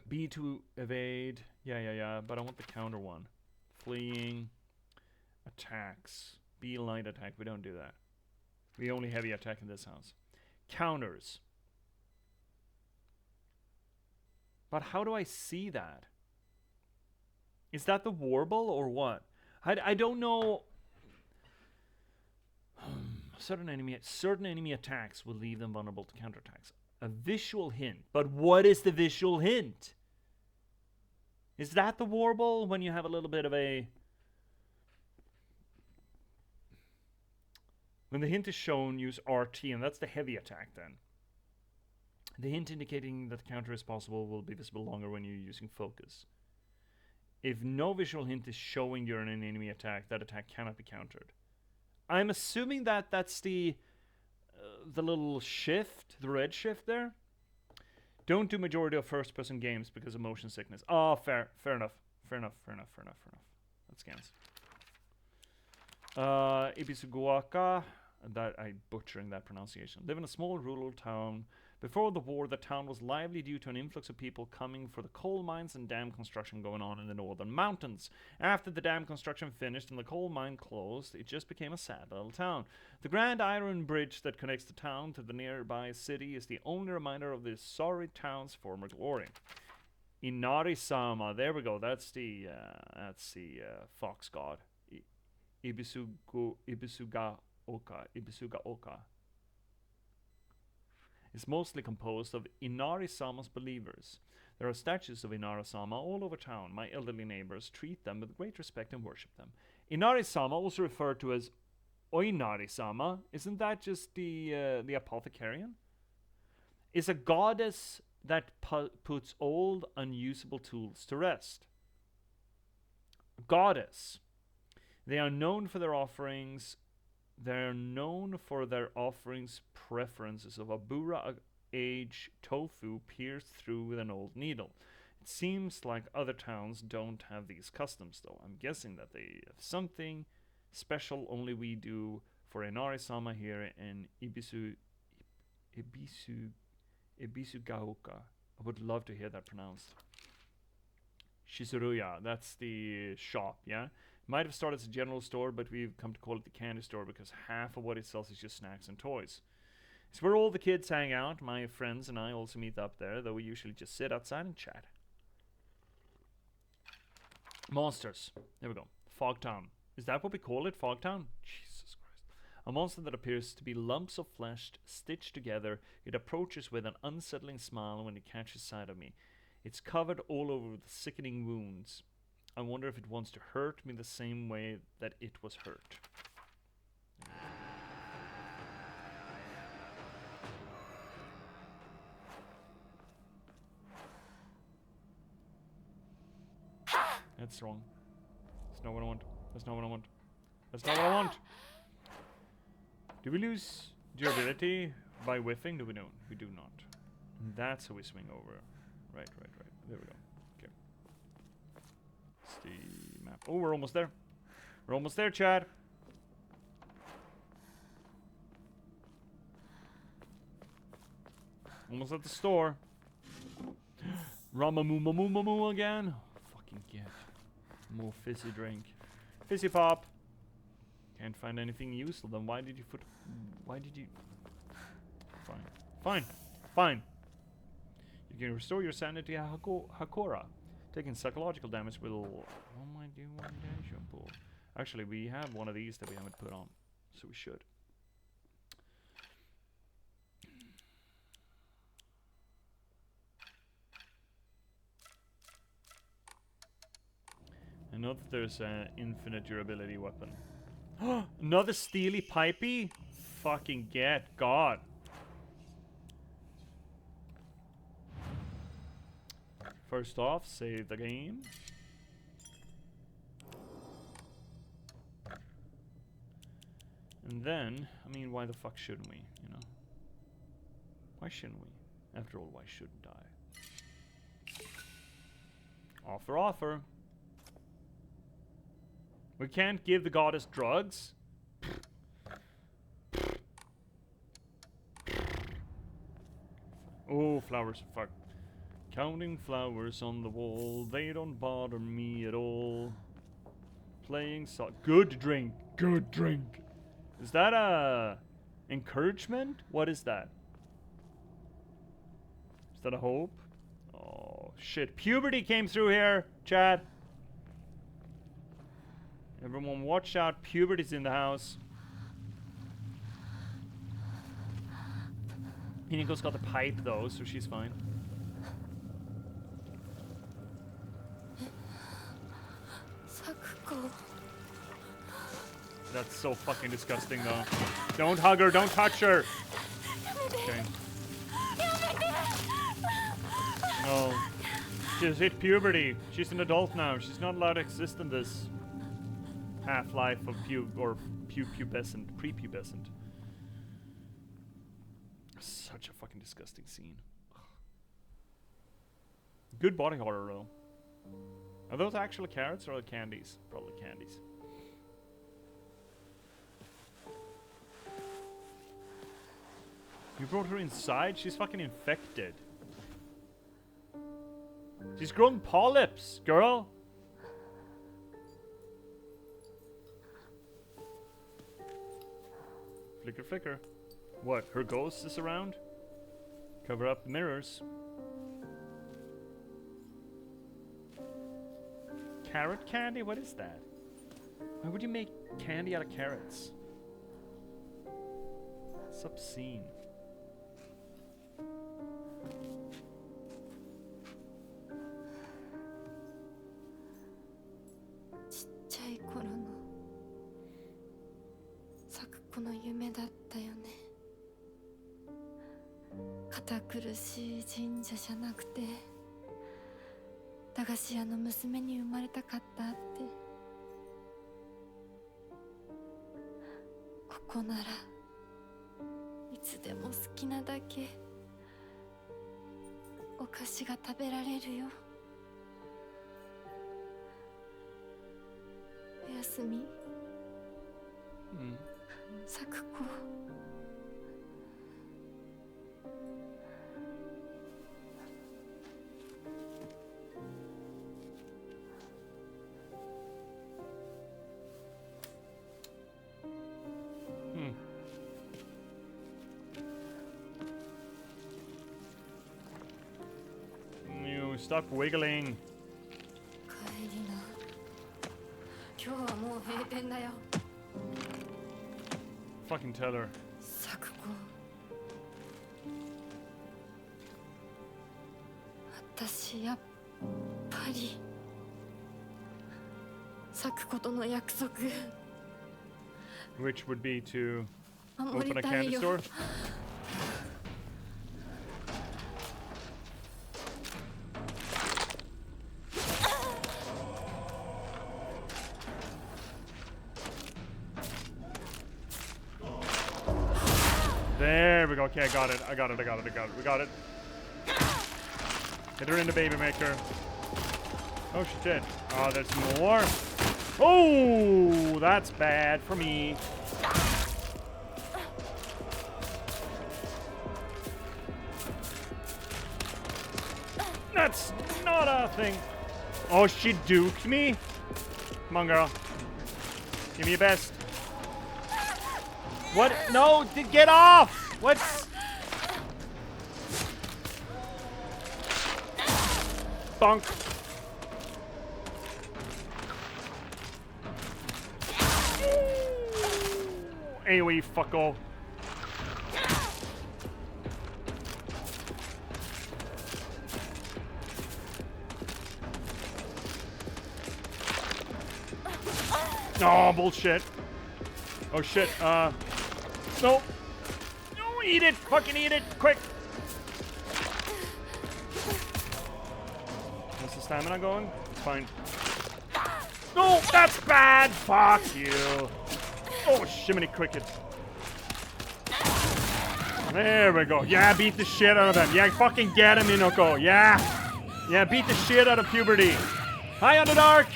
B to evade. Yeah. But I want the counter one. Fleeing. Attacks. B light attack. We don't do that. We only heavy attack in this house. Counters. But how do I see that? Is that the warble or what? I don't know. Certain enemy attacks will leave them vulnerable to counterattacks. A visual hint. But what is the visual hint? Is that the warble when you have a little bit of a... When the hint is shown, use RT, and that's the heavy attack then. The hint indicating that the counter is possible will be visible longer when you're using focus. If no visual hint is showing during an enemy attack, that attack cannot be countered. I'm assuming that that's the little shift, the red shift there. Don't do majority of first-person games because of motion sickness. Oh, fair enough. Fair enough. That scans. Ibisuguaka, that I'm butchering that pronunciation. Live in a small rural town. Before the war, the town was lively due to an influx of people coming for the coal mines and dam construction going on in the northern mountains. After the dam construction finished and the coal mine closed, it just became a sad little town. The grand iron bridge that connects the town to the nearby city is the only reminder of this sorry town's former glory. Inari-sama, there we go. That's the fox god. Ibisuga Oka. Is mostly composed of Inari-sama's believers. There are statues of Inari-sama all over town. My elderly neighbors treat them with great respect and worship them. Inari-sama, also referred to as Oinari-sama, isn't that just the apothecarian? Is a goddess that puts old, unusable tools to rest. Goddess. They are known for their offerings. They're known for their offerings preferences of abura age tofu pierced through with an old needle. It seems like other towns don't have these customs, though. I'm guessing that they have something special only we do for Inari-sama here in Ibisugaoka. I would love to hear that pronounced. Shizuruya, that's the shop, yeah? Might have started as a general store, but we've come to call it the candy store because half of what it sells is just snacks and toys. It's where all the kids hang out. My friends and I also meet up there, though we usually just sit outside and chat. Monsters. There we go. Fogtown. Is that what we call it? Fogtown? Jesus Christ. A monster that appears to be lumps of flesh stitched together. It approaches with an unsettling smile when it catches sight of me. It's covered all over with sickening wounds. I wonder if it wants to hurt me the same way that it was hurt. That's wrong. That's not what I want. That's not what I want. That's not what I want. Do we lose durability by whiffing? No, we don't. We do not. And that's how we swing over. Right. There we go. Okay. It's the map. Oh, we're almost there. We're almost there, Chad. Almost at the store. Ramamumamumamu again. Fucking get more fizzy drink. Fizzy pop. Can't find anything useful. Then why did you put? Why did you? Fine. You can restore your sanity at Hakora. Taking psychological damage will. Oh my dear, shampoo. Actually, we have one of these that we haven't put on, so we should. I know that there's an infinite durability weapon. Another steely pipey? Fucking get God. First off, save the game. And then, I mean, why the fuck shouldn't we, you know? Why shouldn't we? After all, why shouldn't I? Offer. We can't give the goddess drugs? Oh, flowers, fuck. Counting flowers on the wall, they don't bother me at all. Playing good drink. Is that a encouragement? What is that? Is that a hope? Oh, shit. Puberty came through here, Chad. Everyone watch out, puberty's in the house. Hiniko's got the pipe though, so she's fine. Sakuko. That's so fucking disgusting though. Don't hug her, don't touch her! Okay. No. She's hit puberty. She's an adult now. She's not allowed to exist in this half-life of pubescent, prepubescent. Such a fucking disgusting scene. Good body horror though. Are those actual carrots or candies? Probably candies. You brought her inside? She's fucking infected. She's grown polyps, girl. Flicker, flicker. What? Her ghost is around? Cover up the mirrors. Carrot candy? What is that? Why would you make candy out of carrots? It's obscene. Ch 堅苦しい神社じゃなくて駄菓子屋の娘に生まれたかったってここならいつでも好きなだけお菓子が食べられるよおやすみ咲子Stop wiggling. 帰りな。今日はもう閉店だよ。Fucking tell her. 咲子。私やっぱり咲子との約束。Which would be to 守 open り a た candy いよ。 store. There we go. Okay, I got it. I got it. We got it. Hit her in the baby maker. Oh, she's dead. Oh, there's more. Oh, that's bad for me. That's not a thing. Oh, she duked me. Come on, girl. Give me your best. What? No, get off! What's... Bonk. AoE, fucko. Oh, bullshit. Oh, shit. No. No, eat it. Fucking eat it. Quick. What's the stamina going? It's fine. No, that's bad. Fuck you. Oh, shiminy cricket. There we go. Yeah, beat the shit out of them. Yeah, fucking get him, Inoko. Yeah. Yeah, beat the shit out of puberty. Hi, Underdark.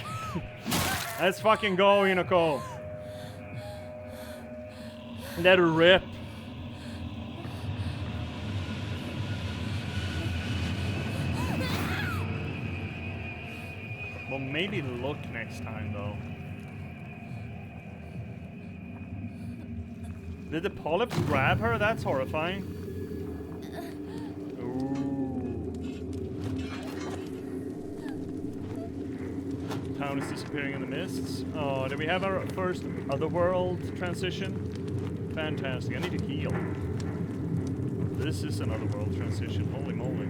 Let's fucking go, Inoko. Let her rip. Well, maybe look next time, though. Did the polyps grab her? That's horrifying. Ooh. Town is disappearing in the mists. Oh, did we have our first otherworld transition? Fantastic. I need to heal. This is an otherworld transition. Holy moly.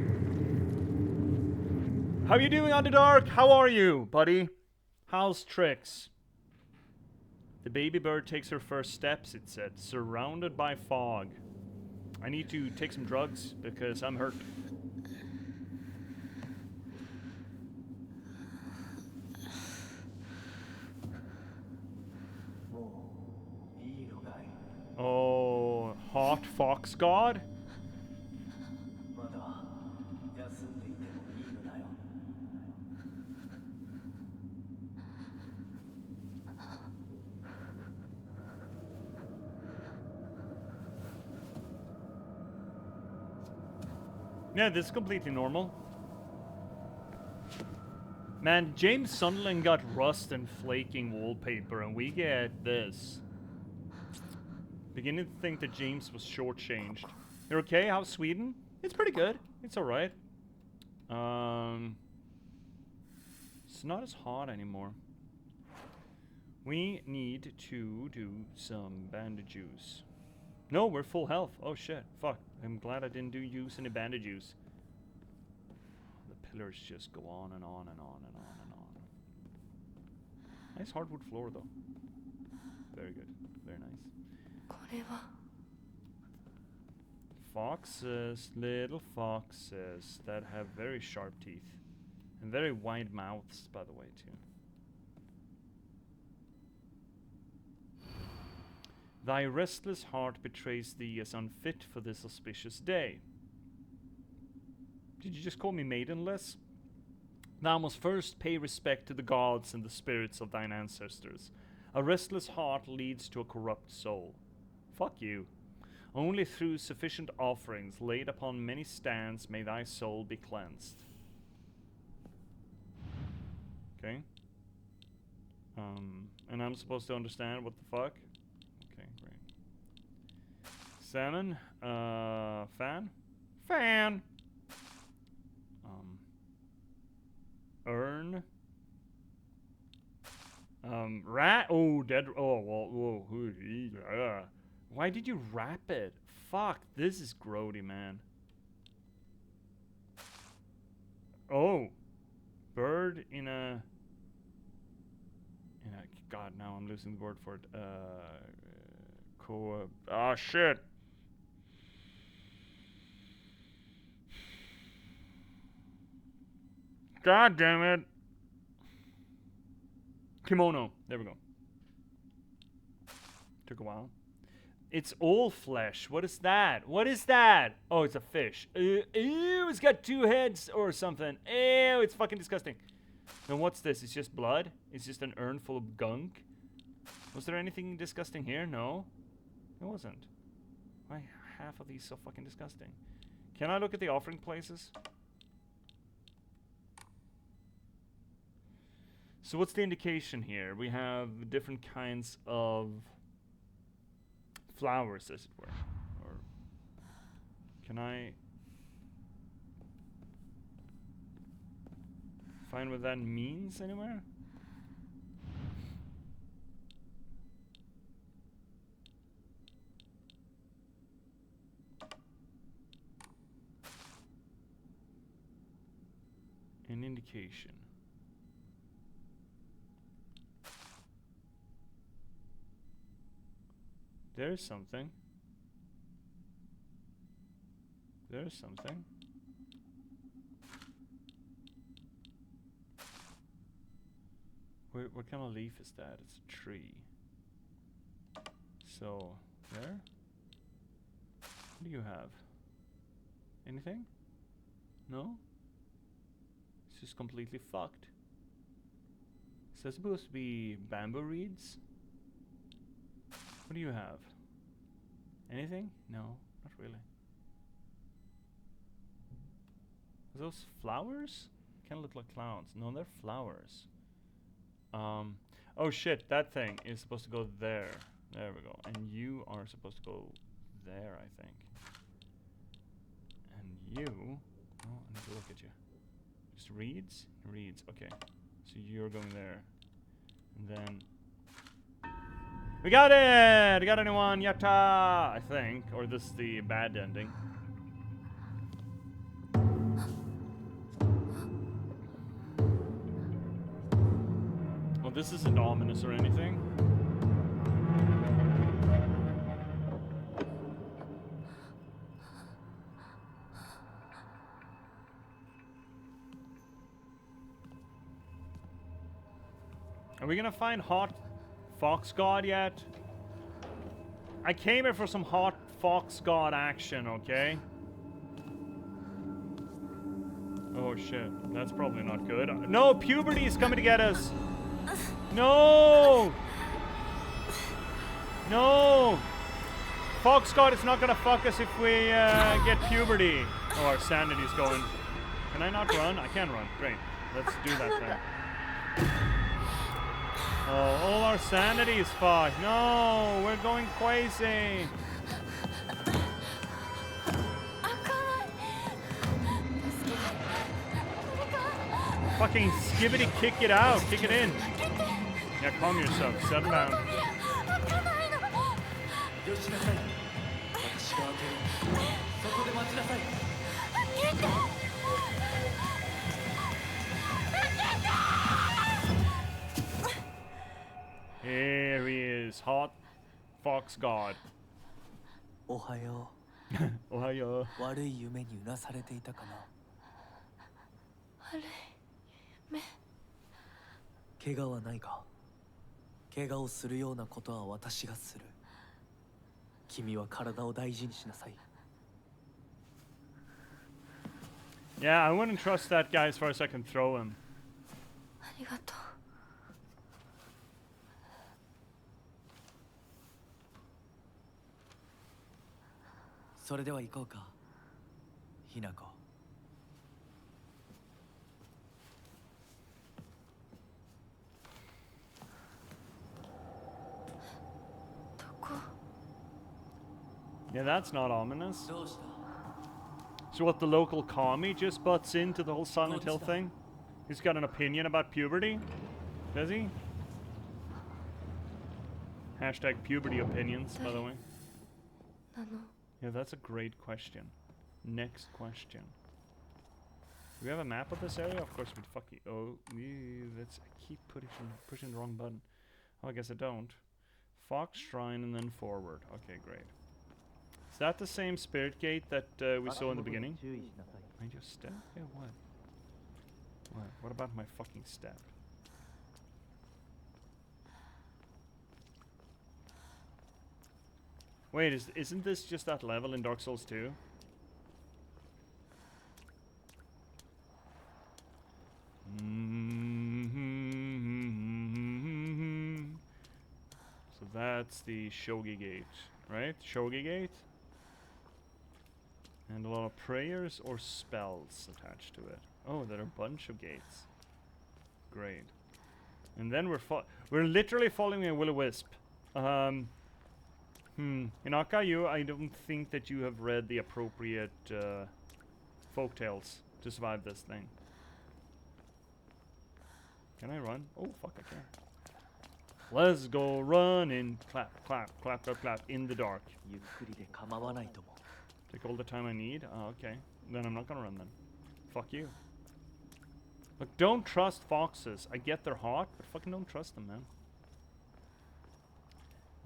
How you doing, Underdark? How are you, buddy? How's tricks? The baby bird takes her first steps, it said, surrounded by fog. I need to take some drugs because I'm hurt. Oh, hot fox god? Yeah, this is completely normal. Man, James Sunderland got rust and flaking wallpaper, and we get this. Beginning to think that James was shortchanged. You're okay? How's Sweden? It's pretty good. It's alright. It's not as hot anymore. We need to do some bandage juice. No, we're full health. Oh shit. Fuck. I'm glad I didn't use any bandage juice. The pillars just go on and on and on and on and on. Nice hardwood floor though. Very good. Very nice. Foxes, little foxes that have very sharp teeth. And very wide mouths, by the way, too. Thy restless heart betrays thee as unfit for this auspicious day. Did you just call me maidenless? Thou must first pay respect to the gods and the spirits of thine ancestors. A restless heart leads to a corrupt soul. Fuck you. Only through sufficient offerings laid upon many stands may thy soul be cleansed. Okay. And I'm supposed to understand what the fuck? Okay, great. Salmon. Fan? Fan! Urn. Rat. Oh, dead. Oh, whoa. Why did you wrap it? Fuck, this is grody, man. Oh. Bird in a... God, now I'm losing the word for it. Oh, shit. God damn it. Kimono. There we go. Took a while. It's all flesh. What is that? What is that? Oh, it's a fish. Ew, it's got two heads or something. Ew, it's fucking disgusting. And what's this? It's just blood? It's just an urn full of gunk? Was there anything disgusting here? No. It wasn't. Why half of these so fucking disgusting? Can I look at the offering places? So what's the indication here? We have different kinds of flowers, as it were. Or can I find what that means anywhere? An indication. There's something. There's something. What kind of leaf is that? It's a tree. So, there? What do you have? Anything? No? It's just completely fucked. Is that supposed to be bamboo reeds? What do you have? Anything? No, not really. Are those flowers? Kind of look like clouds. No, they're flowers. Oh shit, that thing is supposed to go there. There we go. And you are supposed to go there, I think. And you... Oh, I need to look at you. Just reeds? Reeds, okay. So you're going there. And then... We got it! We got anyone? Yatta! I think. Or this is the bad ending. Well, this isn't ominous or anything. Are we gonna find hot Fox God yet? I came here for some hot Fox God action, okay? Oh shit, that's probably not good. No, puberty is coming to get us! No! No! Fox God is not gonna fuck us if we get puberty. Oh, our sanity's going. Can I not run? I can run. Great. Let's do that then. Oh, all our sanity is fucked. No, we're going crazy. Fucking skibbity kick it out. Kick it in. Yeah, calm yourself. Settle down. Here he is, hot fox god. おはよおはよう。悪い夢にうなされていたかな。悪い夢。怪我はないか。怪我をするようなことは私がする。君は体を大事にしなさい。Yeah, I wouldn't trust that guy as far as I can throw him. ありがとう。それでは行こうか、ひなこ。どこ？ Yeah, that's not ominous. どうした？ So what, the local commie just butts into the whole Silent Hill thing? He's got an opinion about puberty? Does he? Hashtag puberty opinions, by the way. なの。 Yeah, that's a great question. Next question. Do we have a map of this area? Of course we fucking... Oh, that's... I keep pushing the wrong button. Oh, I guess I don't. Fox Shrine and then forward. Okay, great. Is that the same spirit gate that we saw in the beginning? Mind your step? Yeah, what? What? What about my fucking step? Wait, isn't this just that level in Dark Souls 2? So that's the Shogi Gate, right? Shogi Gate? And a lot of prayers or spells attached to it. Oh, there are a bunch of gates. Great. And then we're literally following a will-o-wisp. Inaka, I don't think that you have read the appropriate folktales to survive this thing. Can I run? Oh, fuck, I can. Let's go running. Clap, clap, clap, clap, clap, in the dark. ゆっくりで構わないとも。 Take all the time I need? Oh, okay. Then I'm not gonna run then. Fuck you. Look, don't trust foxes. I get they're hot, but fucking don't trust them, man.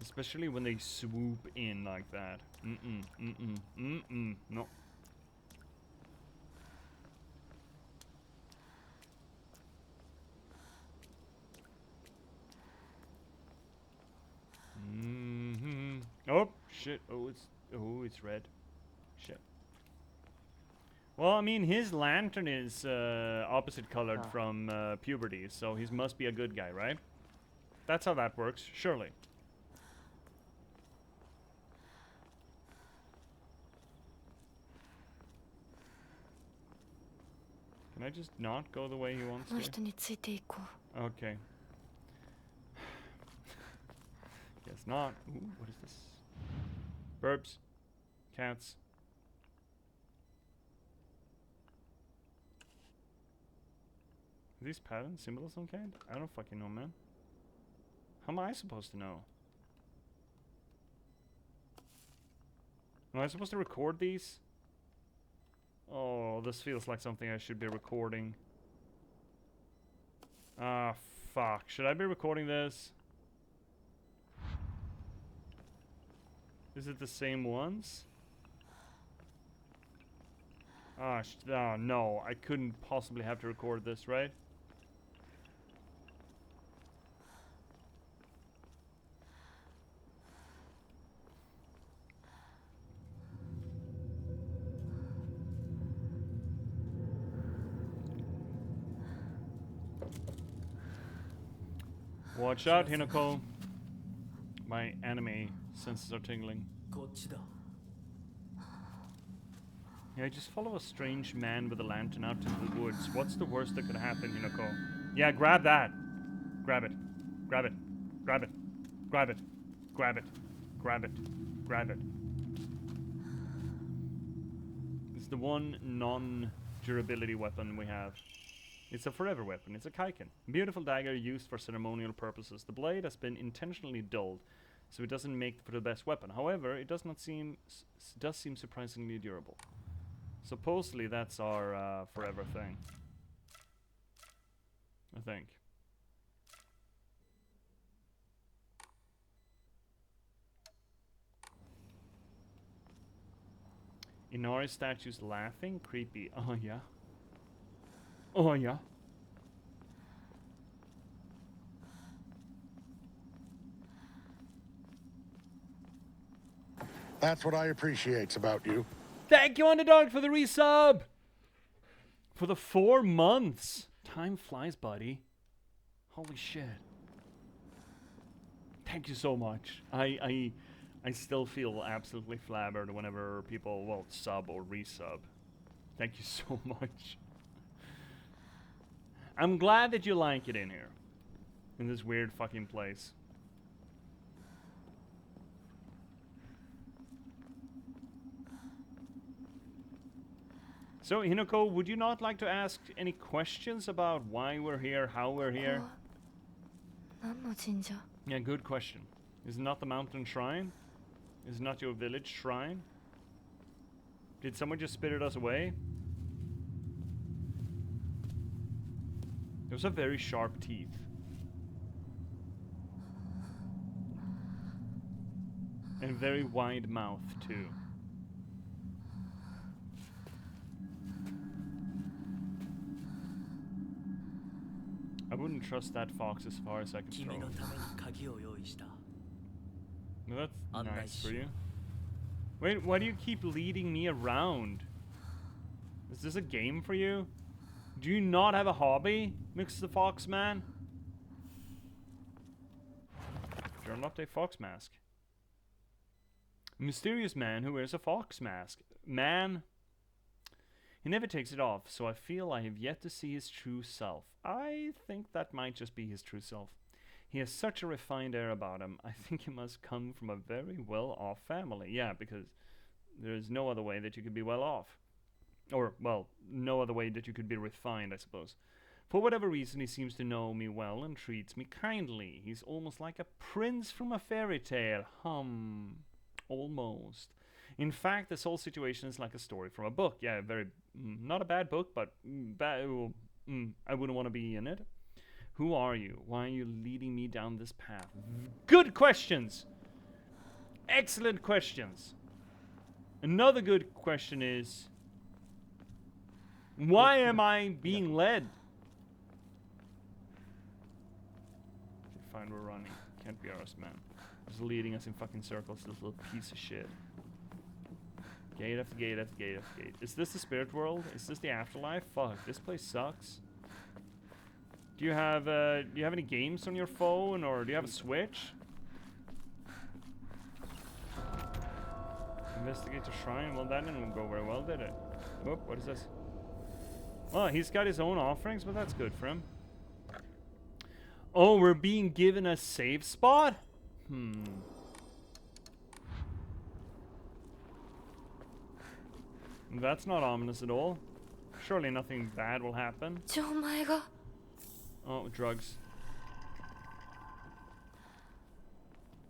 Especially when they swoop in like that. No. Oh, shit. Oh, it's red. Shit. Well, I mean, his lantern is opposite colored from puberty, so he must be a good guy, right? That's how that works, surely. Can I just not go the way he wants to? Okay. Guess not. Ooh, what is this? Burps. Cats. Are these patterns, symbols of some kind? I don't fucking know, man. How am I supposed to know? Am I supposed to record these? Oh, this feels like something I should be recording. Ah, fuck. Should I be recording this? Is it the same ones? Ah, no. I couldn't possibly have to record this, right? Watch out, Hinako. My anime senses are tingling. こっちだ。Yeah, just follow a strange man with a lantern out into the woods. What's the worst that could happen, Hinako? Yeah, grab that. Grab it. Grab it. Grab it. Grab it. Grab it. Grab it. Grab it. It's the one non-durability weapon we have. It's a forever weapon. It's a kaiken. Beautiful dagger used for ceremonial purposes. The blade has been intentionally dulled, so it doesn't make for the best weapon. However, it does seem surprisingly durable. Supposedly that's our forever thing. I think. Inari statues laughing? Creepy. Oh yeah. Oh yeah. That's what I appreciate about you. Thank you, Underdog, for the resub! For the 4 months. Time flies, buddy. Holy shit. Thank you so much. I still feel absolutely flabbered whenever people, well, sub or resub. Thank you so much. I'm glad that you like it in here. In this weird fucking place. So, Hinako, would you not like to ask any questions about why we're here, how we're here? Yeah, good question. Is it not the mountain shrine? Is it not your village shrine? Did someone just spirit us away? Those are very sharp teeth. And very wide mouth, too. I wouldn't trust that fox as far as I can throw. No, that's nice for you. Wait, why do you keep leading me around? Is this a game for you? Do you not have a hobby, Mr. Foxman? You're not a fox mask. A mysterious man who wears a fox mask. Man, he never takes it off, so I feel I have yet to see his true self. I think that might just be his true self. He has such a refined air about him. I think he must come from a very well-off family. Yeah, because there's no other way that you could be well-off. Or, well, no other way that you could be refined, I suppose. For whatever reason, he seems to know me well and treats me kindly. He's almost like a prince from a fairy tale. Almost. In fact, this whole situation is like a story from a book. Yeah, very, not a bad book, but I wouldn't want to be in it. Who are you? Why are you leading me down this path? Good questions! Excellent questions. Another good question is, why am I being led? Fine, we're running. Can't be ours, man. Just leading us in fucking circles, this little piece of shit. Gate after gate after gate after gate. Is this the spirit world? Is this the afterlife? Fuck, this place sucks. Do you have any games on your phone, or do you have a Switch? Investigate the shrine. Well, that didn't go very well, did it? Whoop, what is this? Oh, he's got his own offerings, but that's good for him. Oh, we're being given a save spot? That's not ominous at all. Surely nothing bad will happen. Oh, drugs.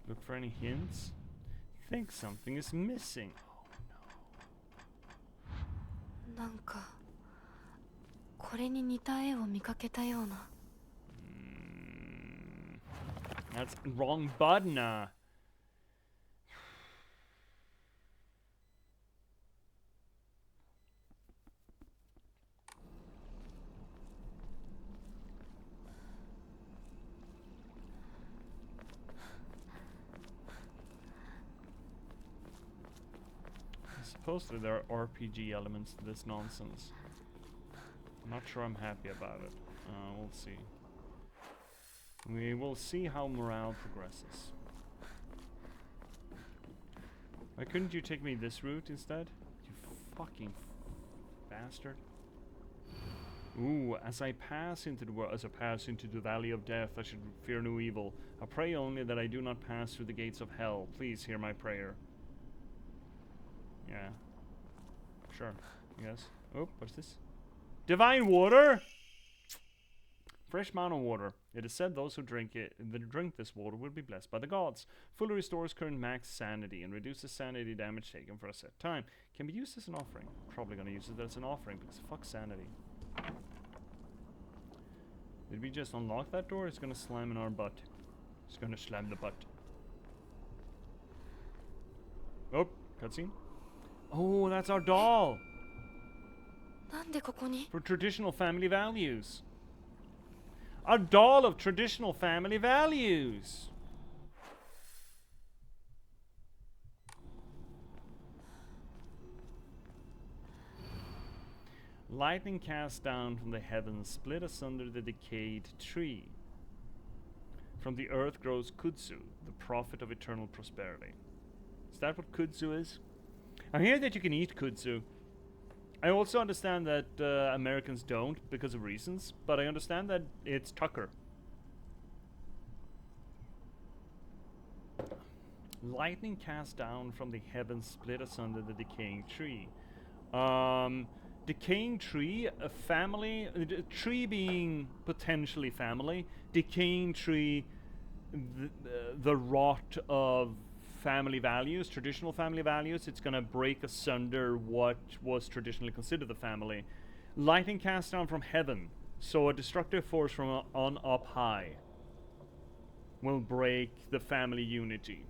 Look for any hints? Think something is missing. Oh no. That's wrong button. Supposedly there are RPG elements to this nonsense. I'm not sure I'm happy about it. We'll see. We will see how morale progresses. Why couldn't you take me this route instead? You fucking bastard. Ooh, as I pass into the valley of death, I should fear no evil. I pray only that I do not pass through the gates of hell. Please hear my prayer. Yeah. Sure. Yes. Oh, what's this? Divine water! Fresh mountain water. It is said those who drink this water will be blessed by the gods. Fully restores current max sanity and reduces sanity damage taken for a set time. Can be used as an offering. Probably gonna use it as an offering because fuck sanity. Did we just unlock that door? It's gonna slam in our butt. It's gonna slam the butt. Oh, cutscene. Oh, that's our doll! For traditional family values. A doll of traditional family values. Lightning cast down from the heavens, split asunder the decayed tree. From the earth grows kudzu, the prophet of eternal prosperity. Is that what kudzu is? I hear that you can eat kudzu. I also understand that Americans don't because of reasons, but I understand that it's Tucker. Lightning cast down from the heavens, split asunder the decaying tree. Decaying tree, a family, tree being potentially family, decaying tree, the rot of family values, traditional family values. It's gonna break asunder what was traditionally considered the family. Lightning cast down from heaven, so a destructive force from on up high will break the family unity.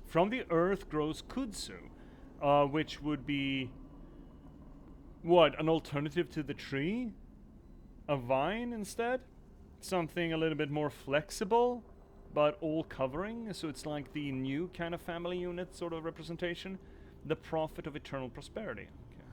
From the earth grows kudzu, which would be what, an alternative to the tree? A vine instead? Something a little bit more flexible, but all covering, so it's like the new kind of family unit sort of representation. The prophet of eternal prosperity. Okay.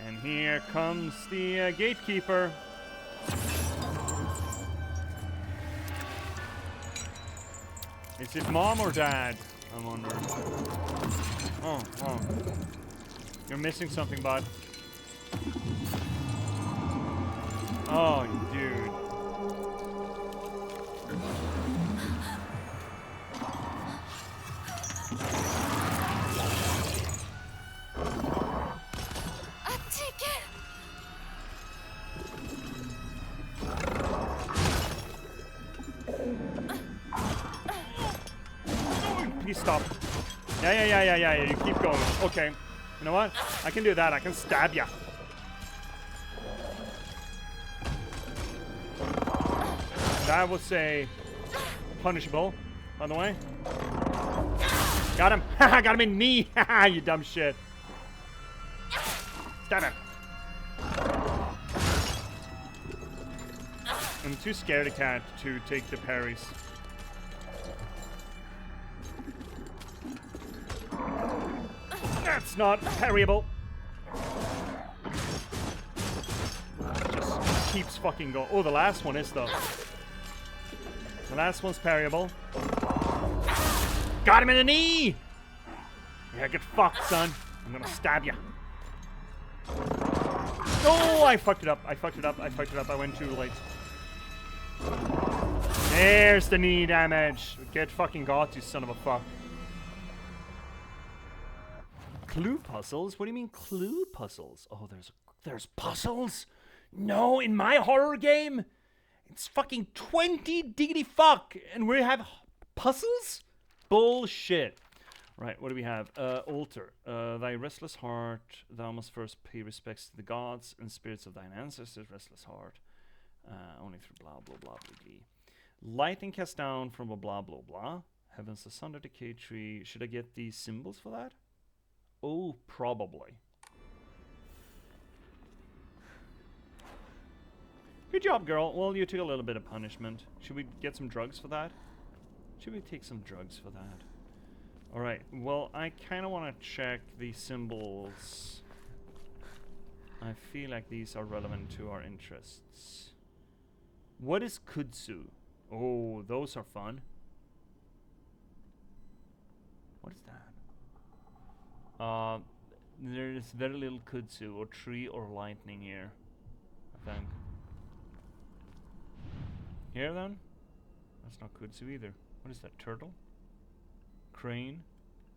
And here comes the gatekeeper. Is it mom or dad? I'm wondering. Oh. You're missing something, bud. Oh, dude. Please stop. Yeah, you keep going. Okay. You know what? I can do that. I can stab ya. That was punishable, by the way. Got him. Got him in the knee. You dumb shit. Stab him. I'm too scared of cat to take the parries. That's not parryable. Just keeps fucking going. Oh, the last one is though. The last one's parryable. Got him in the knee! Yeah, get fucked, son. I'm gonna stab you. Oh, I fucked it up. I went too late. There's the knee damage. Get fucking got, you son of a fuck. Clue puzzles? What do you mean clue puzzles? Oh, there's puzzles? No, in my horror game? It's fucking 20 diggity fuck, and we have puzzles? Bullshit. Right, what do we have? Altar. Thy restless heart, thou must first pay respects to the gods and spirits of thine ancestors' restless heart. Only through blah, blah, blah, blah, blah. Lightning cast down from a blah, blah, blah. Heavens, the sun, decay tree. Should I get these symbols for that? Oh, probably. Good job, girl. Well, you took a little bit of punishment. Should we get some drugs for that? Should we take some drugs for that? Alright, well, I kind of want to check the symbols. I feel like these are relevant to our interests. What is kudzu? Oh, those are fun. What is that? There is very little kudzu or tree or lightning here, I think. Here then? That's not kudzu either. What is that? Turtle? Crane?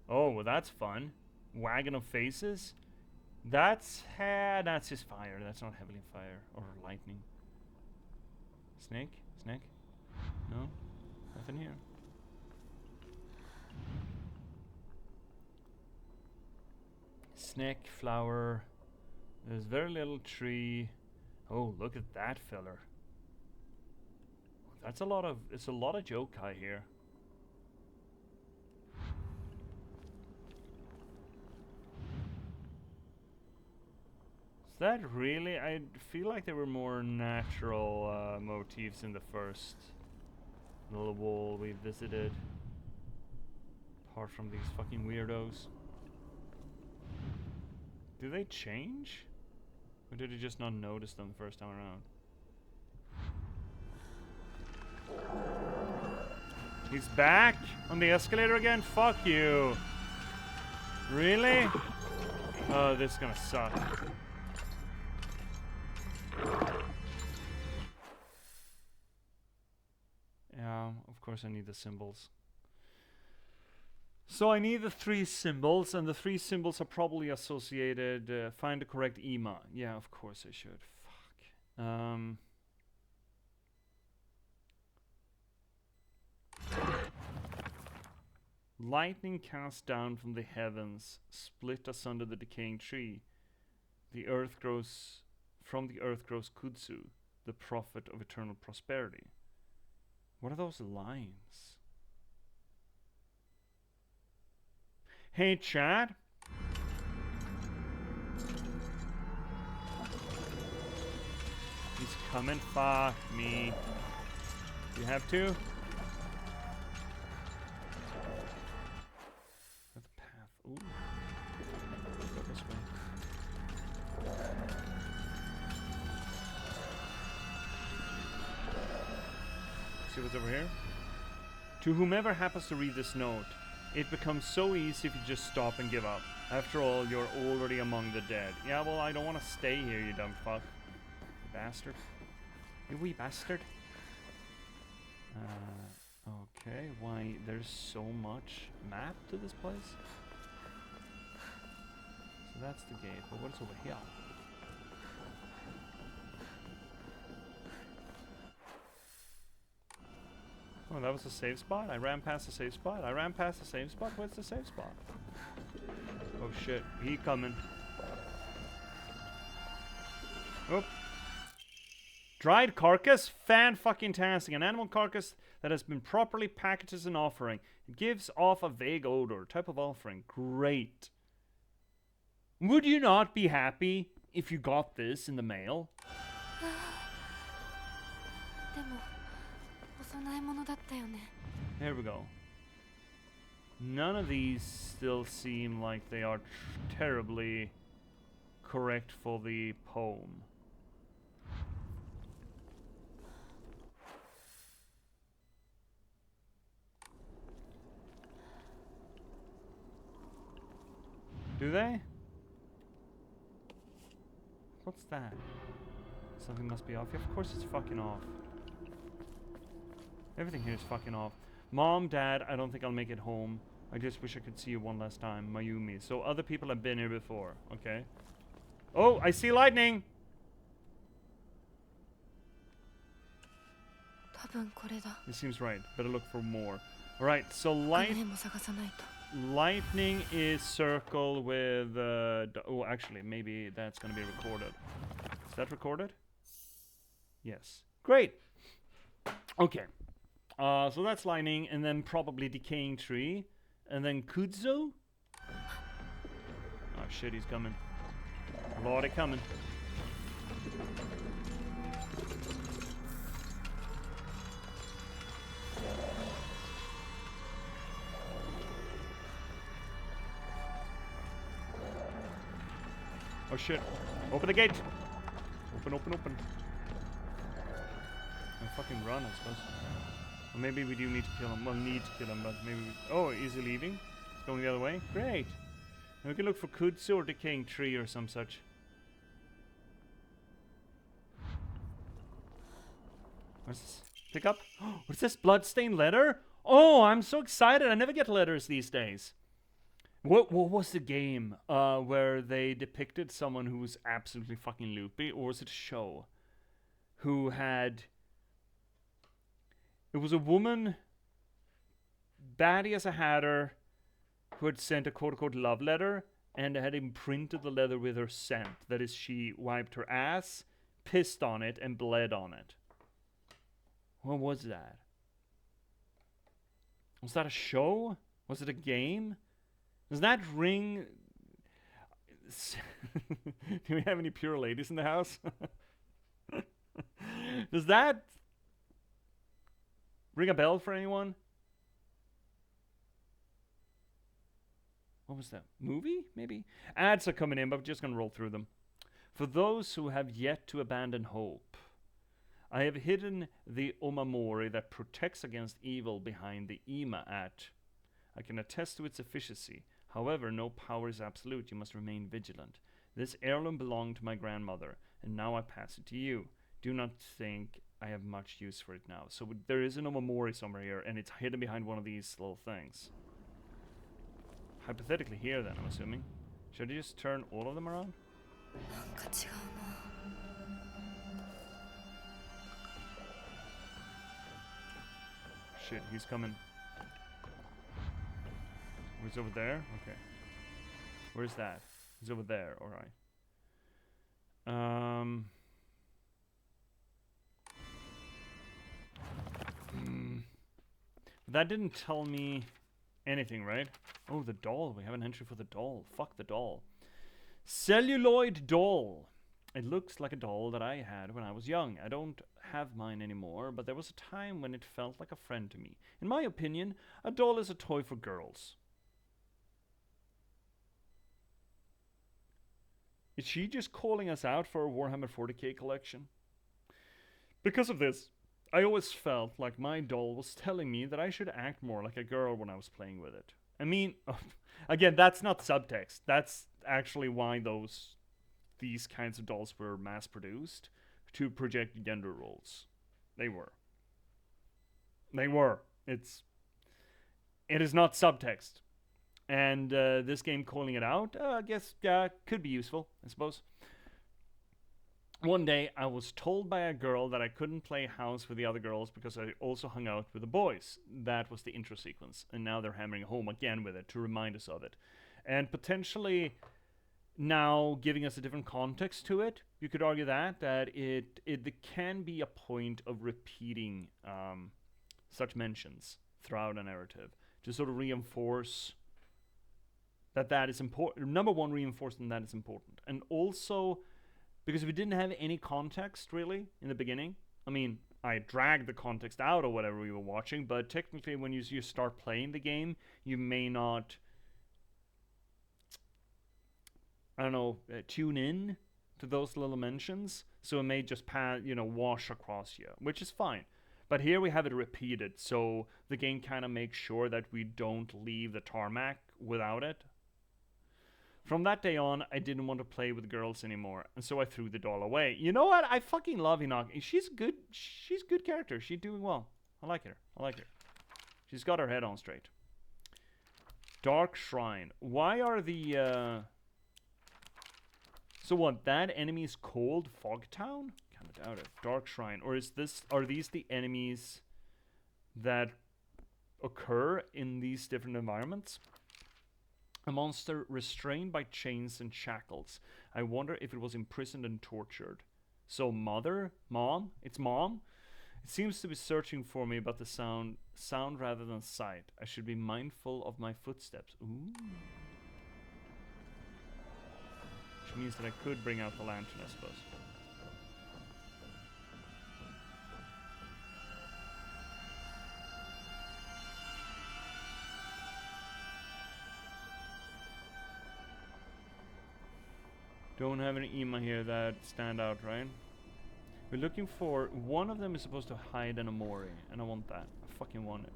Oh, well that's fun. Wagon of faces? That's just fire. That's not heavily fire or lightning. Snake? Snake? No? Nothing here. Snake, flower. There's very little tree. Oh, look at that feller. That's a lot of, it's a lot of yokai here. Is that really? I feel like there were more natural motifs in the first little wall we visited. Apart from these fucking weirdos. Do they change? Or did you just not notice them the first time around? He's back on the escalator again? Fuck you. Really? Oh, this is gonna suck. Yeah, of course I need the symbols. So I need the 3 symbols, and the 3 symbols are probably associated. Find the correct EMA. Yeah, of course I should. Fuck. Lightning cast down from the heavens, split asunder the decaying tree. The earth grows, from the earth grows kudzu, the prophet of eternal prosperity. What are those lines? Hey, chat. He's coming. Fuck me. You have to? The path. Ooh. Go this way. See what's over here? To whomever happens to read this note, it becomes so easy if you just stop and give up. After all, you're already among the dead. Yeah, well, I don't want to stay here, you dumb fuck. You bastard. You wee bastard. Okay, why, there's so much map to this place? So that's the gate, but what's over here? Oh, that was the safe spot? I ran past the safe spot? I ran past the safe spot? Where's the safe spot? Oh shit, he coming. Oh. Dried carcass? Fan-fucking-tastic. An animal carcass that has been properly packaged as an offering. It gives off a vague odor. Type of offering. Great. Would you not be happy if you got this in the mail? There we go. None of these still seem like they are terribly correct for the poem. Do they? What's that? Something must be off. Yeah, of course it's fucking off. Everything here is fucking off. Mom, Dad, I don't think I'll make it home. I just wish I could see you one last time. Mayumi. So other people have been here before. Okay. Oh, I see lightning! It seems right. Better look for more. Alright, so lightning is circle with... oh, actually, maybe that's going to be recorded. Is that recorded? Yes. Great! Okay. So that's lightning, and then probably decaying tree, and then kudzu. Oh shit, he's coming. Lordy coming. Oh shit. Open the gate. Open, open, open. And fucking run, I suppose. Or maybe we do need to kill him. Well, need to kill him, but maybe we... Oh, is he leaving? He's going the other way? Great! Now we can look for kudzu or decaying tree or some such. What's this? Pick up? What's this? Bloodstained letter? Oh, I'm so excited! I never get letters these days. What was the game where they depicted someone who was absolutely fucking loopy? Or was it a show? Who had... It was a woman, batty as a hatter, who had sent a quote-unquote love letter and had imprinted the letter with her scent. That is, she wiped her ass, pissed on it, and bled on it. What was that? Was that a show? Was it a game? Does that ring... Do we have any pure ladies in the house? Does that ring a bell for anyone? What was that? Movie? Maybe? Ads are coming in, but I'm just going to roll through them. For those who have yet to abandon hope, I have hidden the omamori that protects against evil behind the ima at. I can attest to its efficacy. However, no power is absolute. You must remain vigilant. This heirloom belonged to my grandmother, and now I pass it to you. Do not think I have much use for it now. So there is an omamori somewhere here, and it's hidden behind one of these little things. Hypothetically here, then, I'm assuming. Should I just turn all of them around? Shit, he's coming. He's over there? Okay. Where's that? He's over there, alright. That didn't tell me anything, right? Oh, the doll. We have an entry for the doll. Fuck the doll. Celluloid doll. It looks like a doll that I had when I was young. I don't have mine anymore, but there was a time when it felt like a friend to me. In my opinion, a doll is a toy for girls. Is she just calling us out for a Warhammer 40k collection? Because of this, I always felt like my doll was telling me that I should act more like a girl when I was playing with it. I mean, again, that's not subtext. That's actually why these kinds of dolls were mass-produced, to project gender roles. They were. It is not subtext. And this game calling it out, I guess, could be useful, I suppose. One day, I was told by a girl that I couldn't play house with the other girls because I also hung out with the boys. That was the intro sequence. And now they're hammering home again with it to remind us of it. And potentially, now giving us a different context to it, you could argue that it can be a point of repeating such mentions throughout a narrative to sort of reinforce that is important. Number one, reinforcing that is important. And also, because we didn't have any context, really, in the beginning. I mean, I dragged the context out or whatever we were watching, but technically when you start playing the game, you may not, I don't know, tune in to those little mentions. So it may just wash across you, which is fine. But here we have it repeated, so the game kind of makes sure that we don't leave the tarmac without it. From that day on, I didn't want to play with girls anymore, and so I threw the doll away. You know what? I fucking love Hinaki. She's good. She's a good character. She's doing well. I like her. She's got her head on straight. Dark Shrine. Why are the so what? That enemy is called Fogtown? Kind of doubt it. Dark Shrine. Or are these the enemies that occur in these different environments? A monster restrained by chains and shackles. I wonder if it was imprisoned and tortured. So mom? It's mom? It seems to be searching for me, but the sound rather than sight. I should be mindful of my footsteps. Ooh. Which means that I could bring out the lantern, I suppose. Don't have any Ima here that stand out, right? We're looking for... One of them is supposed to hide an Omori, and I want that. I fucking want it.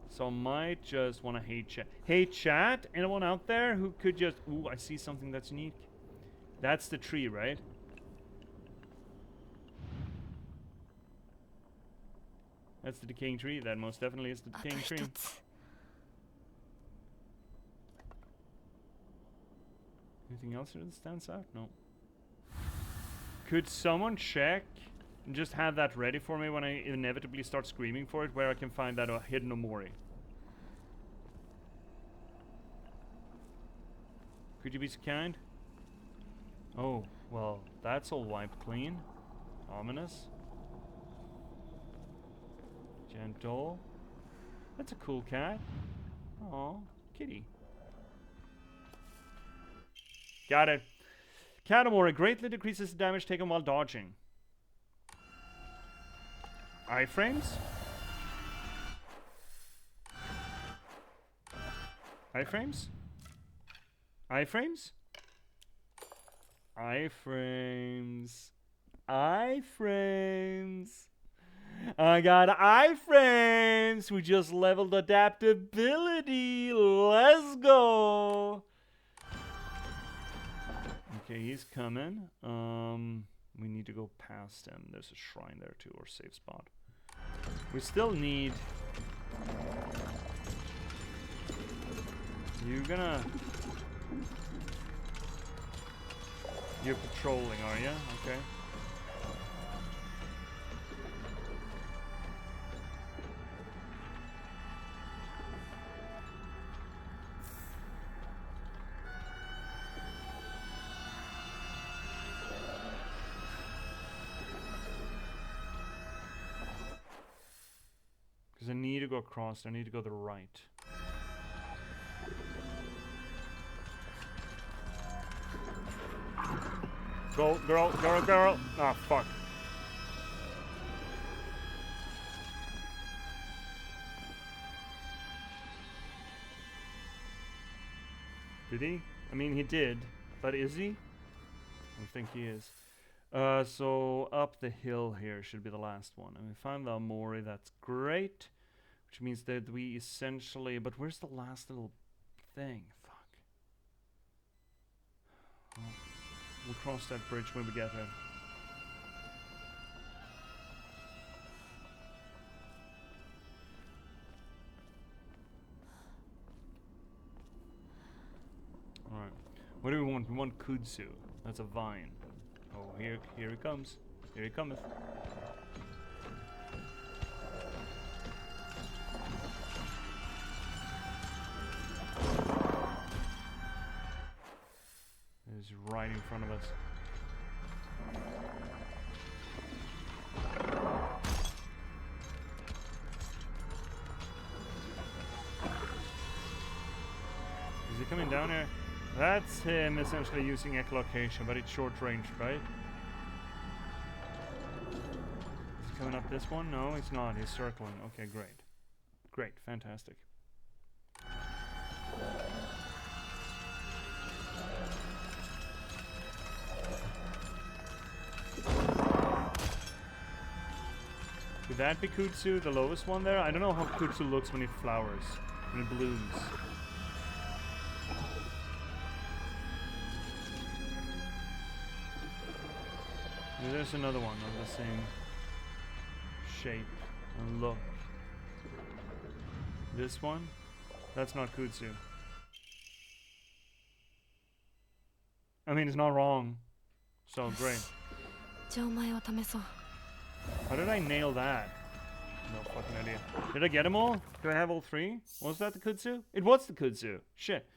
So I might just want to hey chat. Hey chat, anyone out there who could just... Ooh, I see something that's unique. That's the tree, right? That's the decaying tree. That most definitely is the decaying tree. Anything else here that stands out? No. Could someone check and just have that ready for me when I inevitably start screaming for it, where I can find that hidden Omori? Could you be so kind? Oh, well, that's all wiped clean. Ominous. Gentle. That's a cool cat. Aw, kitty. Got it. Cat Omori greatly decreases the damage taken while dodging. Iframes? Iframes? Iframes? Iframes. Iframes. I got iframes. We just leveled adaptability. Let's go. Okay, he's coming. We need to go past him. There's a shrine there too, or safe spot. We still need... You're patrolling, are you? Okay. Because I need to go across. I need to go to the right. Go, girl, girl, girl. Ah, fuck. Did he? I mean, he did. But is he? I don't think he is. So up the hill here should be the last one. And we found the Omori. That's great. Which means that we essentially... But where's the last little thing? Fuck. Oh. We'll cross that bridge when we get there. Alright. What do we want? We want kudzu. That's a vine. Oh, here he comes. Here he cometh. Is right in front of us. Is he coming down here? That's him essentially using echolocation, but it's short range, right? Is he coming up this one? No, he's not. He's circling. Okay, great. Great, fantastic. Could that be kudzu, the lowest one there? I don't know how kudzu looks when it flowers, when it blooms. Maybe there's another one of the same shape and look. This one? That's not kudzu. I mean, it's not wrong. So great. How did I nail that? No fucking idea. Did I get them all? Do I have all three? Was that the kudzu? It was the kudzu. Shit.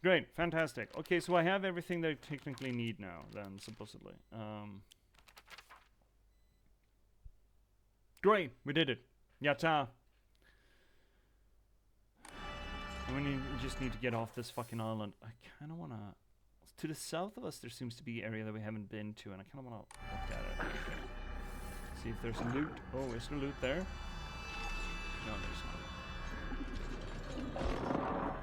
Great. Fantastic. Okay, so I have everything that I technically need now, then, supposedly. Great. We did it. Yatta. We just need to get off this fucking island. I kind of want to... To the south of us, there seems to be an area that we haven't been to, and I kind of want to look at it. See if there's loot. Oh, is there loot there? No, there's not.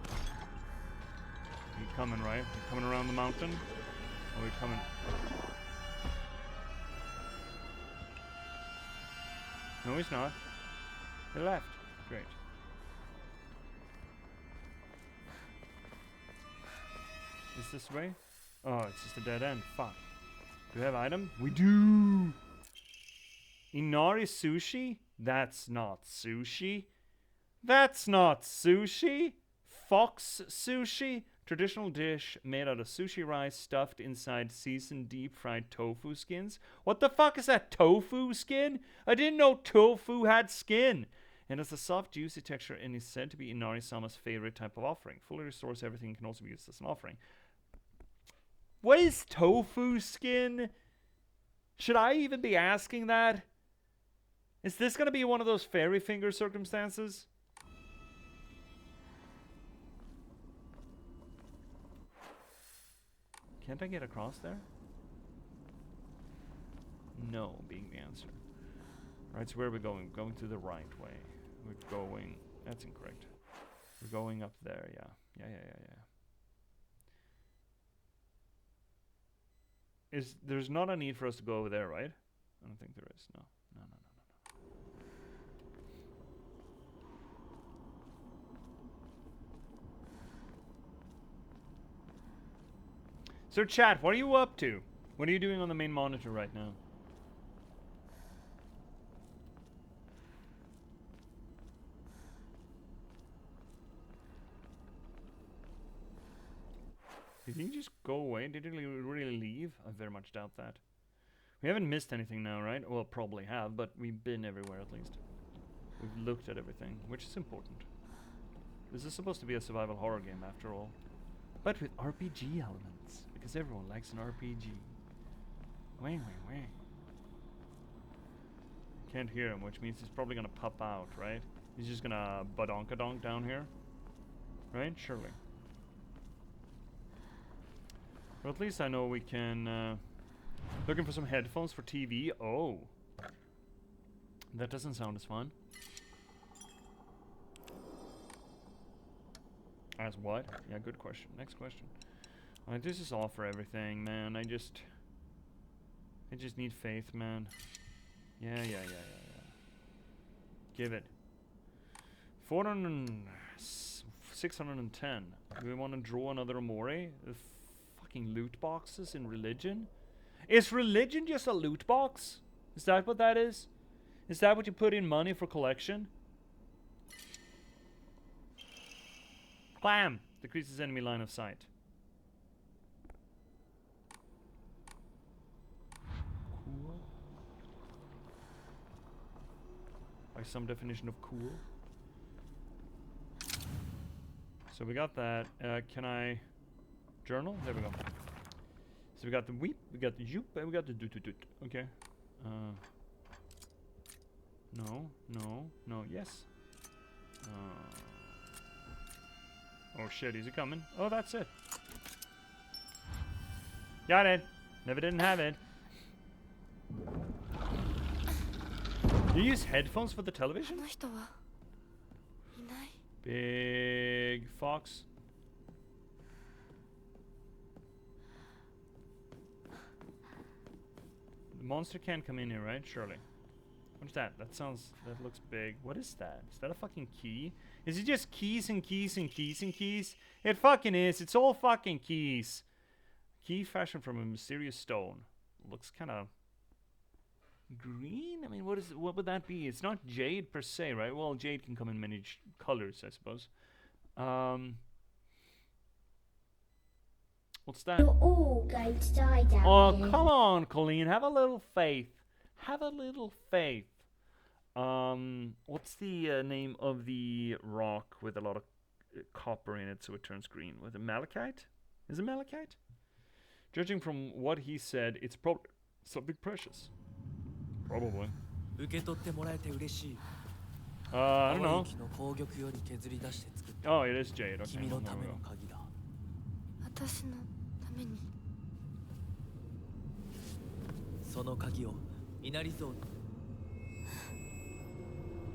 You coming, right? You coming around the mountain? Or are we coming? No, he's not. He left. Great. Is this way? Oh, it's just a dead end. Fuck. Do we have item? We do! Inari sushi? That's not sushi. That's not sushi. Fox sushi? Traditional dish made out of sushi rice stuffed inside seasoned deep-fried tofu skins. What the fuck is that tofu skin? I didn't know tofu had skin. It has a soft, juicy texture and is said to be Inari-sama's favorite type of offering. Fully restores everything and can also be used as an offering. What is tofu skin? Should I even be asking that? Is this going to be one of those fairy finger circumstances? Can't I get across there? No, being the answer. Right, so where are we going? Going to the right way. We're going... That's incorrect. We're going up there, yeah. There's not a need for us to go over there, right? I don't think there is. No. So chat, what are you up to? What are you doing on the main monitor right now? Did he just go away? Did he really leave? I very much doubt that. We haven't missed anything now, right? Well, probably have, but we've been everywhere at least. We've looked at everything, which is important. This is supposed to be a survival horror game after all. But with RPG elements, because everyone likes an RPG. Wang. Can't hear him, which means he's probably gonna pop out, right? He's just gonna badonkadonk down here. Right? Surely. Well, at least I know we can... looking for some headphones for TV. Oh. That doesn't sound as fun. As what? Yeah, good question. Next question. This is all for everything, man. I just need faith, man. Yeah. Give it. 610. Do we want to draw another Amore? The fucking loot boxes in religion? Is religion just a loot box? Is that what that is? Is that what you put in money for collection? Blam! Decreases enemy line of sight. Cool. By some definition of cool. So we got that. Can I journal? There we go. So we got the weep, we got the yoop, and we got the doot. Okay. No, yes. Oh shit, is he coming? Oh, that's it. Got it. Never didn't have it. You use headphones for the television? Big fox. The monster can't come in here, right? Surely. What's that? That looks big. What is that? Is that a fucking key? Is it just keys and keys and keys and keys? It fucking is. It's all fucking keys. Key fashioned from a mysterious stone. Looks kind of green? I mean, what would that be? It's not jade per se, right? Well, jade can come in many colors, I suppose. What's that? You're all going to die down here. Oh, come on, Colleen. Have a little faith. Have a little faith. What's the name of the rock with a lot of copper in it so it turns green? Was it malachite? Is it malachite? Judging from what he said, it's probably something precious. Probably. I don't know. Oh, it is jade. Okay. There we go.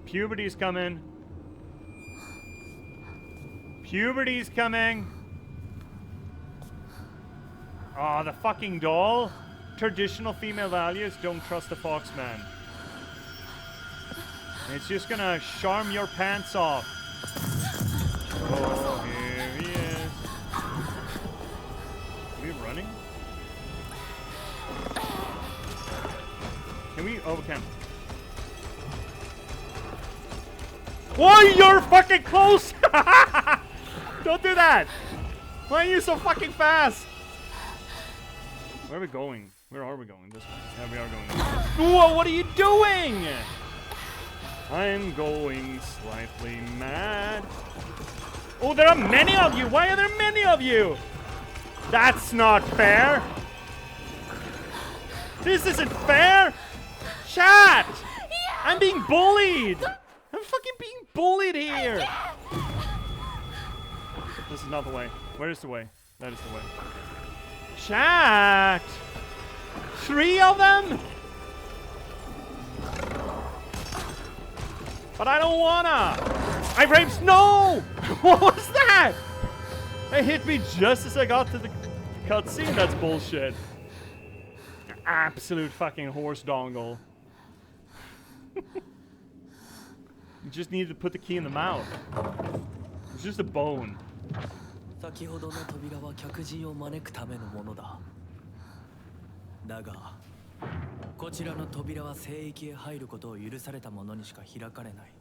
Puberty's coming. Puberty's coming. Oh, the fucking doll. Traditional female values. Don't trust the fox man. It's just gonna charm your pants off. Oh, here he is. Are we running? Can we? Oh, we can. Whoa, you're fucking close! Don't do that! Why are you so fucking fast? Where are we going? Where are we going? This way. Yeah, we are going this way. Whoa, what are you doing? I'm going slightly mad. Oh, there are many of you! Why are there many of you? That's not fair! This isn't fair! Chat! I'm being bullied! I'm fucking being bullied here! This is not the way. Where is the way? That is the way. Chat! 3 of them? But I don't wanna! I raped. No! What was that? It hit me just as I got to the cutscene. That's bullshit. Absolute fucking horse dongle. You just needed to put the key in the mouth. It's just a bone. 先ほどの扉は客人を招くためのものだ。だが、こちらの扉は聖域へ入ることを許された者にしか開かれない。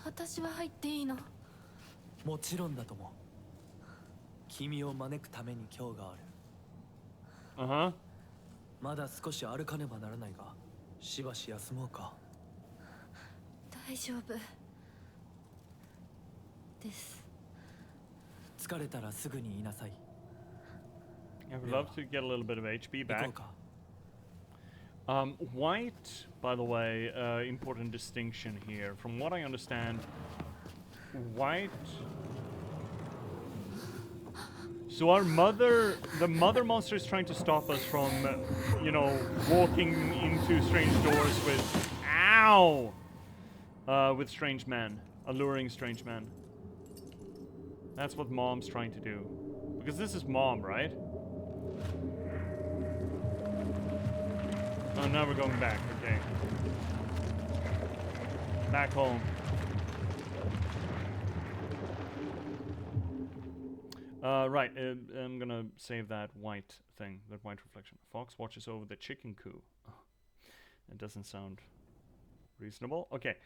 私は入っていいの？もちろんだとも。君を招くために今日がある。まだ少し歩かねばならないが、しばし休もうか。大丈夫です。疲れたらすぐに言いなさい。I would love to get a little bit of HP back. White, by the way, important distinction here. From what I understand, white... So our mother, the mother monster is trying to stop us from, you know, walking into strange doors with... Ow! With strange men. Alluring strange men. That's what mom's trying to do. Because this is mom, right? Oh, now we're going back. Okay. Back home. Right. I'm gonna save that white thing, that white reflection. Fox watches over the chicken coop. Oh, that doesn't sound reasonable. Okay.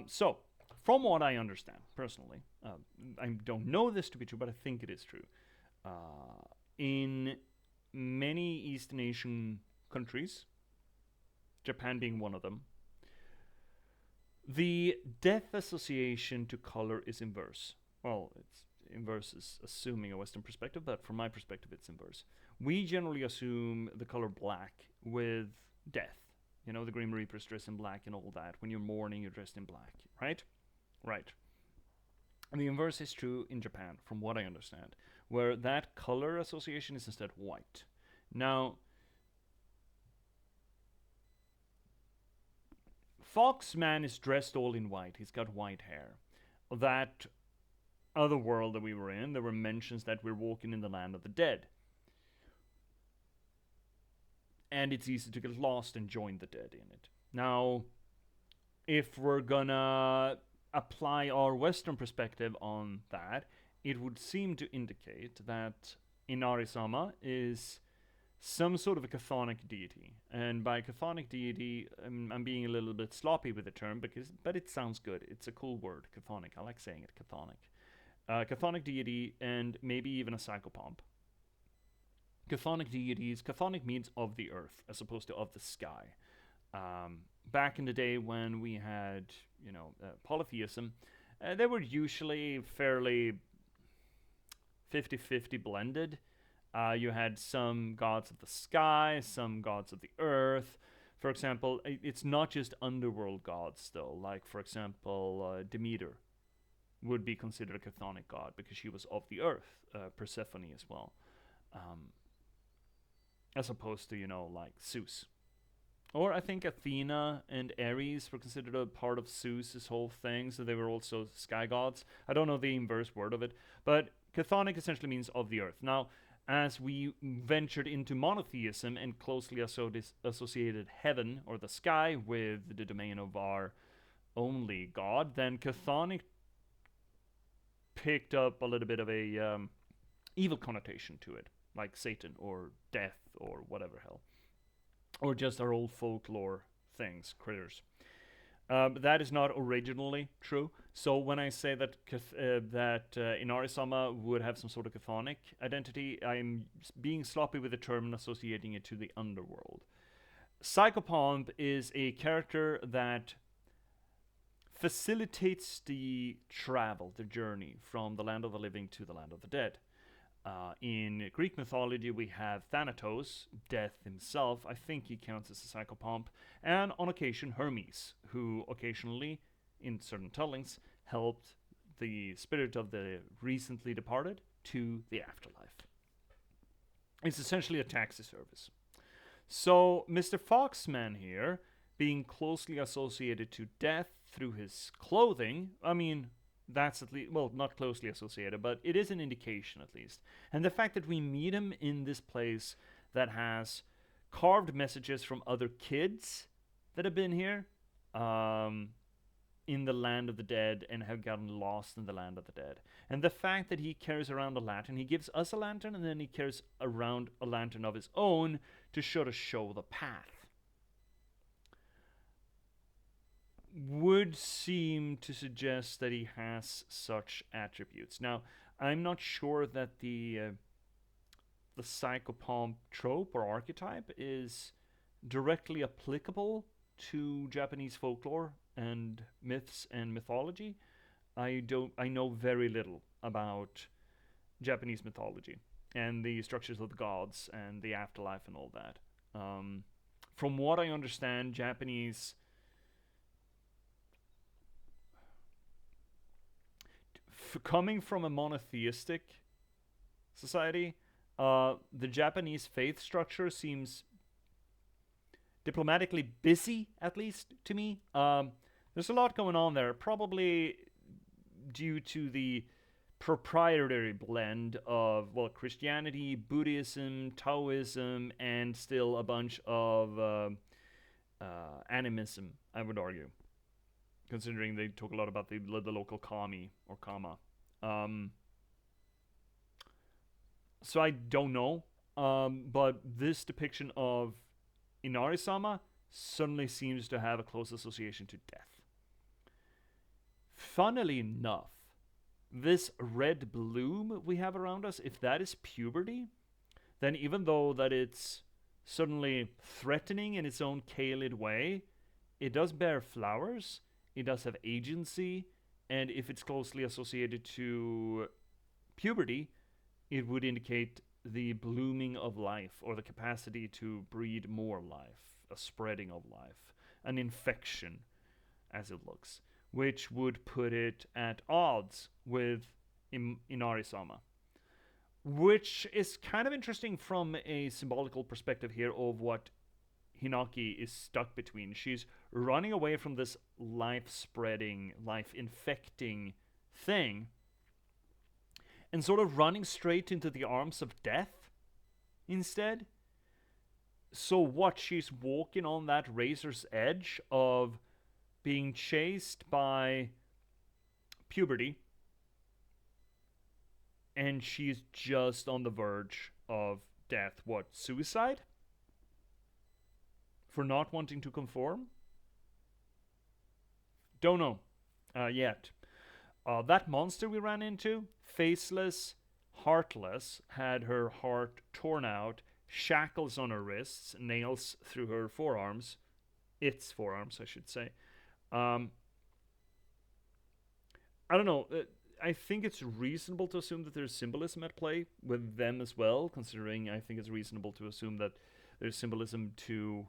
So, from what I understand, personally, I don't know this to be true, but I think it is true. In many Eastern Asian countries, Japan being one of them, the death association to color is inverse. Well, it's inverse is assuming a Western perspective, but from my perspective, it's inverse. We generally assume the color black with death. You know, the Grim Reaper's dressed in black and all that. When you're mourning, you're dressed in black, right? Right. And the inverse is true in Japan, from what I understand, where that color association is instead white. Now, Foxman is dressed all in white. He's got white hair. That other world that we were in, there were mentions that we're walking in the land of the dead. And it's easy to get lost and join the dead in it. Now, if we're gonna apply our Western perspective on that, it would seem to indicate that Inari-sama is some sort of a chthonic deity. And by chthonic deity, I'm being a little bit sloppy with the term, but it sounds good. It's a cool word, chthonic. I like saying it, chthonic. Chthonic deity, and maybe even a psychopomp. Chthonic deities, chthonic means of the earth, as opposed to of the sky. Back in the day when we had, you know, polytheism, they were usually fairly 50-50 blended. You had some gods of the sky, some gods of the earth. For example, it's not just underworld gods, though. Like, for example, Demeter would be considered a chthonic god because she was of the earth. Persephone as well. As opposed to, you know, like Zeus. Or I think Athena and Ares were considered a part of Zeus's whole thing, so they were also sky gods. I don't know the inverse word of it, but chthonic essentially means of the earth. Now, as we ventured into monotheism and closely associated heaven, or the sky, with the domain of our only god, then chthonic picked up a little bit of a evil connotation to it, like Satan or death or whatever hell, or just our old folklore things, critters. That is not originally true. So when I say that Inari-sama would have some sort of chthonic identity, I'm being sloppy with the term and associating it to the underworld. Psychopomp is a character that facilitates the travel, the journey from the land of the living to the land of the dead. In Greek mythology, we have Thanatos, Death himself. I think he counts as a psychopomp. And on occasion, Hermes, who occasionally, in certain tellings, helped the spirit of the recently departed to the afterlife. It's essentially a taxi service. So, Mr. Foxman here, being closely associated to death through his clothing, I mean, that's at least, well, not closely associated, but it is an indication at least. And the fact that we meet him in this place that has carved messages from other kids that have been here in the land of the dead and have gotten lost in the land of the dead. And the fact that he carries around a lantern, he gives us a lantern and then he carries around a lantern of his own to show the path, would seem to suggest that he has such attributes. Now, I'm not sure that the psychopomp trope or archetype is directly applicable to Japanese folklore and myths and mythology. I know very little about Japanese mythology and the structures of the gods and the afterlife and all that. From what I understand, Japanese coming from a monotheistic society, the Japanese faith structure seems diplomatically busy, at least to me. There's a lot going on there, probably due to the proprietary blend of, well, Christianity, Buddhism, Taoism, and still a bunch of animism, I would argue, considering they talk a lot about the local kami or kama. So I don't know, but this depiction of Inari-sama certainly seems to have a close association to death. Funnily enough, this red bloom we have around us, if that is puberty, then even though that it's certainly threatening in its own Kalid way, it does bear flowers, it does have agency, and if it's closely associated to puberty, it would indicate the blooming of life, or the capacity to breed more life, a spreading of life, an infection, as it looks, which would put it at odds with Inari-sama. Which is kind of interesting from a symbolical perspective here of what Hinaki is stuck between. She's running away from this life-spreading, life-infecting thing, and sort of running straight into the arms of death instead. So what, she's walking on that razor's edge of being chased by puberty, and she's just on the verge of death. What, suicide? For not wanting to conform? Don't know yet. That monster we ran into, faceless, heartless, had her heart torn out, shackles on her wrists, nails through her forearms. Its forearms, I should say. I don't know. I think it's reasonable to assume that there's symbolism at play with them as well, considering I think it's reasonable to assume that there's symbolism to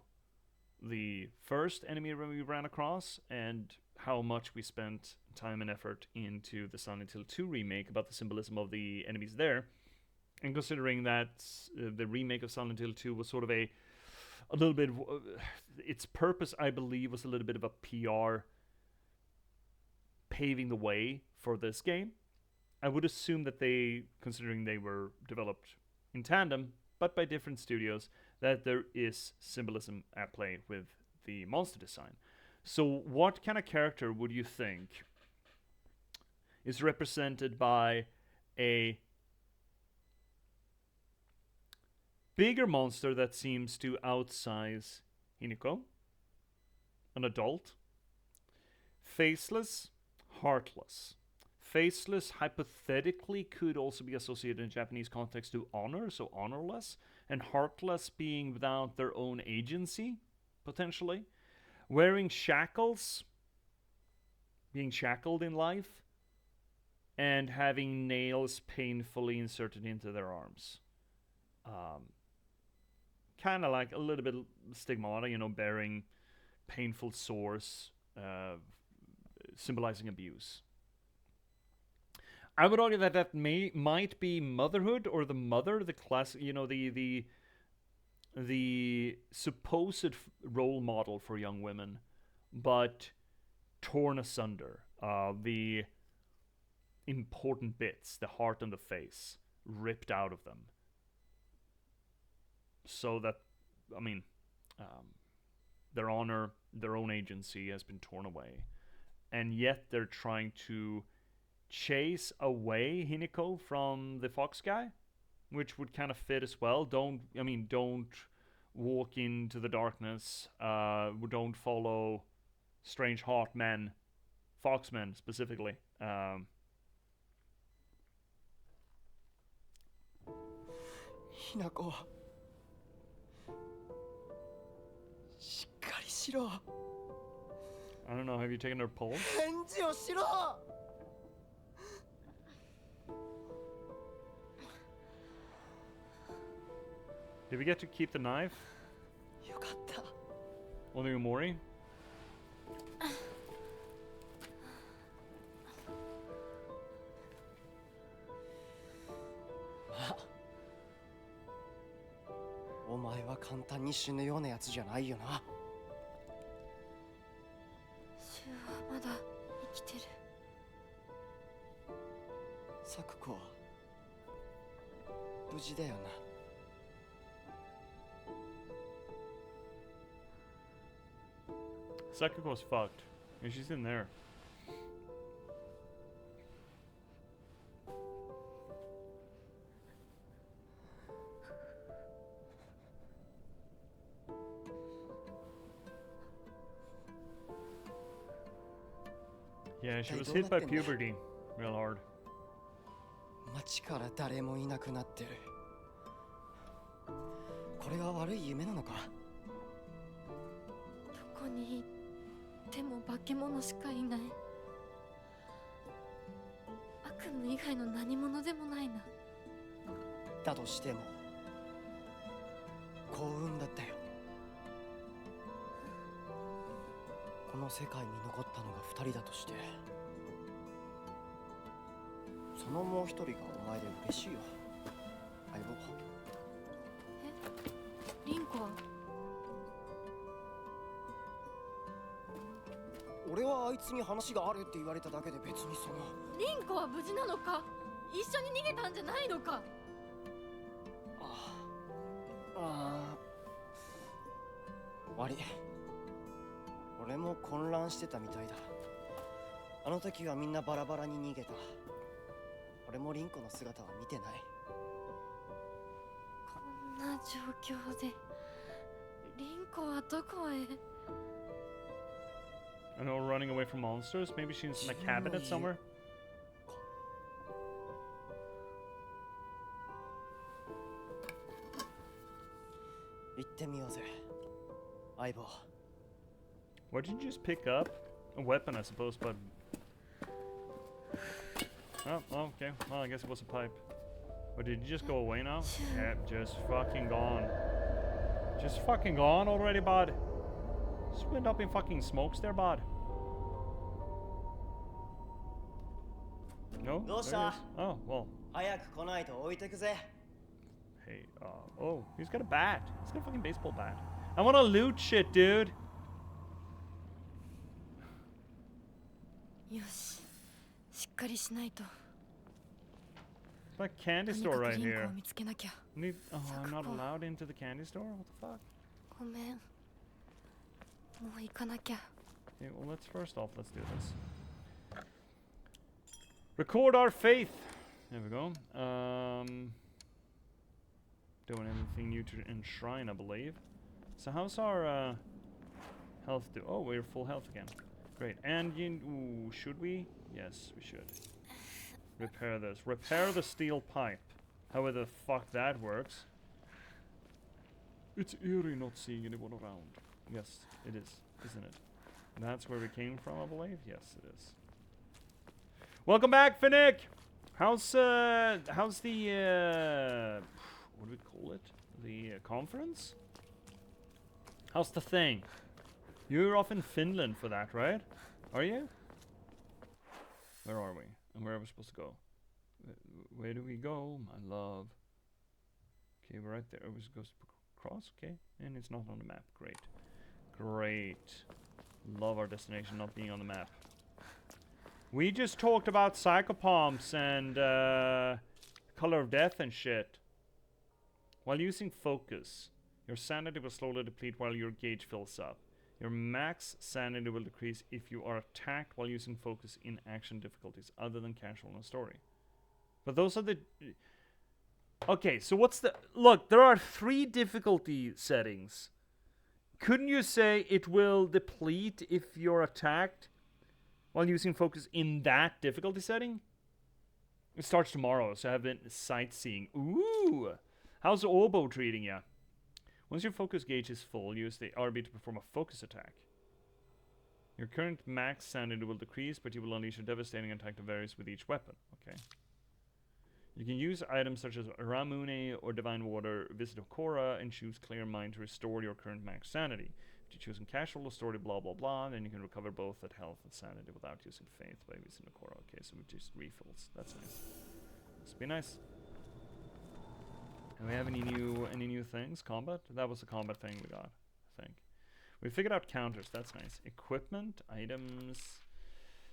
the first enemy we ran across, and how much we spent time and effort into the Silent Hill 2 remake about the symbolism of the enemies there. And considering that the remake of Silent Hill 2 was sort of a little bit, its purpose, I believe, was a little bit of a PR paving the way for this game. I would assume that they, considering they were developed in tandem, but by different studios, that there is symbolism at play with the monster design. So what kind of character would you think is represented by a bigger monster that seems to outsize Hinako? An adult. Faceless, heartless. Faceless hypothetically could also be associated in Japanese context to honor, so honorless. And heartless being without their own agency, potentially. Wearing shackles, being shackled in life. And having nails painfully inserted into their arms. Kind of like a little bit stigmata, you know, bearing painful sores, symbolizing abuse. I would argue that might be motherhood, or the mother, the class, you know, the supposed role model for young women, but torn asunder. The important bits, the heart and the face, ripped out of them. So that, I mean, their honor, their own agency has been torn away. And yet they're trying to chase away Hinako from the fox guy, which would kind of fit as well. Don't walk into the darkness. Don't follow strange heart men, foxmen specifically. Hinako. しっかりしろ。 I don't know, have you taken her pulse? 返事をしろ。 Did we get to keep the knife? よかった。 Only Mori? お前は簡単に死ぬようなやつじゃないよな。シュウはまだ生きてる。サクコは無事だよな。Sakuko's fucked. And she's in there. Yeah, she was hit by puberty real hard. 街から誰もいなくなってる。これは悪い夢なのか？どこに行っても化け物しかいない。悪夢以外の何者でもないな。だとしても幸運だったよ。この世界に残ったのが2人だとして、そのもう一人がお前で嬉しいよ、相棒。え、リンコは？俺はあいつに話があるって言われただけで別にその。リンコは無事なのか？一緒に逃げたんじゃないのか？悪い。俺も混乱してたみたいだ。あの時はみんなバラバラに逃げた。俺もリンコの姿は見てない。こんな状況でリンコはどこへ？ I know, running away from monsters. Maybe she's in a cabinet somewhere. 行ってみようぜ、相棒。 What did you just pick up? A weapon, I suppose, but... Oh, okay. Well, I guess it was a pipe. But did you just go away now? Yeah, just fucking gone. Just fucking gone already, bud. Just went up in fucking smokes there, bud. No? There it is. Oh, well. Hey, oh, he's got a bat. He's got a fucking baseball bat. I wanna loot shit, dude. よし、しっかりしないと。 That candy store right here. 見つけなきゃ。Need, oh, I'm not allowed into the candy store? What the fuck? ごめん。もう行かなきゃ。Okay, well, let's do this. Record our faith. There we go. Doing anything new to enshrine, I believe. So how's our health do? Oh, we're full health again. Great. And ooh, should we? Yes, we should. Repair this. Repair the steel pipe. However the fuck that works. It's eerie not seeing anyone around. Yes, it is, isn't it? That's where we came from, I believe. Yes, it is. Welcome back, Finnick. How's the what do we call it? The conference? How's the thing? You're off in Finland for that, right? Are you? Where are we? And where are we supposed to go? Where do we go, my love? Okay, we're right there. We supposed to cross, okay? And it's not on the map. Great. Great. Love our destination not being on the map. We just talked about psychopomps and color of death and shit. While using focus, your sanity will slowly deplete while your gauge fills up. Your max sanity will decrease if you are attacked while using focus in action difficulties other than casual and story. But those are the... Okay, so what's the... Look, there are 3 difficulty settings. Couldn't you say it will deplete if you're attacked while using focus in that difficulty setting? It starts tomorrow, so I have been sightseeing. Ooh! How's Oboe treating ya? Once your focus gauge is full, use the RB to perform a focus attack. Your current max sanity will decrease, but you will unleash a devastating attack that varies with each weapon. Okay. You can use items such as Ramune or Divine Water, visit Okora, and choose Clear Mind to restore your current max sanity. If you choose casual or story, blah blah blah, then you can recover both at health and sanity without using faith by visiting Okora. Okay, so we just refills. That's nice. Must be nice. Do we have any new things? Combat? That was the combat thing we got, I think. We figured out counters, that's nice. Equipment, items,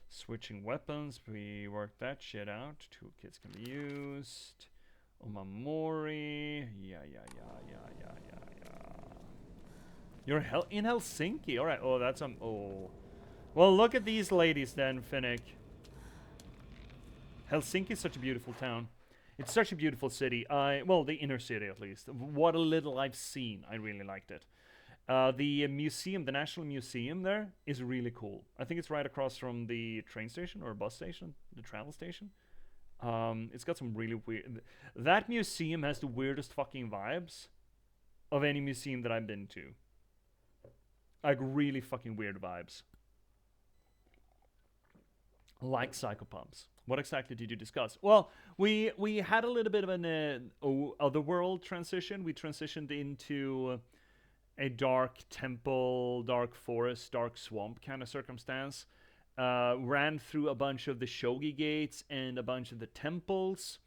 switching weapons, we worked that shit out. Toolkits can be used. Omamori, yeah. You're in Helsinki, alright. Oh, that's oh. Well, look at these ladies then, Finnick. Helsinki is such a beautiful town. It's such a beautiful city. Well, the inner city at least. What a little I've seen. I really liked it. The museum, the National Museum there is really cool. I think it's right across from the train station or bus station, the travel station. It's got some really weird... That museum has the weirdest fucking vibes of any museum that I've been to. Like really fucking weird vibes. Like psychopomps. What exactly did you discuss? Well, we had a little bit of an otherworld transition. We transitioned into a dark temple, dark forest, dark swamp kind of circumstance. Ran through a bunch of the shogi gates and a bunch of the temples,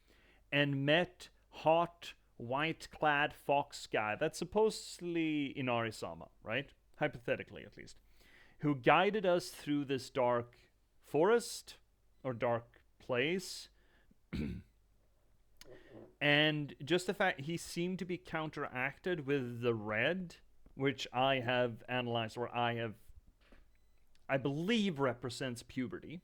and met hot white-clad fox guy. That's supposedly Inari-sama, right? Hypothetically, at least. Who guided us through this dark forest or dark place. And just the fact he seemed to be counteracted with the red, which I have analyzed, or I believe represents puberty.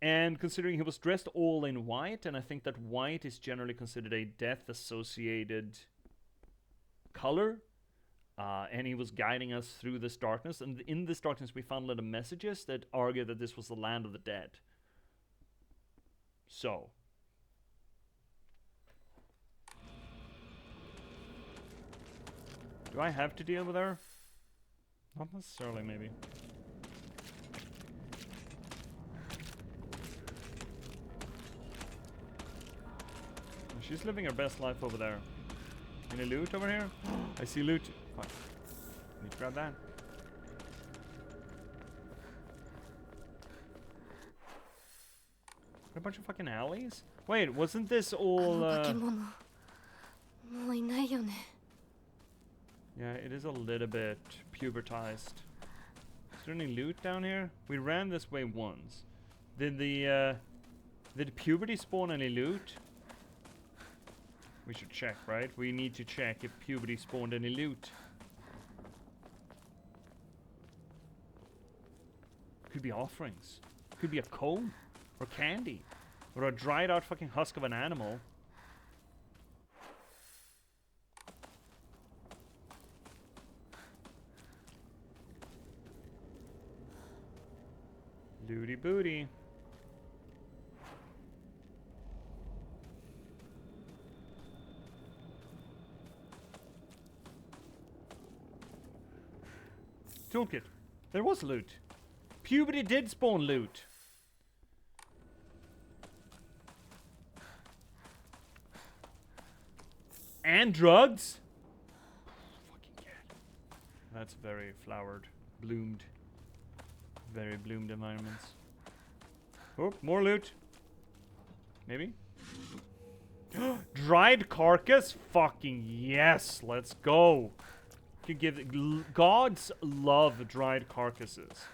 And considering he was dressed all in white, and I think that white is generally considered a death-associated color, and he was guiding us through this darkness, and in this darkness we found little messages that argue that this was the land of the dead. So, do I have to deal with her? Not necessarily, maybe. She's living her best life over there. Any loot over here? I see loot. Fuck. Need to grab that. A bunch of fucking alleys? Wait, wasn't this all yeah, it is a little bit pubertized. Is there any loot down here? We ran this way once. Did puberty spawn any loot? We should check, right? We need to check if puberty spawned any loot. be offerings. Could be a comb. Or candy. Or a dried out fucking husk of an animal. Looty booty. Toolkit. There was loot. Puberty did spawn loot. And drugs? Fucking cat. That's very flowered. Bloomed. Very bloomed environments. Oh, more loot. Maybe? Dried carcass? Fucking yes. Let's go. You give gods love dried carcasses.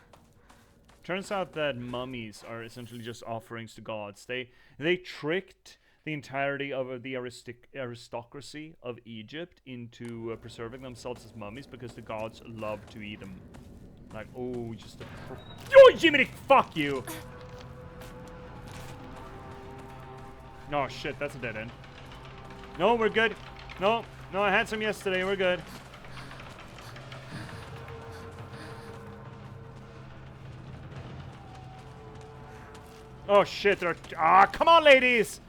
Turns out that mummies are essentially just offerings to gods. They tricked the entirety of the aristocracy of Egypt into preserving themselves as mummies because the gods love to eat them. Like, oh, just a... Oh, Jiminy, fuck you! Oh, shit, that's a dead end. No, we're good. No, I had some yesterday, we're good. Oh, shit, there are... Ah, come on, ladies!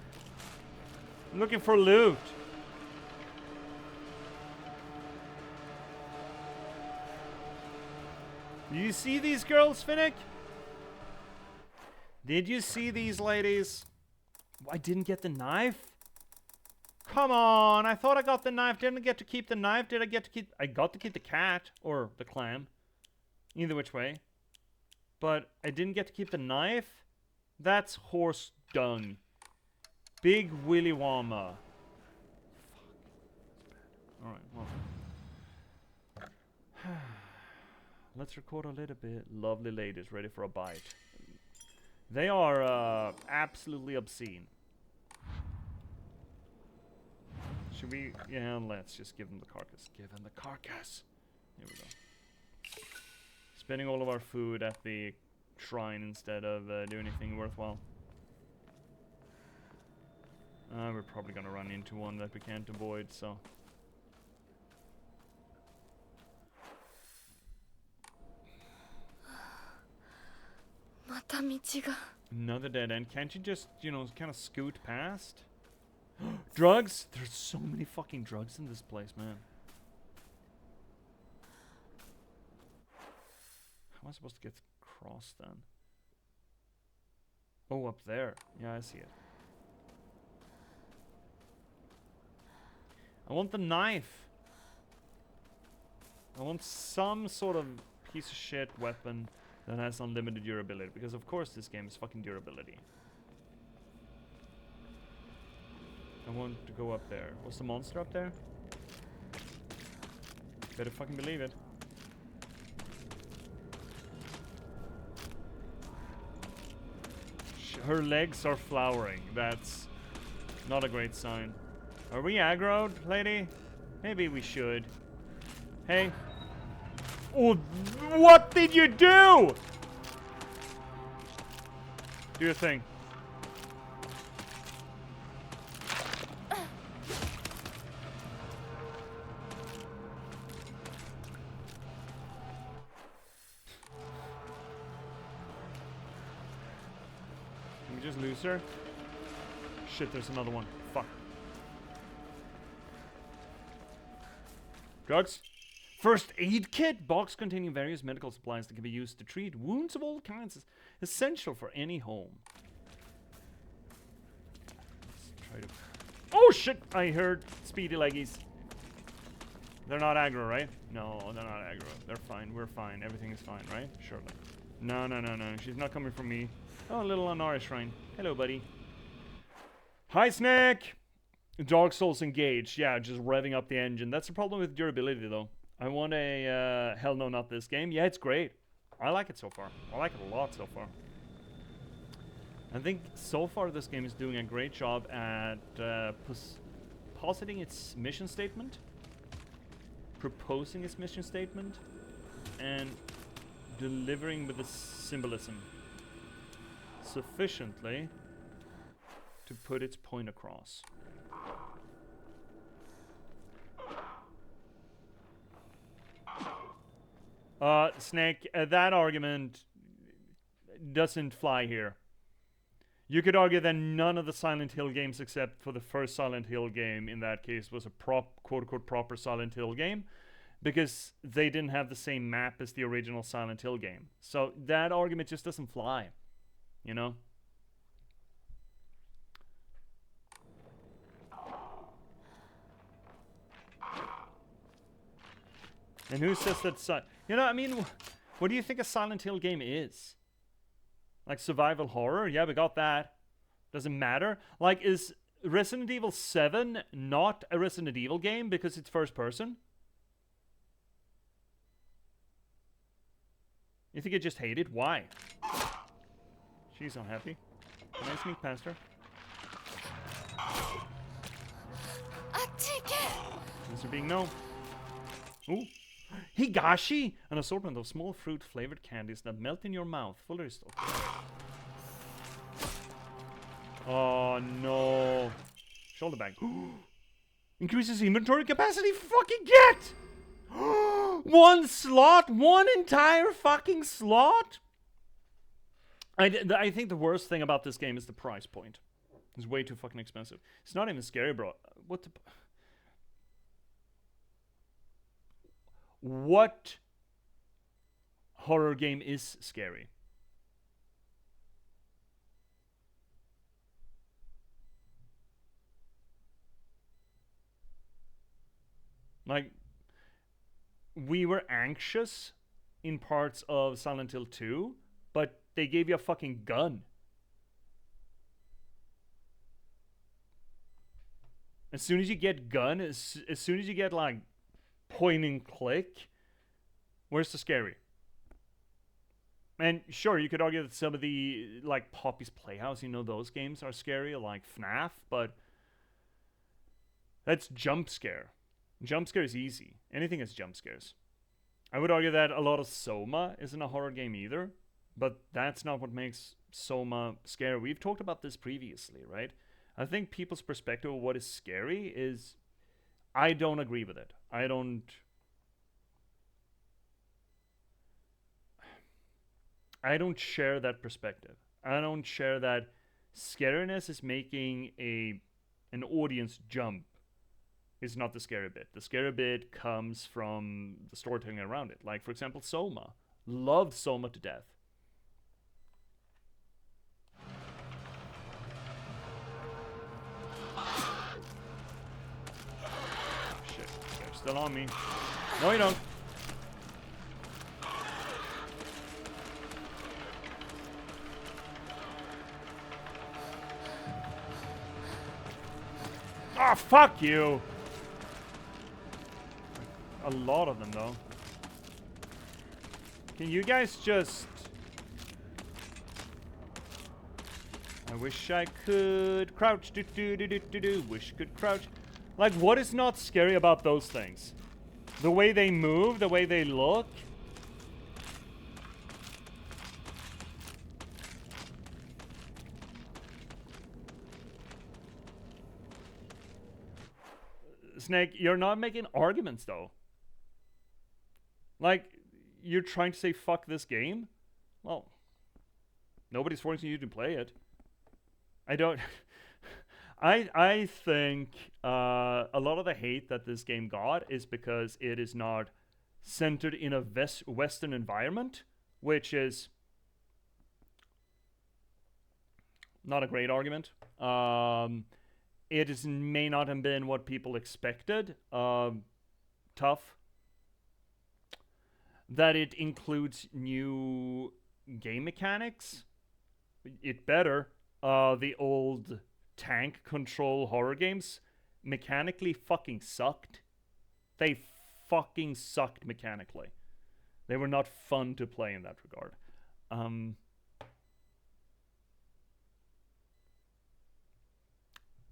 I'm looking for loot. Do you see these girls, Finnick? Did you see these ladies? I didn't get the knife? Come on, I thought I got the knife. Didn't I get to keep the knife? Did I get to keep... I got to keep the cat. Or the clam. Either which way. But I didn't get to keep the knife? That's horse dung. Big Willy Wama. Fuck. Alright, well. Let's record a little bit. Lovely ladies ready for a bite. They are absolutely obscene. Should we? Yeah, let's just give them the carcass. Give them the carcass. Here we go. Spending all of our food at the shrine instead of doing anything worthwhile. We're probably gonna run into one that we can't avoid, so. Another dead end. Can't you just, you know, kind of scoot past? Drugs? There's so many fucking drugs in this place, man. How am I supposed to get across then? Oh, up there. Yeah, I see it. I want the knife. I want some sort of piece of shit weapon that has unlimited durability, because of course this game is fucking durability. I want to go up there. Was the monster up there? Better fucking believe it. Her legs are flowering. That's not a great sign. Are we aggroed, lady? Maybe we should. Hey. Oh, what did you do? Do your thing. Can we just lose her? Shit, there's another one. Fuck. Drugs? First aid kit, box containing various medical supplies that can be used to treat wounds of all kinds, is essential for any home. Let's try to... Oh shit! I heard speedy leggies. They're not aggro, right? No, they're not aggro. They're fine. We're fine. Everything is fine, right? Surely. No. She's not coming from me. Oh, a little Anara shrine. Hello, buddy. Hi, Snack! Dark Souls engaged. Yeah, just revving up the engine. That's the problem with durability, though. I want a, hell no, not this game. Yeah, it's great. I like it so far. I like it a lot so far. I think so far this game is doing a great job at positing its mission statement, proposing its mission statement, and delivering with the symbolism sufficiently to put its point across. Snake, that argument doesn't fly here. You could argue that none of the Silent Hill games except for the first Silent Hill game in that case was a quote-unquote proper Silent Hill game because they didn't have the same map as the original Silent Hill game. So that argument just doesn't fly, you know? And who says that? You know, I mean, what do you think a Silent Hill game is? Like survival horror? Yeah, we got that. Doesn't matter. Like, is Resident Evil 7 not a Resident Evil game because it's first person? You think I just hate it? Why? She's unhappy. Can I sneak past her? Answer being no. Ooh. Higashi! An assortment of small fruit-flavored candies that melt in your mouth. Fuller is okay. Oh no. Shoulder bag. Increases inventory capacity? Fucking get! One slot? One entire fucking slot? I think the worst thing about this game is the price point. It's way too fucking expensive. It's not even scary, bro. What the... What horror game is scary? Like, we were anxious in parts of Silent Hill 2, but they gave you a fucking gun. As soon as you get gun, as soon as you get like point and click, where's the scary? And sure, you could argue that some of the like Poppy's Playhouse, you know, those games are scary, like FNAF, but that's jump scare. Jump scare is easy. Anything is jump scares. I would argue that a lot of Soma isn't a horror game either, but that's not what makes Soma scary. We've talked about this previously, right? I think people's perspective of what is scary is, I don't agree with it. I don't share that perspective. I don't share that scariness is making an audience jump. Is not the scary bit. The scary bit comes from the storytelling around it. Like, for example, Soma. Loved Soma to death. Shit, they're still on me. No, you don't. Ah, fuck you! A lot of them, though. Can you guys just... I wish I could crouch. Wish could crouch. Like, what is not scary about those things? The way they move, the way they look. Snake, you're not making arguments, though. Like, you're trying to say fuck this game? Well, nobody's forcing you to play it. I don't... I think a lot of the hate that this game got is because it is not centered in a Western environment, which is not a great argument. It may not have been what people expected. Tough. That it includes new game mechanics. It better. The old tank control horror games mechanically fucking sucked. They fucking sucked mechanically. They were not fun to play in that regard.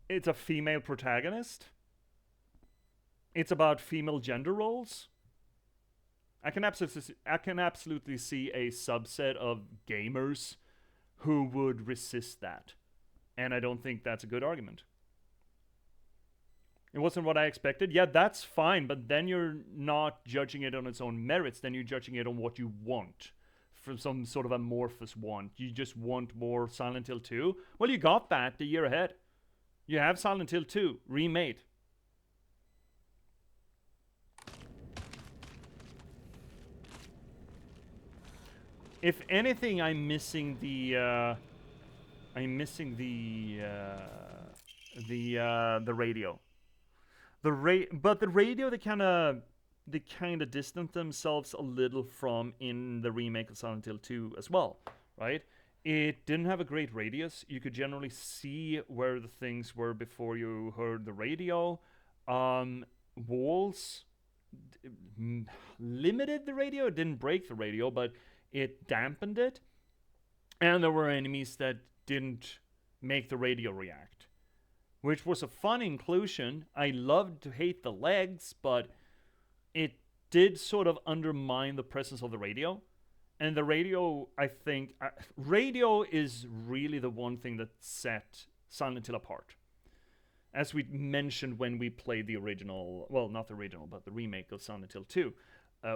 It's a female protagonist. It's about female gender roles. I can absolutely see a subset of gamers who would resist that. And I don't think that's a good argument. It wasn't what I expected. Yeah, that's fine, but then you're not judging it on its own merits. Then you're judging it on what you want. From some sort of amorphous want. You just want more Silent Hill 2. Well, you got that the year ahead. You have Silent Hill 2 remade. If anything, I'm missing the radio. But the radio, they kind of distanced themselves a little from in the remake of Silent Hill 2 as well, right? It didn't have a great radius. You could generally see where the things were before you heard the radio. Walls limited the radio. It didn't break the radio, but it dampened it. And there were enemies that didn't make the radio react, which was a fun inclusion. I loved to hate the legs, but it did sort of undermine the presence of the radio. And the radio, I think, radio is really the one thing that set Silent Hill apart. As we mentioned when we played the original, well, not the original, but the remake of Silent Hill 2,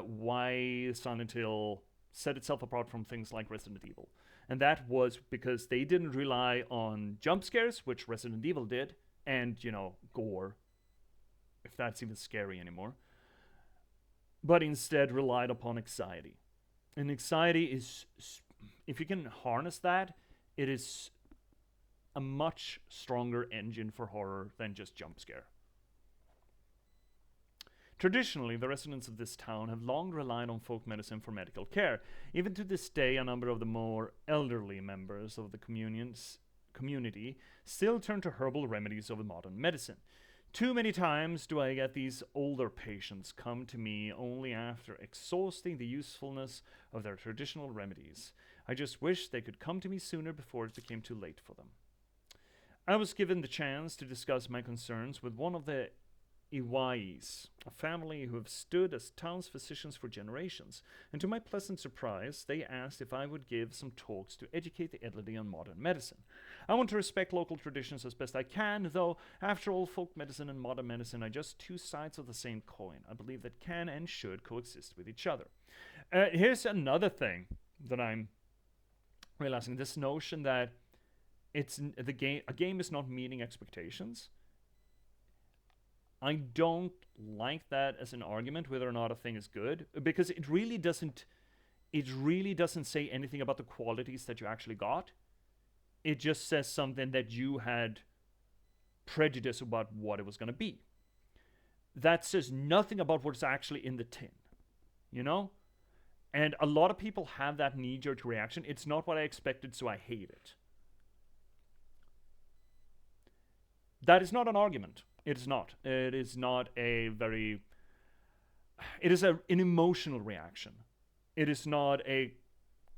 why Silent Hill set itself apart from things like Resident Evil. And that was because they didn't rely on jump scares, which Resident Evil did, and, gore, if that's even scary anymore, but instead relied upon anxiety. And anxiety is, if you can harness that, it is a much stronger engine for horror than just jump scare. Traditionally, the residents of this town have long relied on folk medicine for medical care. Even to this day, a number of the more elderly members of the community still turn to herbal remedies over modern medicine. Too many times do I get these older patients come to me only after exhausting the usefulness of their traditional remedies. I just wish they could come to me sooner before it became too late for them. I was given the chance to discuss my concerns with one of the Iwais, a family who have stood as town's physicians for generations, and to my pleasant surprise, they asked if I would give some talks to educate the elderly on modern medicine. I want to respect local traditions as best I can, though, after all, folk medicine and modern medicine are just two sides of the same coin. I believe that can and should coexist with each other. Here's another thing that I'm realizing, this notion that a game is not meeting expectations. I don't like that as an argument whether or not a thing is good, because it really doesn't say anything about the qualities that you actually got. It just says something that you had prejudice about what it was going to be. That says nothing about what's actually in the tin, And a lot of people have that knee-jerk reaction. It's not what I expected, so I hate it. That is not an argument. It is not. It is not a very... It is an emotional reaction. It is not a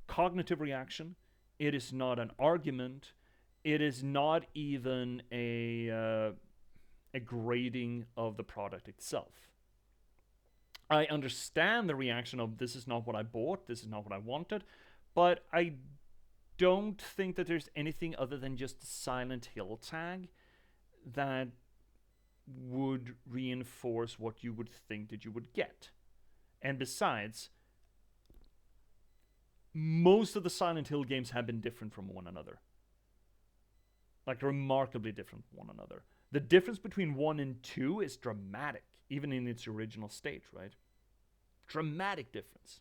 cognitive reaction. It is not an argument. It is not even a grading of the product itself. I understand the reaction of this is not what I bought, this is not what I wanted, but I don't think that there's anything other than just the Silent Hill tag that would reinforce what you would think that you would get. And besides, most of the Silent Hill games have been different from one another. Like, remarkably different from one another. The difference between 1 and 2 is dramatic, even in its original state, right? Dramatic difference.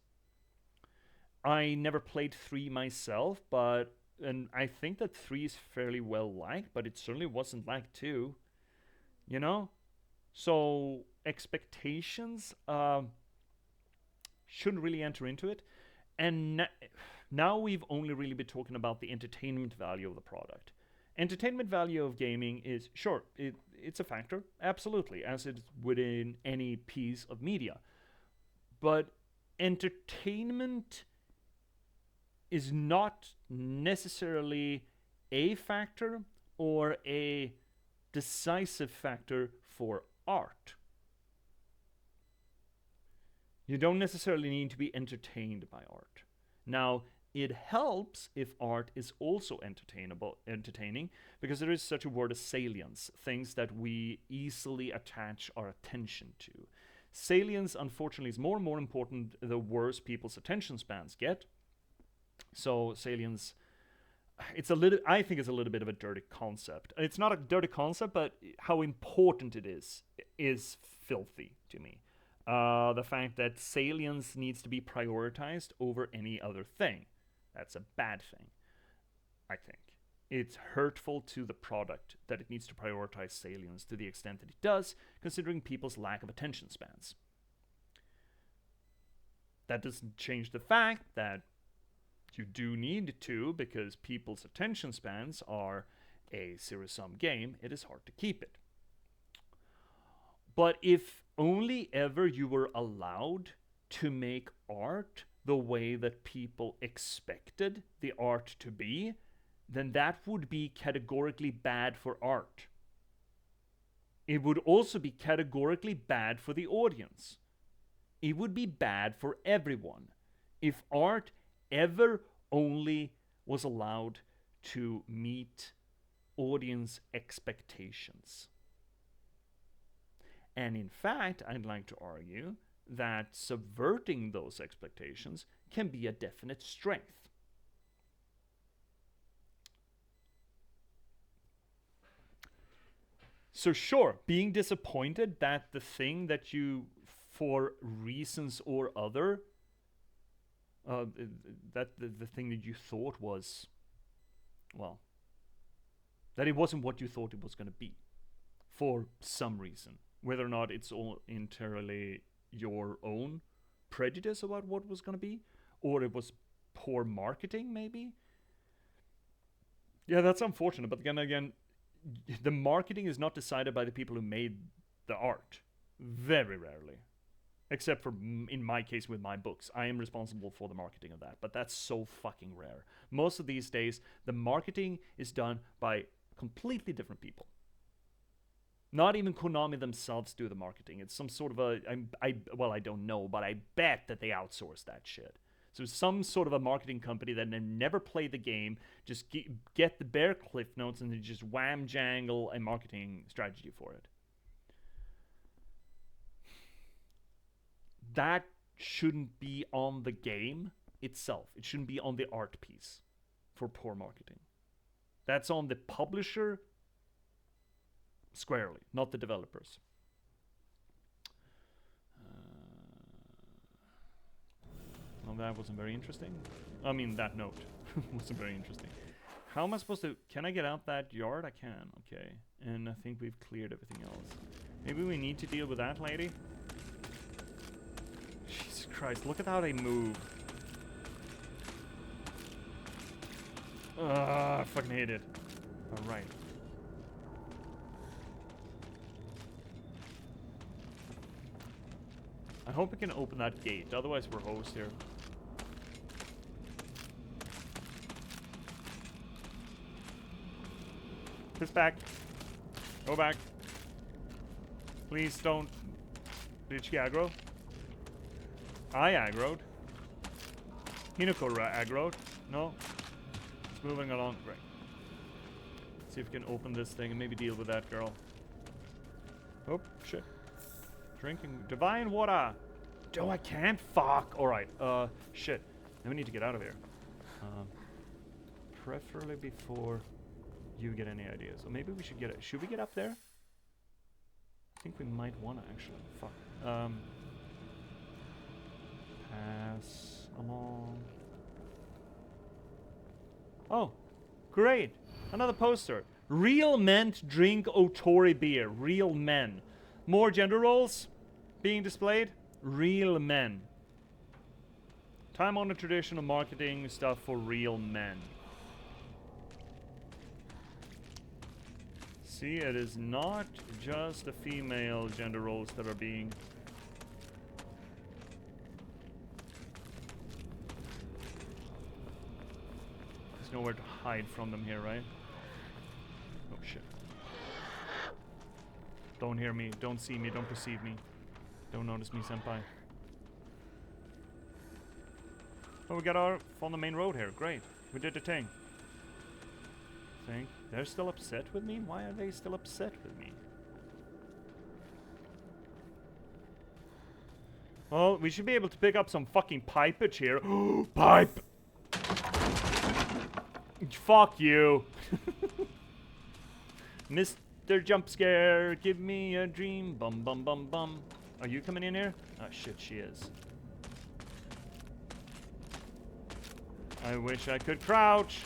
I never played 3 myself, and I think that 3 is fairly well liked, but it certainly wasn't like 2. So expectations shouldn't really enter into it. And now we've only really been talking about the entertainment value of the product. Entertainment value of gaming is, sure, it's a factor, absolutely, as it's within any piece of media. But entertainment is not necessarily a factor or a decisive factor for art. You don't necessarily need to be entertained by art. Now, it helps if art is also entertaining, because there is such a word as salience, things that we easily attach our attention to. Salience, unfortunately, is more and more important the worse people's attention spans get. So salience, I think it's a little bit of a dirty concept. It's not a dirty concept, but how important it is filthy to me. The fact that salience needs to be prioritized over any other thing. That's a bad thing, I think. It's hurtful to the product that it needs to prioritize salience to the extent that it does, considering people's lack of attention spans. That doesn't change the fact that you do need to, because people's attention spans are a zero-sum game. It is hard to keep it. But if only ever you were allowed to make art the way that people expected the art to be, then that would be categorically bad for art. It would also be categorically bad for the audience. It would be bad for everyone if art ever only was allowed to meet audience expectations. And in fact, I'd like to argue that subverting those expectations can be a definite strength. So sure, being disappointed that the thing that you, for reasons or other, that the thing that you thought was, well, that it wasn't what you thought it was going to be, for some reason. Whether or not it's all entirely your own prejudice about what was going to be, or it was poor marketing, maybe. Yeah, that's unfortunate, but again, the marketing is not decided by the people who made the art. Very rarely. Except for, in my case, with my books. I am responsible for the marketing of that, but that's so fucking rare. Most of these days, the marketing is done by completely different people. Not even Konami themselves do the marketing. It's some sort of well, I don't know, but I bet that they outsource that shit. So some sort of a marketing company that never played the game, just get the bare cliff notes and then just wham-jangle a marketing strategy for it. That shouldn't be on the game itself. It shouldn't be on the art piece for poor marketing. That's on the publisher squarely, not the developers. Well, that wasn't very interesting. I mean, that note wasn't very interesting. How am I supposed to... Can I get out that yard? I can, okay. And I think we've cleared everything else. Maybe we need to deal with that lady? Jesus Christ, look at how they move. I fucking hate it. Alright. I hope we can open that gate, otherwise we're hosed here. Piss back. Go back. Please don't. Did she aggro? I aggroed. Hinako aggroed. No? It's moving along. Right. See if we can open this thing and maybe deal with that girl. Oh, shit. Drinking divine water. Oh, I can't. Fuck. Alright. Shit. Now we need to get out of here. Preferably before you get any ideas. So maybe we should get it. Should we get up there? I think we might want to actually. Fuck. Pass along. Oh, great. Another poster. Real men drink Otori beer. Real men. More gender roles being displayed. Real men. Time-honored traditional marketing stuff for real men. See, it is not just the female gender roles that are being... There's nowhere to hide from them here, right? Oh, shit. Don't hear me, don't see me, don't perceive me. Don't notice me, senpai. Oh, we got our on the main road here. Great. We did the thing. They're still upset with me? Why are they still upset with me? Well, we should be able to pick up some fucking pipage here. Pipe! Fuck you. Mr. Jump Scare, give me a dream. Bum bum bum bum. Are you coming in here? Oh shit, she is. I wish I could crouch.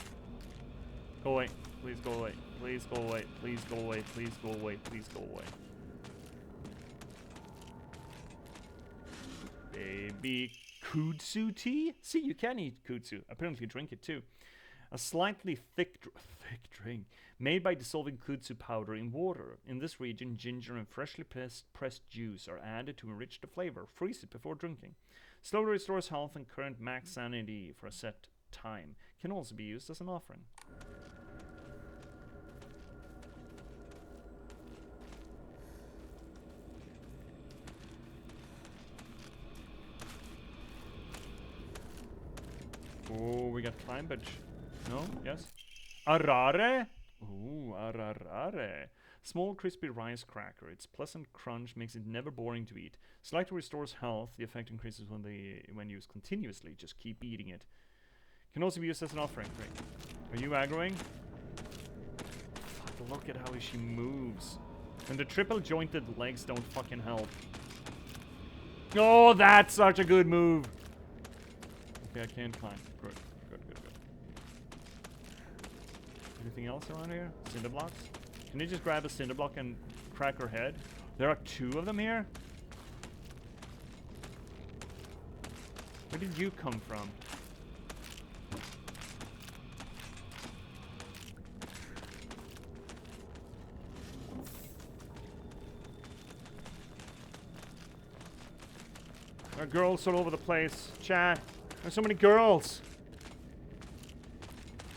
Go away. Please go away. Please go away. Please go away. Please go away. Please go away. Baby kudzu tea? See, you can eat kudzu. Apparently drink it too. A slightly thick drink made by dissolving kudzu powder in water. In this region, ginger and freshly pressed juice are added to enrich the flavor. Freeze it before drinking. Slowly restores health and current max sanity for a set time. Can also be used as an offering. Oh, we got climbage. No? Yes? Arare? Ooh, ararare. Small crispy rice cracker. Its pleasant crunch makes it never boring to eat. Slightly restores health. The effect increases when used continuously. Just keep eating it. Can also be used as an offering. Great. Are you aggroing? Fuck, look at how she moves. And the triple jointed legs don't fucking help. Oh, that's such a good move. Okay, I can't climb. Good. Anything else around here? Cinder blocks? Can you just grab a cinder block and crack her head? There are 2 of them here? Where did you come from? There are girls all over the place. Chat. There's so many girls.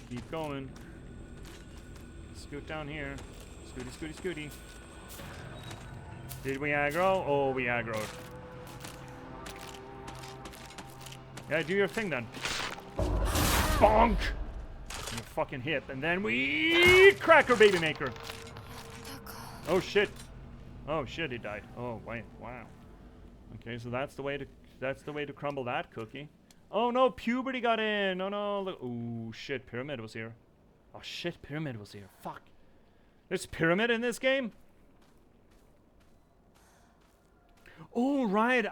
Keep going. Scoot down here. Scooty. Did we aggro? Oh, we aggroed. Yeah, do your thing then. Bonk! Your fucking hip. And then we cracker baby maker. Oh shit. Oh shit, he died. Oh wait, wow. Okay, so that's the way to crumble that cookie. Oh no, puberty got in. Oh no, look. Oh shit, pyramid was here. Oh shit, pyramid was here. Fuck. There's pyramid in this game? Oh right,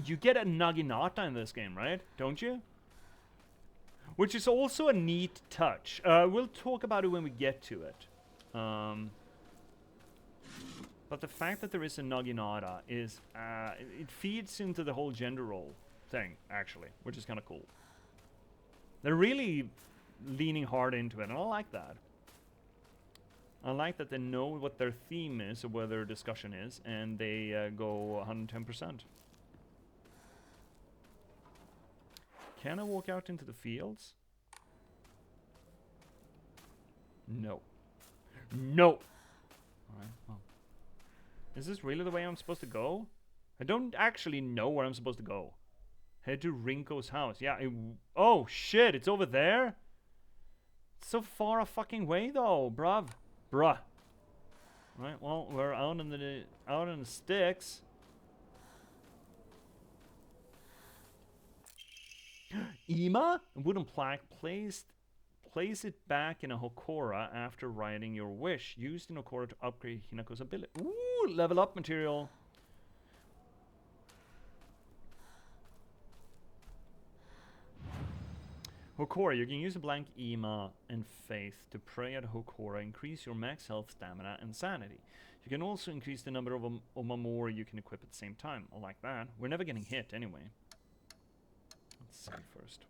you get a naginata in this game, right? Don't you? Which is also a neat touch. We'll talk about it when we get to it. But the fact that there is a naginata is, it feeds into the whole gender role thing, actually, which is kind of cool. They're really leaning hard into it, and I like that. I like that they know what their theme is, or what their discussion is, and they go 110%. Can I walk out into the fields? No. No! Alright, well. Is this really the way I'm supposed to go? I don't actually know where I'm supposed to go. Head to Rinko's house. Yeah, oh shit, it's over there? It's so far a fucking way though, bruh. Right, well, we're out in the sticks. Ima? A wooden plaque. Place it back in a Hokora after writing your wish. Used in Hokora to upgrade Hinako's ability. Ooh, level up material. Hokora, you can use a blank Ima and Faith to pray at Hokora, increase your max health, stamina, and sanity. You can also increase the number of Omamori you can equip at the same time. I like that. We're never getting hit anyway. Let's see first.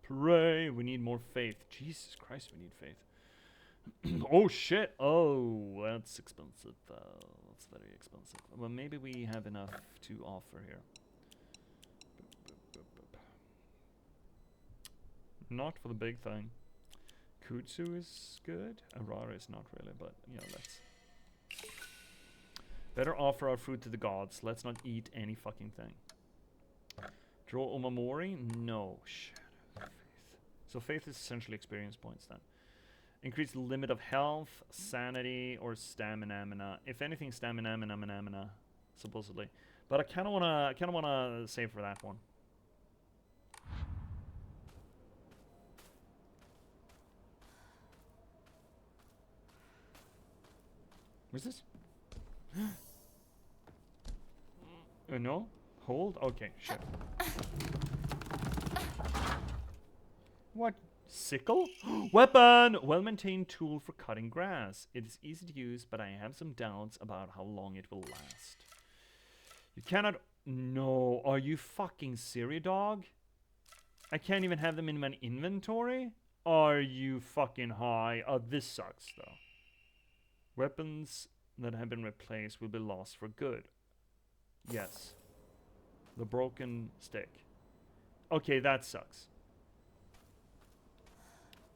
Pray! We need more faith. Jesus Christ, we need faith. Oh shit! Oh, that's expensive. That's very expensive. Well, maybe we have enough to offer here. Not for the big thing. Kutsu is good. Arara is not really, but yeah, let's. Better offer our food to the gods. Let's not eat any fucking thing. Draw Omamori? No. Shit. Faith. So faith is essentially experience points then. Increase the limit of health, sanity, or stamina. If anything, stamina, supposedly. But I kind of wanna save for that one. What's this? No? Hold? Okay, shit. What? Sickle? Weapon! Well-maintained tool for cutting grass. It is easy to use, but I have some doubts about how long it will last. You cannot... No, are you fucking serious, dog? I can't even have them in my inventory? Are you fucking high? Oh, this sucks, though. Weapons that have been replaced will be lost for good. Yes. The broken stick. Okay, that sucks.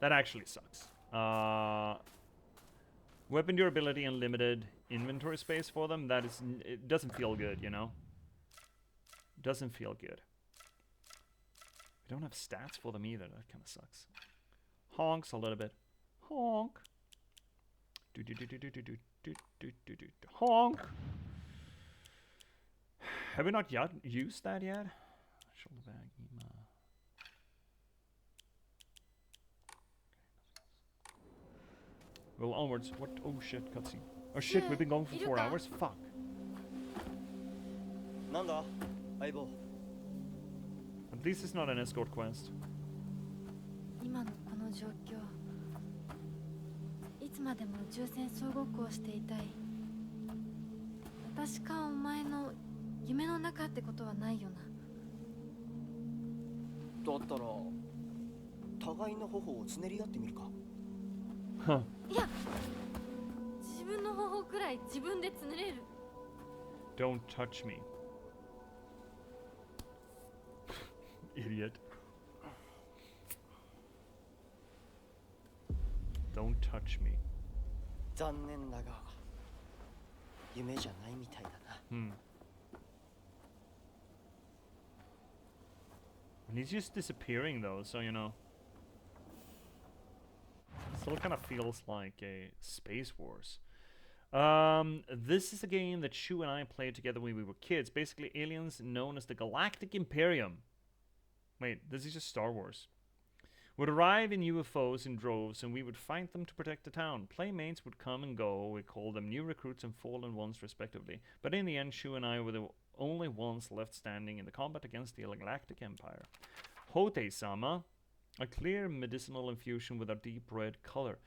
That actually sucks. Weapon durability and limited inventory space for them. That is, it doesn't feel good, you know? Doesn't feel good. We don't have stats for them either. That kind of sucks. Honks a little bit. Honk. Honk. Have we not yet used that yet? Shoulder bag, Ema. Well, onwards. What? Oh shit, cutscene. Oh shit, we've been going for 4 hours? Fuck. Nanda, Aibo. At least it's not an escort quest. 今のこの状況、いつまでも宇宙船総ごっこをしていたい。私かお前の夢の中ってことはないよな。だったら互いの頬をつねり合ってみるか。いや、自分の頬くらい自分でつねれる。Don't touch me. Idiot. Don't touch me. 残念だが夢じゃないみたいだな。And he's just disappearing though, so you know. Still kind of feels like a Space Wars. This is a game that Shu and I played together when we were kids. Basically aliens known as the Galactic Imperium. Wait, this is just Star Wars. Would arrive in UFOs in droves and we would fight them to protect the town. Playmates would come and go. We called them new recruits and fallen ones respectively. But in the end, Shu and I were the only ones left standing in the combat against the Galactic Empire. Hote-sama, a clear medicinal infusion with a deep red color.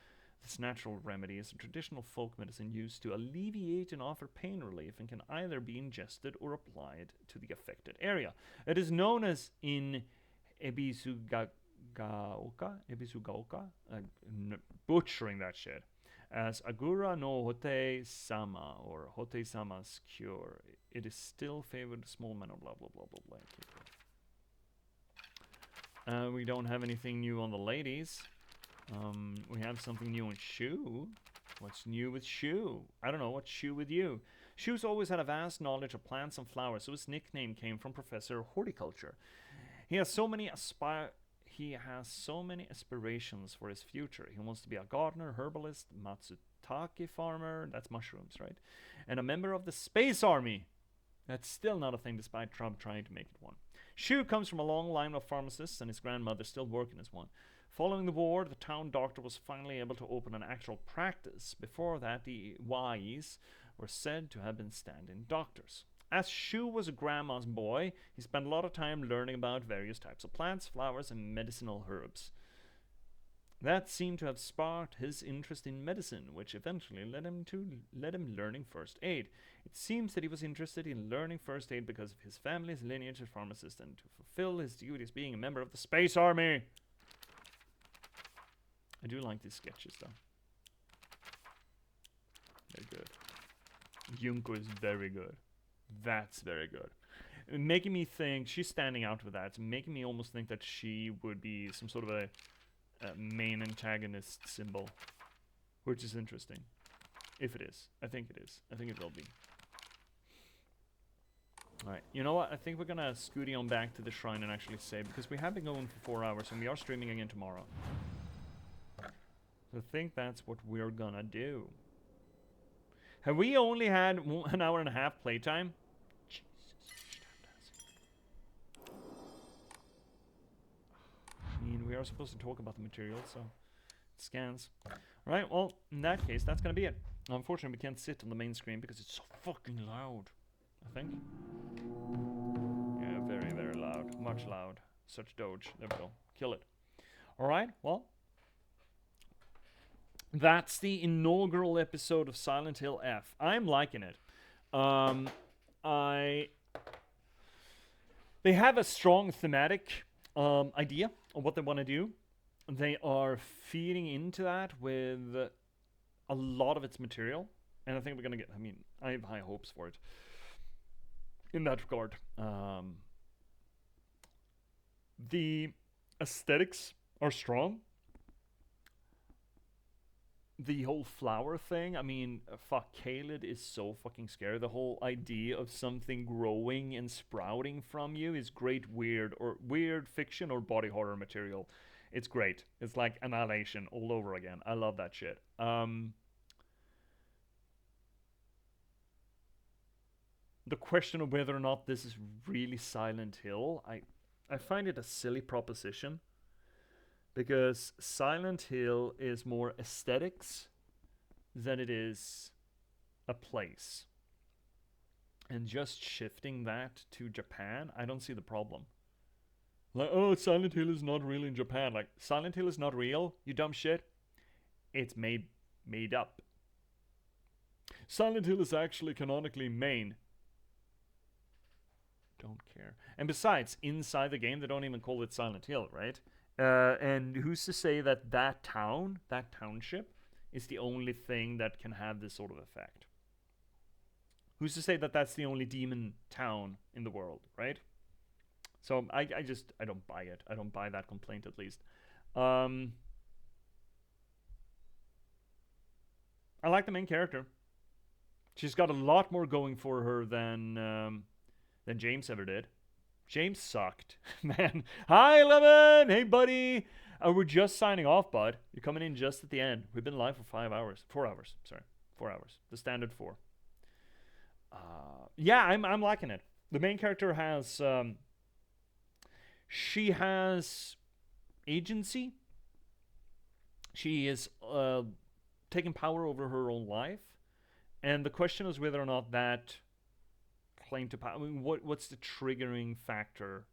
This natural remedy is a traditional folk medicine used to alleviate and offer pain relief and can either be ingested or applied to the affected area. It is known as in Ebisugaoka, butchering that shit, as Agura no Hote-sama or Hote-sama's cure. It is still favored small men, blah blah blah blah blah. We don't have anything new on the ladies. We have something new on Shu. What's new with Shu? I don't know. What's Shu with you? Shu's always had a vast knowledge of plants and flowers, so his nickname came from Professor Horticulture. He has so many aspirations for his future. He wants to be a gardener, herbalist, matsutake farmer, that's mushrooms, right? And a member of the Space Army. That's still not a thing despite Trump trying to make it one. Shu comes from a long line of pharmacists and his grandmother still working as one. Following the war, the town doctor was finally able to open an actual practice. Before that, the Ys were said to have been stand-in doctors. As Shu was a grandma's boy, he spent a lot of time learning about various types of plants, flowers, and medicinal herbs. That seemed to have sparked his interest in medicine, which eventually led him learning first aid. It seems that he was interested in learning first aid because of his family's lineage as pharmacist and to fulfill his duties being a member of the Space Army. I do like these sketches, though. Very good. Junko is very good. That's very good. Making me think, she's standing out with that. It's making me almost think that she would be some sort of a main antagonist symbol. Which is interesting. If it is. I think it is. I think it will be. Alright, you know what? I think we're gonna scooty on back to the shrine and actually save, because we have been going for 4 hours and we are streaming again tomorrow. So I think that's what we're gonna do. Have we only had 1 hour and a half playtime? Jesus, I mean, we are supposed to talk about the material, so it scans. Alright, well, in that case, that's gonna be it. Unfortunately, we can't sit on the main screen because it's so fucking loud, I think. Yeah, very, very loud. Much loud. Such doge. There we go. Kill it. Alright, well. That's the inaugural episode of Silent Hill F. I'm liking it. They have a strong thematic idea of what they want to do. They are feeding into that with a lot of its material. And I think we're going to get, I mean, I have high hopes for it. In that regard. The aesthetics are strong. The whole flower thing, I mean, fuck, Kaled is so fucking scary. The whole idea of something growing and sprouting from you is great weird fiction or body horror material. It's great. It's like Annihilation all over again. I love that shit. The question of whether or not this is really Silent Hill, I find it a silly proposition. Because Silent Hill is more aesthetics than it is a place. And just shifting that to Japan, I don't see the problem. Like, oh, Silent Hill is not real in Japan. Like, Silent Hill is not real, you dumb shit. It's made up. Silent Hill is actually canonically Maine. Don't care. And besides, inside the game, they don't even call it Silent Hill, right? And who's to say that that township, is the only thing that can have this sort of effect? Who's to say that that's the only demon town in the world, right? So I don't buy it. I don't buy that complaint, at least. I like the main character. She's got a lot more going for her than James ever did. James sucked, man. Hi, Lemon! Hey, buddy! We're just signing off, bud. You're coming in just at the end. We've been live for 4 hours. Sorry, 4 hours. The standard 4. Yeah, I'm liking it. The main character has... she has agency. She is taking power over her own life. And the question is whether or not that... claim to power. I mean, what's the triggering factor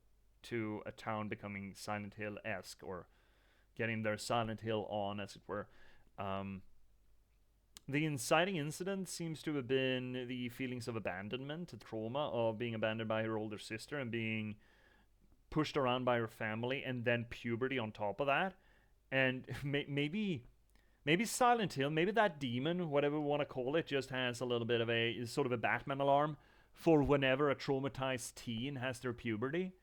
to a town becoming Silent Hill-esque or getting their Silent Hill on, as it were? The inciting incident seems to have been the feelings of abandonment, the trauma of being abandoned by her older sister and being pushed around by her family, and then puberty on top of that. And maybe Silent Hill, maybe that demon, whatever we want to call it, just has a little bit of a sort of a Batman alarm for whenever a traumatized teen has their puberty.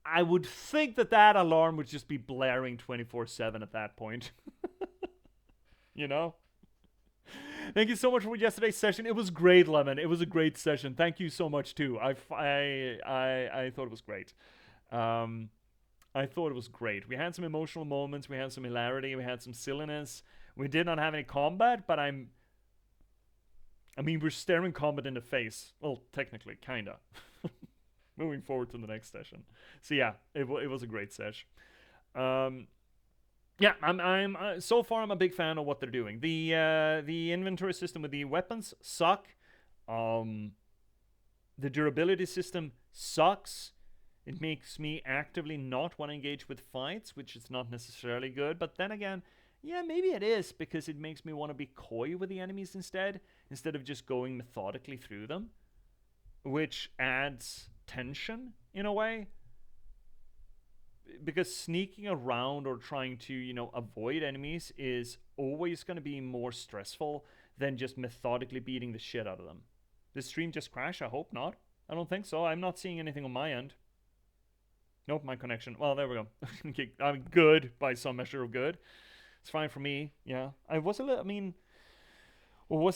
I would think that alarm would just be blaring 24/7 at that point. You know? Thank you so much for yesterday's session. It was great, Lemon. It was a great session. Thank you so much, too. I thought it was great. I thought it was great. We had some emotional moments. We had some hilarity. We had some silliness. We did not have any combat, but we're staring combat in the face. Well, technically, kinda. Moving forward to the next session. So yeah, it was a great sesh. Yeah, I'm so far I'm a big fan of what they're doing. The inventory system with the weapons suck. The durability system sucks. It makes me actively not want to engage with fights, which is not necessarily good. But then again, yeah, maybe it is, because it makes me want to be coy with the enemies instead of just going methodically through them, which adds tension in a way. Because sneaking around or trying to, avoid enemies is always going to be more stressful than just methodically beating the shit out of them. Did the stream just crash? I hope not. I don't think so. I'm not seeing anything on my end. Nope, my connection. Well, there we go. I'm good by some measure of good. It's fine for me. Yeah. Was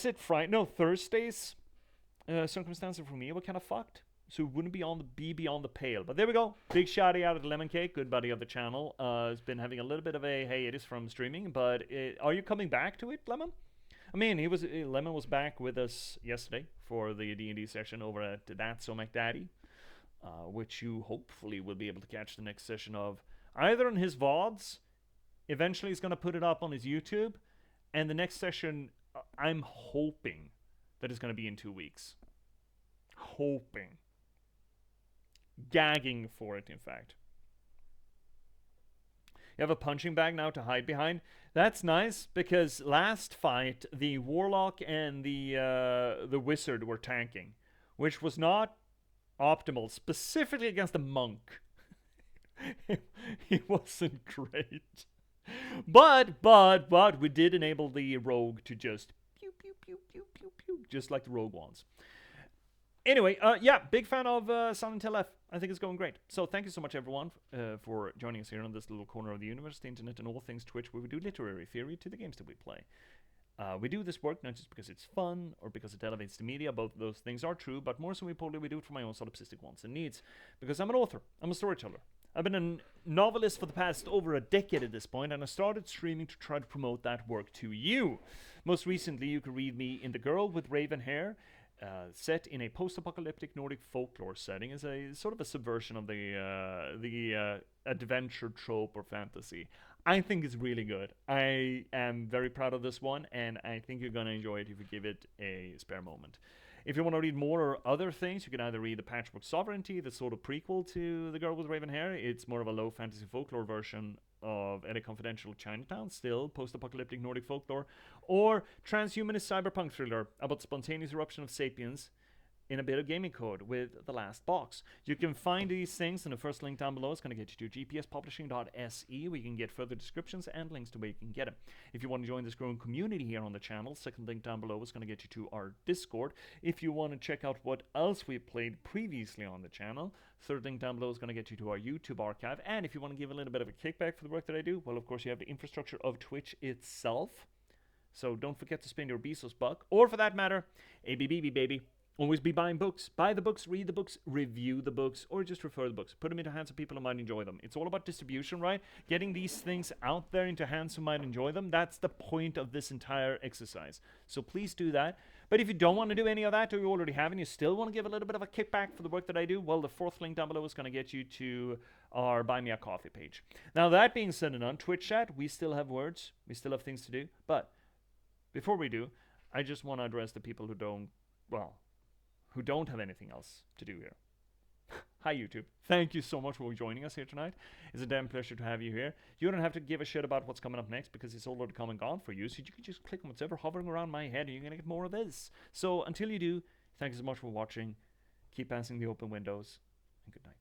it Friday? No, Thursdays. circumstances for me were kind of fucked. So it wouldn't be beyond the pale. But there we go. Big shouty out of Lemon Cake, good buddy of the channel. Has been having a little bit of a hiatus from streaming, but are you coming back to it, Lemon? I mean, Lemon was back with us yesterday for the D&D session over at That's So McDaddy, which you hopefully will be able to catch the next session of either on his VODs. Eventually, he's going to put it up on his YouTube, and the next session, I'm hoping that it's going to be in 2 weeks. Hoping. Gagging for it, in fact. You have a punching bag now to hide behind. That's nice, because last fight, the Warlock and the Wizard were tanking, which was not optimal, specifically against the Monk. He wasn't great. But we did enable the Rogue to just pew, pew, pew, pew, pew, pew, just like the Rogue wants. Anyway, yeah, big fan of Silent Hill F. I think it's going great. So thank you so much, everyone, for joining us here on this little corner of the universe, the internet, and all things Twitch, where we do literary theory to the games that we play. We do this work not just because it's fun or because it elevates the media. Both of those things are true, but more so importantly, we do it for my own solipsistic wants and needs. Because I'm an author. I'm a storyteller. I've been a novelist for the past over a decade at this point, and I started streaming to try to promote that work to you. Most recently, you could read me in The Girl with Raven Hair, set in a post-apocalyptic Nordic folklore setting, as a sort of a subversion of the adventure trope or fantasy. I think it's really good. I am very proud of this one, and I think you're going to enjoy it if you give it a spare moment. If you want to read more or other things, you can either read the Patchwork Sovereignty, the sort of prequel to The Girl with Raven Hair. It's more of a low fantasy folklore version of Eddie Confidential Chinatown, still post-apocalyptic Nordic folklore, or transhumanist cyberpunk thriller about spontaneous eruption of sapiens in a bit of gaming code with The Last Box. You can find these things in the first link down below. It's going to get you to J.P.S. where you can get further descriptions and links to where you can get them. If you want to join this growing community here on the channel, second link down below is going to get you to our Discord. If you want to check out what else we've played previously on the channel, third link down below is going to get you to our YouTube archive. And if you want to give a little bit of a kickback for the work that I do, well, of course, you have the infrastructure of Twitch itself. So don't forget to spend your Bezos buck, or for that matter, ABBB, baby. Always be buying books. Buy the books, read the books, review the books, or just refer the books. Put them into hands of people who might enjoy them. It's all about distribution, right? Getting these things out there into hands who might enjoy them. That's the point of this entire exercise. So please do that. But if you don't want to do any of that, or you already have, and you still want to give a little bit of a kickback for the work that I do, well, the fourth link down below is going to get you to our Buy Me a Coffee page. Now, that being said and done, Twitch chat, we still have words. We still have things to do. But before we do, I just want to address the people who don't have anything else to do here. Hi, YouTube. Thank you so much for joining us here tonight. It's a damn pleasure to have you here. You don't have to give a shit about what's coming up next, because it's already come and gone for you. So you can just click on whatever hovering around my head and you're going to get more of this. So until you do, thank you so much for watching. Keep passing the open windows, and good night.